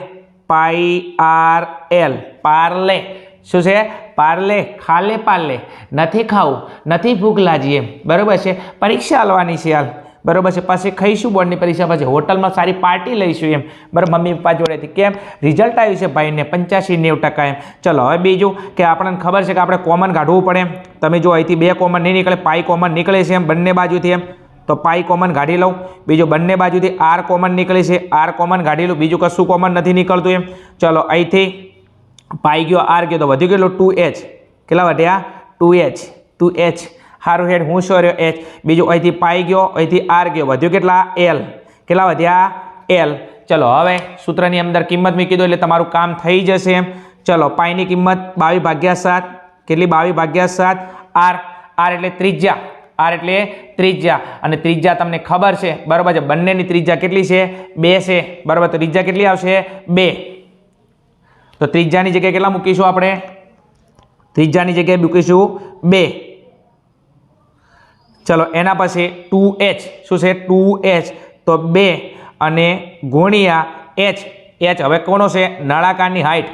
πrl. પાર્લે. શું છે? પાર્લે. ખાલે પાર્લે. નથી ખાવું, નથી ભૂખ લાગી એમ. બરાબર છે, પરીક્ષા આલવાની છે હાલ. બરાબર છે, પછી ખાઈશું બોર્ડની પરીક્ષા પછી હોટલમાં સારી પાર્ટી લઈશું એમ, બરાબર, મમ્મી પપ્પા જોડેથી. કેમ? રિઝલ્ટ આવ્યું છે ભાઈને 85-90% એમ. ચલો હવે બીજું કે આપણને ખબર છે કે આપણે કોમન કાઢવું પડે એમ. તમે જો અહીંથી 2 કોમન નહીં નીકળે, પાઈ કોમન નીકળે છે એમ બંને બાજુથી એમ, તો પાઈ કોમન કાઢી લઉં. બીજું બંને બાજુથી આર કોમન નીકળે છે, આર કોમન કાઢી લઉં. બીજું કશું કોમન નથી નીકળતું એમ. ચલો અહીંથી પાઈ ગયો, આર ગયો, તો વધ્યું કેટલું? 2h. કેટલા વધ્યા? 2h. સારું હેડ, હું શું રહ્યો? h. બીજું અહીંથી પાઈ ગયો, અહીંથી આર ગયો, વધ્યું કેટલા? l. કેટલા વધ્યા? l. ચલો હવે સૂત્રની અંદર કિંમત મૂકી દો એટલે તમારું કામ થઈ જશે એમ. ચલો પાઈની કિંમત 22/7. કેટલી? 22/7. r એટલે ત્રિજ્યા, r એટલે ત્રિજ્યા, અને ત્રિજ્યા તમને ખબર છે બરાબર છે, બંનેની ત્રિજ્યા કેટલી છે? 2 છે, બરાબર. તો ત્રિજ્યા કેટલી આવશે? 2. તો ત્રિજ્યાની જગ્યાએ કેટલા મૂકીશું આપણે? ત્રિજ્યાની જગ્યાએ મૂકીશું 2. ચલો એના પછી 2h. શું છે? 2h. તો 2 અને ગુણ્યા h. હવે કોનો છે? નળાકારની હાઈટ,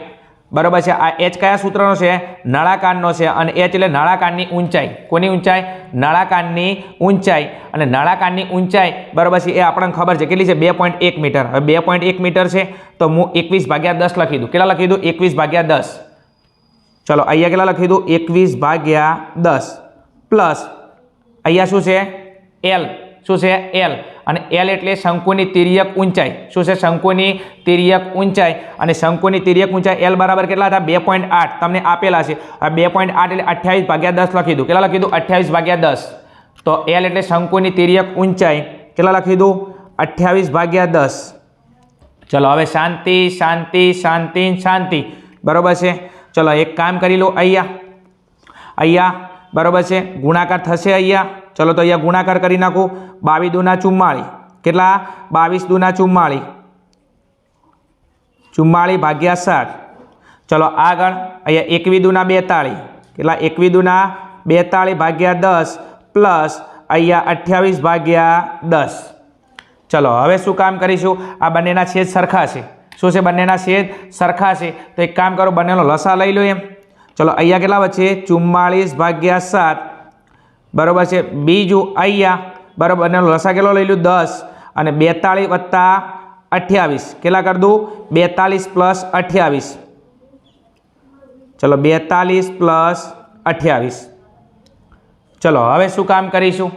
બરાબર છે. આ h કયા સૂત્રનો છે? નળાકારનો છે, અને h એટલે નળાકારની ઊંચાઈ. કોની ઊંચાઈ? નળાકારની ઊંચાઈ. અને નળાકારની ઊંચાઈ બરાબર છે એ આપણને ખબર છે કેટલી છે? 2.1 મીટર. હવે 2.1 મીટર છે તો હું 21/10 લખી દઉં. કેટલા લખી દઉં? 21/10. ચલો અહીંયા કેટલા લખી દઉં? 21/10 પ્લસ અહીંયા શું છે? l. શું છે? l. અને l એટલે શંકુની તિર્યક ઊંચાઈ. શું છે? શંકુની તિર્યક ઊંચાઈ. અને શંકુની તિર્યક ઊંચાઈ l બરાબર કેટલા હતા? 2.8 તમને આપેલા છે. આ 2.8 એટલે 28/10 લખી દઉં. કેટલા લખી દઉં? 28/10. તો l એટલે શંકુની તિર્યક ઊંચાઈ. કેટલા લખી દઉં? 28/10. ચલો હવે શાંતિ શાંતિ શાંતિ શાંતિ, બરાબર છે. ચલો એક કામ કરી લો, અહીંયા બરાબર છે ગુણાકાર થશે અહીંયા. ચલો તો અહીંયા ગુણાકાર કરી નાખું. 22 દુના 44. કેટલા? 22 દુના 44. 44/7. ચલો આગળ અહીંયા 21 દુના 42. કેટલા? 21 દુના 42/10 પ્લસ અહીંયા 28/10. ચલો હવે શું કામ કરીશું? આ બંનેના છેદ સરખા છે. શું છે? બંનેના છેદ સરખા છે. તો એક કામ કરો, બંનેનો લસા લઈ લો એમ. ચલો અહીંયા કેટલા વચ્ચે? 44/7, બરાબર છે. બીજું અહીંયા બરાબર બંનેનો લસા કેટલો લઈ લો? 10. અને 42 + 28. કેટલા કરી દઉં? 42 + 28. ચલો 42 + 28. ચલો હવે શું કામ કરીશું?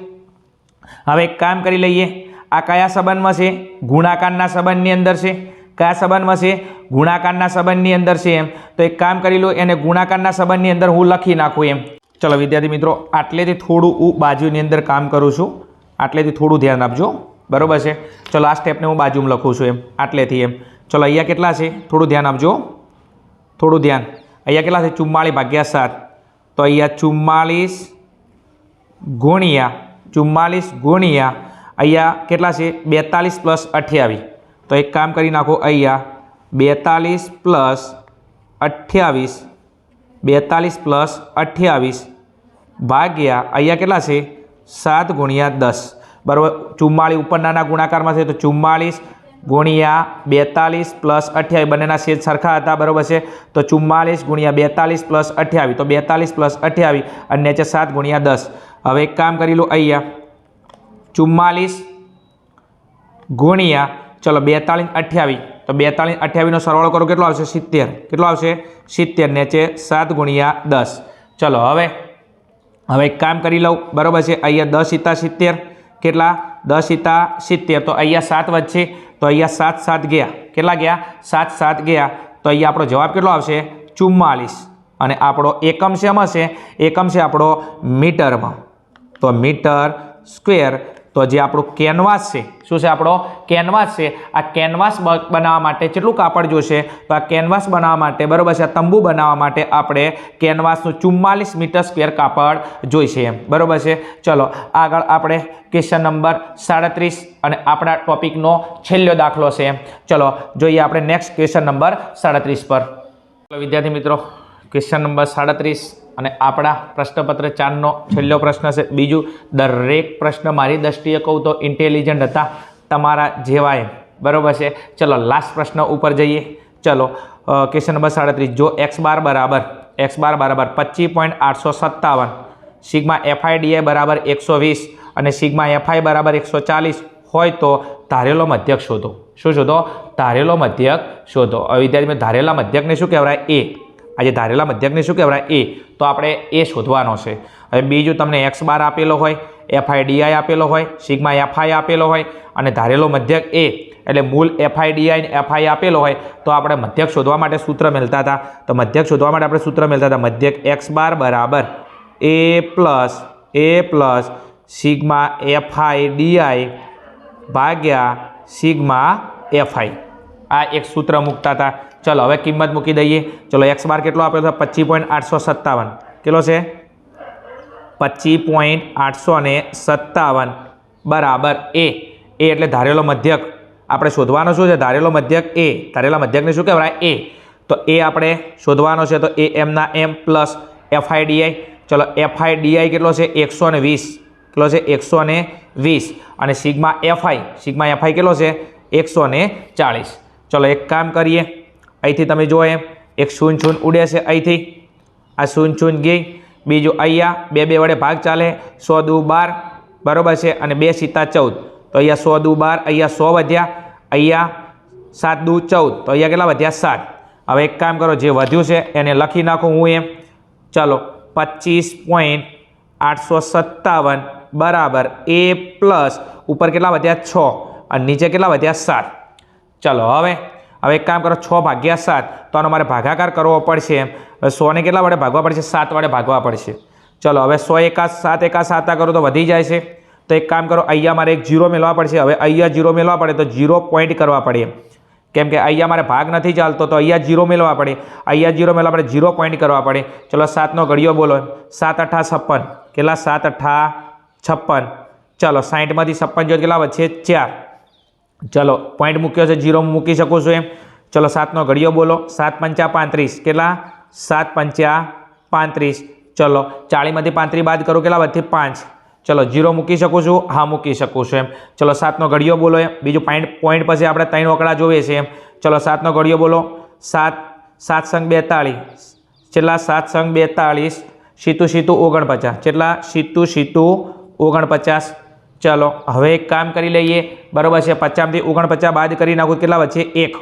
હવે એક કામ કરી લઈએ. આ કયા સંબંધમાં છે? ગુણાકારના સંબંધની અંદર છે. કયા સંબંધમાં છે? ગુણાકારના સંબંધની અંદર છે એમ. તો એક કામ કરી લો, એને ગુણાકારના સંબંધની અંદર હું લખી નાખું એમ. ચલો વિદ્યાર્થી મિત્રો, આટલેથી થોડું હું બાજુની અંદર કામ કરું છું. આટલેથી થોડું ધ્યાન આપજો, બરાબર છે. ચલો આ સ્ટેપને હું બાજુમાં લખું છું એમ, આટલેથી એમ. ચલો અહીંયા કેટલા છે? થોડું ધ્યાન આપજો, થોડું ધ્યાન. અહીંયા કેટલા છે? 44/7. તો અહીંયા 44 ગુણ્યા અહીંયા કેટલા છે? 42 + 28. તો એક કામ કરી નાખો, અહીંયા 42 + 28. 42 + 28 ભાગ્યા અહીંયા કેટલા છે? 7 × 10, બરાબર. 44 ઉપરનાના ગુણાકારમાં છે, તો 44 ગુણ્યા 42 + 28 બંનેના છેદ સરખા હતા, બરાબર છે. તો 44 ગુણ્યા 42 + 28, તો 42 + 28 અને નીચે 7 × 10. હવે એક કામ કરી લો, અહીંયા 44 ગુણ્યા ચલો 42 28, તો 42 28 નો સરવાળો કરો, કેટલો આવશે? 70. કેટલો આવશે? 70. નીચે 7 × 10. ચલો હવે એક કામ કરી લઉં, બરાબર છે. અહીંયા 10 × 70 કેટલા? 10 × 70. તો અહીંયા 7 વચ્ચે, તો અહીંયા 7 ગયા. કેટલા ગયા? 7 ગયા. તો અહીંયા આપણો જવાબ કેટલો આવશે? 44. અને આપણો એકમ શેમાં છે? એકમ છે આપણો મીટરમાં. તો મીટર સ્ક્વેર. તો જે આપણું કેનવાસ છે, શું છે? આપણો કેનવાસ છે. આ કેનવાસ બનાવવા માટે કેટલું કાપડ જોશે? તો આ કેનવાસ બનાવવા માટે, બરાબર છે, આ તંબુ બનાવવા માટે આપણે કેનવાસનું 44 મીટર સ્ક્વેર કાપડ જોઈશે એમ, બરાબર છે. ચલો આગળ આપણે ક્વેશ્ચન નંબર 37 અને આપણા ટોપિકનો છેલ્લો દાખલો છે એમ. ચલો જોઈએ આપણે નેક્સ્ટ ક્વેશ્ચન નંબર 37 પર. ચલો વિદ્યાર્થી મિત્રો, ક્વેશ્ચન નંબર 37 અને આપણા પ્રશ્નપત્ર 4નો છેલ્લો પ્રશ્ન છે. બીજું, દરેક પ્રશ્ન મારી દ્રષ્ટિએ કહું તો ઇન્ટેલિજન્ટ હતા, તમારા જેવા એમ, બરાબર છે. ચલો લાસ્ટ પ્રશ્ન ઉપર જઈએ. ચલો ક્વેશ્ચન નંબર 37. જો x બાર બરાબર 25.857 સિગ્મા FIDA બરાબર 120 અને સિગ્મા એફઆઈ બરાબર 140 હોય તો ધારેલો મધ્યક શોધો. શું શોધો? ધારેલો મધ્યક શોધો. હવે વિદ્યાર્થી ધારેલા મધ્યકને શું કહેવાય? એ. આજે ધારેલા મધ્યકને શું કહેવાય? એ. તો આપણે એ શોધવાનો છે. હવે બીજું તમને એક્સ બાર આપેલો હોય, એફઆઈ ડીઆઈ આપેલો હોય, સિગ્મા એફઆઈ આપેલો હોય અને ધારેલો મધ્યક એ એટલે મૂળ એફઆઈ ડીઆઈ એફઆઈ આપેલો હોય તો આપણે મધ્યક શોધવા માટે સૂત્ર મેળતા હતા. તો મધ્યક શોધવા માટે આપણે સૂત્ર મેળતા હતા મધ્યક એક્સ બાર બરાબર એ પ્લસ સિગ્મા એફઆઈ ડીઆઈ ભાગ્યા સિગ્મા એફઆઈ. આ એક સૂત્ર મૂકતા હતા. ચલો હવે કિંમત મૂકી દઈએ. ચલો એક્સ બાર કેટલો આપ્યો હતો? 25.857. કેટલો છે? 25.857 બરાબર એ એટલે ધારેલો મધ્યક આપણે શોધવાનો શું છે? ધારેલો મધ્યક એ. ધારેલા મધ્યકને શું કહેવાય? એ. તો એ આપણે શોધવાનો છે. તો એ એમના એમ પ્લસ એફઆઈ ડીઆઈ. ચલો એફઆઈ ડીઆઈ કેટલો છે? 120. કેટલો છે? 120. અને સિગ્મા એફઆઈ કેટલો છે? 140. ચલો એક કામ કરીએ. અહીંથી તમે જુઓ એમ એક શૂન્ય શૂન્ય ઉડે છે. અહીંથી આ શૂન્ય શૂન્ય ગઈ. બીજું અહીંયા બે વડે ભાગ ચાલે. 100 દુ 12 બરાબર છે અને 2 સિત્તા 14. તો અહીંયા 100 દુ 12, અહીંયા 100 વધ્યા, અહીંયા 7 દુ 14. તો અહીંયા કેટલા વધ્યા? 7. હવે એક કામ કરો, જે વધ્યું છે એને લખી નાખું હું એમ. ચલો 25.857 બરાબર એ પ્લસ ઉપર કેટલા વધ્યા? 6 અને નીચે કેટલા વધ્યા? 7. ચલો હવે એક કામ કરો, 6 ભાગ્યા 7 તો આનો મારે ભાગાકાર કરવો પડશે. હવે 100 ને કેટલા વડે ભાગવા પડશે? 7 વડે ભાગવા પડશે. ચલો હવે 100 એકા 7 એકા 7 કરો તો વધી જાય છે. તો એક કામ કરો, અહીંયા મારે એક 0 મેળવવા પડશે. હવે અહીંયા 0 મેળવવા પડે તો 0 પોઈન્ટ કરવા પડે, કેમ કે અહીંયા મારે ભાગ નથી ચાલતો. તો અહીંયા 0 મેળવવા પડે, અહીંયા 0 મેળવવા પડે, 0 પોઈન્ટ કરવા પડે. ચલો 7નો ઘડિયો બોલો. 7 8 56. કેટલા? 7 8 56. ચલો 60 માંથી 56 જો કેટલા વધશે? 4. ચલો પોઈન્ટ મૂક્યો છે, 0 મૂકી શકો છો એમ. ચલો 7નો ઘડિયો બોલો. 7 5 35. કેટલા? 7 5 35. ચલો 40 માંથી 35 બાદ કરો, કેટલા વધશે? 5. ચલો 0 મૂકી શકું છું? હા મૂકી શકું છું એમ. ચલો 7નો ઘડિયો બોલો એમ. બીજું પોઈન્ટ પછી આપણે 3 ઓકડા જોઈએ છે એમ. ચલો 7નો ઘડિયો બોલો. 7 7 સંગ 42. કેટલા? 7 સંગ 42. સીતું 49. કેટલા? સીતું 49. ચલો હવે એક કામ કરી લઈએ બરાબર છે. 50 માંથી 49 બાદ કરી નાખું, કેટલા વચ્ચે? 1.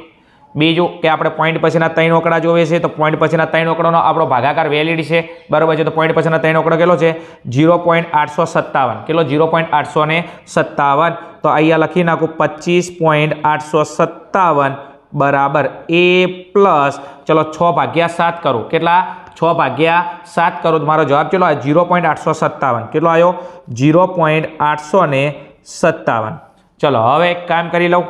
બીજું કે આપણે પોઈન્ટ પછીના 3 ઓકડા જોઈએ છે. તો પોઈન્ટ પછીના 3 ઓકડાનો આપણો ભાગાકાર વેલિડ છે બરાબર છે. તો પોઈન્ટ પછીના 3 ઓકડો કેટલો છે? 0.857. કેટલો? 0.857. તો અહીંયા લખી નાખું 25.857 બરાબર એ પ્લસ ચલો 6 ભાગ્યા 7 કરું. કેટલા? 6 ભાગ્યા 7 કરો તો મારો જવાબ કેટલો આવ્યો? 0.857. કેટલો આવ્યો? 0.857. ચલો હવે એક કામ કરી લઉં.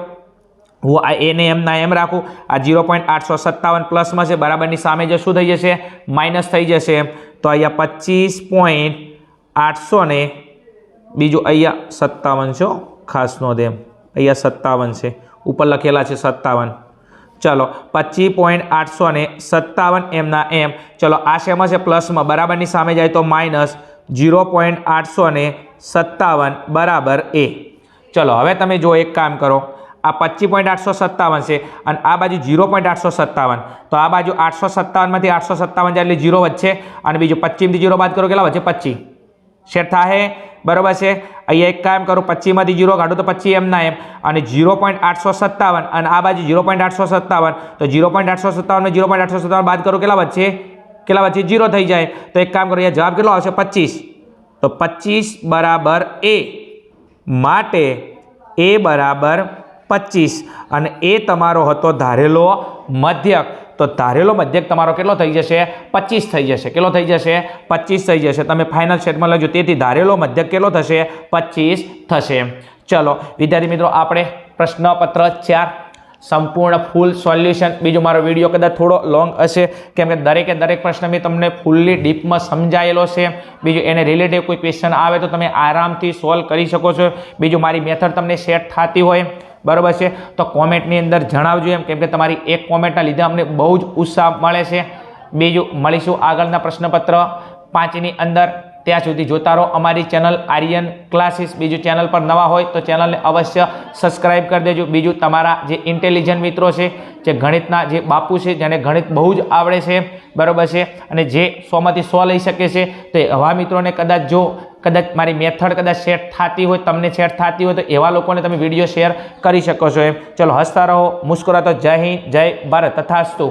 હું આ એને એમના એમ રાખું. આ 0.857 પ્લસમાં છે, બરાબરની સામે જે શું થઈ જશે? માઇનસ થઈ જશે એમ. તો અહીંયા 25.800 ને બીજું અહીંયા 57 છે, ખાસ નોંધ એમ. અહીંયા 57 છે, ઉપર લખેલા છે 57. ચલો 25.857 એમના એમ. ચલો આ શેમાં છે? પ્લસમાં. બરાબરની સામે જાય તો માઇનસ 0.857 બરાબર એ. ચલો હવે તમે જો એક કામ કરો, આ 25.857 છે અને આ બાજુ 0.857. તો આ બાજુ 857 માંથી 857 જાય એટલે 0 વધશે અને બીજું 25 માંથી 0 બાદ કરો, કેટલા વધશે? 25. શેર થાય બરાબર છે. અહીંયા એક કામ કરું, 25 માંથી 0 કાઢો તો 25 એમના એમ અને 0.857 અને આ બાજુ 0.857. તો 0.857 ને 0.857 બાદ કરો, કેટલા વધશે? 0 થઈ જાય. તો એક કામ કરો, અહીંયા જવાબ કેટલો આવશે? 25. તો 25 બરાબર એ માટે એ બરાબર 25 અને એ તમારો હતો ધારેલો મધ્યક. તો ધારેલો મધ્યક તમારો કેટલો થઈ જશે? 25 થઈ જશે. કેટલો થઈ જશે? 25 થઈ જશે. તમે ફાઇનલ સ્ટેટમાં લખજો. તેથી ધારેલો મધ્યક કેટલો થશે? 25 થશે. ચલો વિદ્યાર્થી મિત્રો, આપણે પ્રશ્નપત્ર 4 સંપૂર્ણ ફૂલ સોલ્યુશન. બીજો મારો વિડીયો કદાચ થોડો લોંગ હશે, કેમ કે દરેકે દરેક પ્રશ્ન મેં તમને ફૂલ્લી ડીપમાં સમજાયેલો છે. બીજું એને રિલેટિવ કોઈ ક્વેશ્ચન આવે તો તમે આરામથી સોલ્વ કરી શકો છો. બીજું મારી મેથડ તમને સેટ થતી હોય બરાબર છે તો કોમેન્ટની અંદર જણાવજો એમ, કેમ કે તમારી એક કોમેન્ટના લીધે અમને બહુ જ ઉત્સાહ મળે છે. બીજું મળીશું આગળના પ્રશ્નપત્ર 5ની અંદર. ત્યાં સુધી જોતા રહો અમારી ચેનલ આર્યન ક્લાસીસ. બીજું ચેનલ પર નવા હોય તો ચેનલને અવશ્ય સબસ્ક્રાઈબ કરી દેજો. બીજું તમારા જે ઇન્ટેલિજન્ટ મિત્રો છે, જે ગણિતના જે બાપુ છે, જેને ગણિત બહુ જ આવડે છે, બરાબર છે, અને જે 100માંથી 100 લઈ શકે છે, તો એવા મિત્રોને કદાચ મારી મેથડ કદાચ સેટ થતી હોય, તમને સેટ થતી હોય, તો એવા લોકોને તમે વિડીયો શેર કરી શકો છો એમ. ચલો હસતા રહો, મુસ્કુરાતો. જય હિન્દ, જય ભારત, તથાસ્તુ.